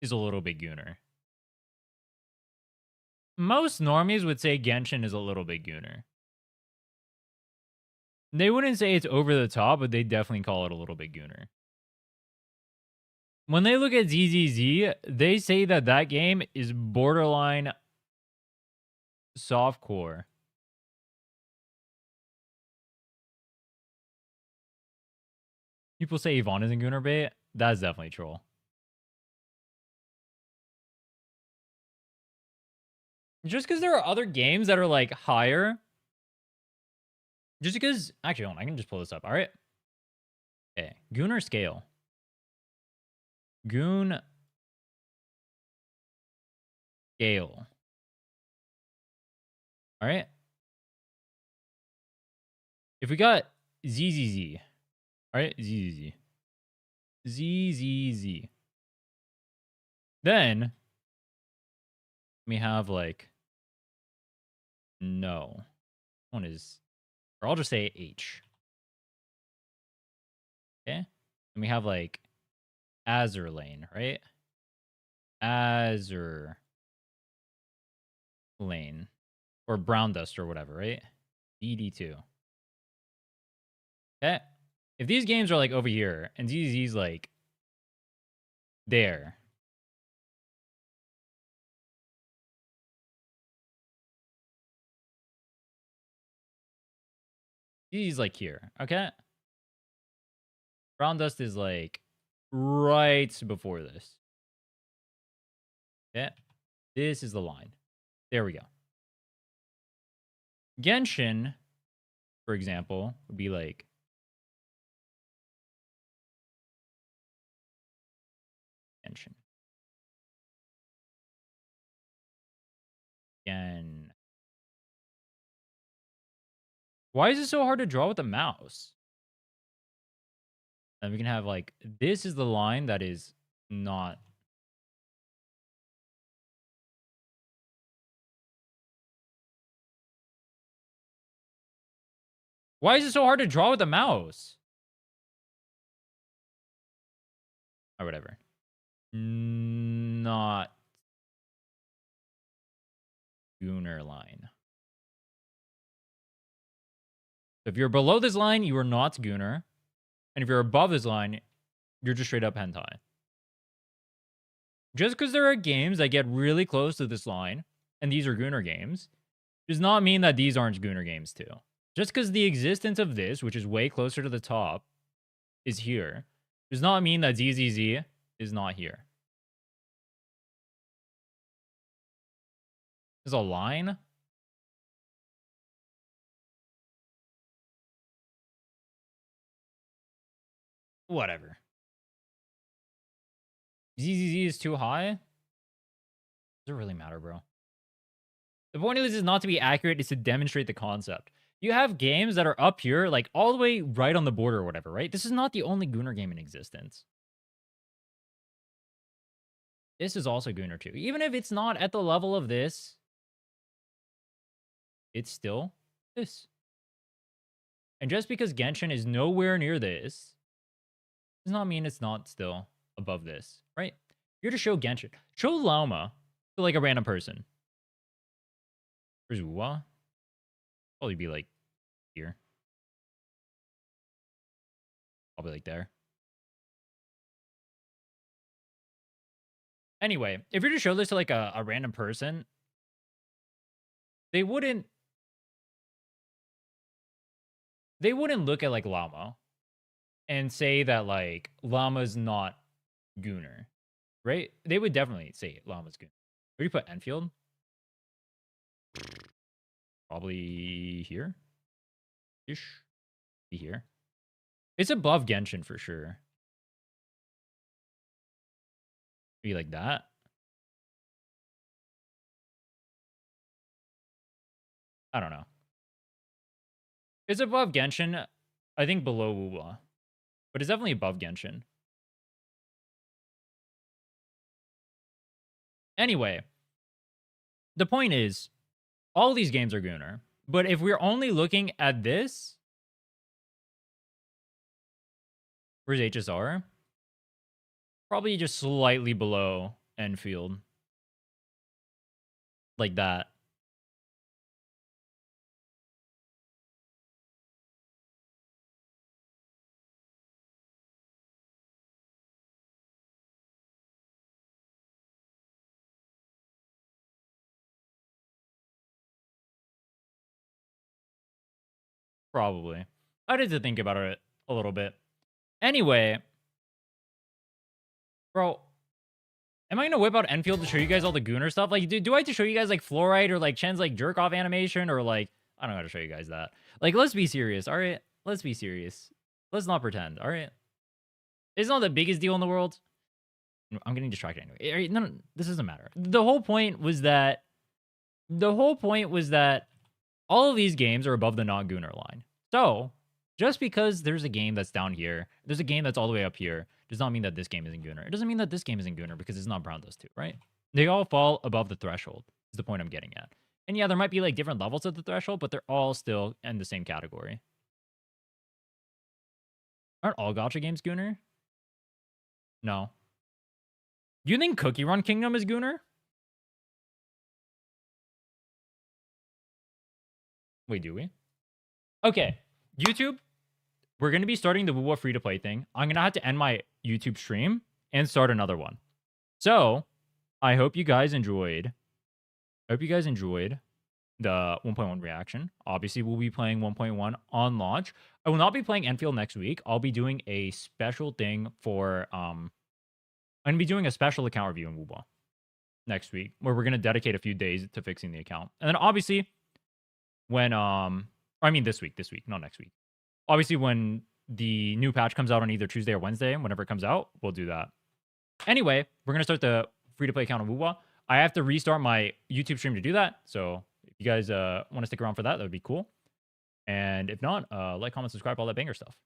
A: is a little bit Gunner. Most normies would say Genshin is a little bit Gunner. They wouldn't say it's over the top, but they definitely call it a little bit Gunner. When they look at ZZZ, they say that that game is borderline softcore. People say Yvonne isn't Gunner bait. That's definitely troll. Just because there are other games that are like higher. Just because, actually, hold on, I can just pull this up. All right. Okay, Gunner scale. Goon scale. All right. If we got ZZZ, all right, ZZZ, ZZZ, then we have like no one is, or I'll just say H. Okay, and we have like Azur Lane, right? Azur Lane or Brown Dust or whatever, right? DD2. Okay. If these games are like over here and ZZ's like there, ZZ's like here, okay? Brown Dust is like right before this. Okay. This is the line. There we go. Genshin, for example, would be like Genshin. Gen. Why is it so hard to draw with the mouse? And we can have like, this is the line that is not. Why is it so hard to draw with the mouse? Or whatever. Not Gunner line. So if you're below this line, you are not Gunner. And if you're above this line, you're just straight up hentai. Just because there are games that get really close to this line, and these are Gunner games, does not mean that these aren't Gunner games too. Just because the existence of this, which is way closer to the top, is here, does not mean that ZZZ is not here. There's a line. Whatever. ZZZ is too high? Does it really matter, bro? The point of this is not to be accurate, it's to demonstrate the concept. You have games that are up here, like all the way right on the border or whatever, right? This is not the only Gunner game in existence. This is also Gunner 2. Even if it's not at the level of this, it's still this. And just because Genshin is nowhere near this, does not mean it's not still above this, right? You're to show Genshin. Show Lauma to like a random person. Where's Wuwa? Probably be like here. Probably like there. Anyway, if you're to show this to like a random person, they wouldn't look at like Llama and say that like Llama's not Gooner, right? They would definitely say Llama's Gooner. Where do you put Enfield? Probably here. Ish. Be here. It's above Genshin for sure. Be like that. I don't know. It's above Genshin. I think below Wuwa. But it's definitely above Genshin. Anyway, the point is, all these games are Gooner. But if we're only looking at this, where's HSR? Probably just slightly below Enfield. Like that. Probably. I had to think about it a little bit. Anyway, bro, am I gonna whip out Enfield to show you guys all the Gooner stuff? Like, do I have to show you guys like Fluorite or like Chen's like jerk off animation or like I don't know how to show you guys that. Like, let's be serious, all right? Let's be serious. Let's not pretend, all right? It's not the biggest deal in the world. I'm getting distracted anyway. All right, no, this doesn't matter. The whole point was that all of these games are above the non-Gooner line. So, just because there's a game that's down here, there's a game that's all the way up here, does not mean that this game isn't Gooner. It doesn't mean that this game isn't Gooner because it's not Brown Dust 2, right? They all fall above the threshold, is the point I'm getting at. And yeah, there might be like different levels of the threshold, but they're all still in the same category. Aren't all gacha games Gooner? No. Do you think Cookie Run Kingdom is Gooner? Wait, do we? Okay, YouTube, we're going to be starting the Wuwa free-to-play thing. I'm going to have to end my YouTube stream and start another one. So, I hope you guys enjoyed. The 1.1 reaction. Obviously, we'll be playing 1.1 on launch. I will not be playing Enfield next week. I'll be doing a special thing for... I'm going to be doing a special account review in Wuwa next week, where we're going to dedicate a few days to fixing the account. And then obviously, when... this week, not next week. Obviously, when the new patch comes out on either Tuesday or Wednesday, whenever it comes out, we'll do that. Anyway, we're going to start the free-to-play account on Wuwa. I have to restart my YouTube stream to do that. So if you guys want to stick around for that, that would be cool. And if not, like, comment, subscribe, all that banger stuff.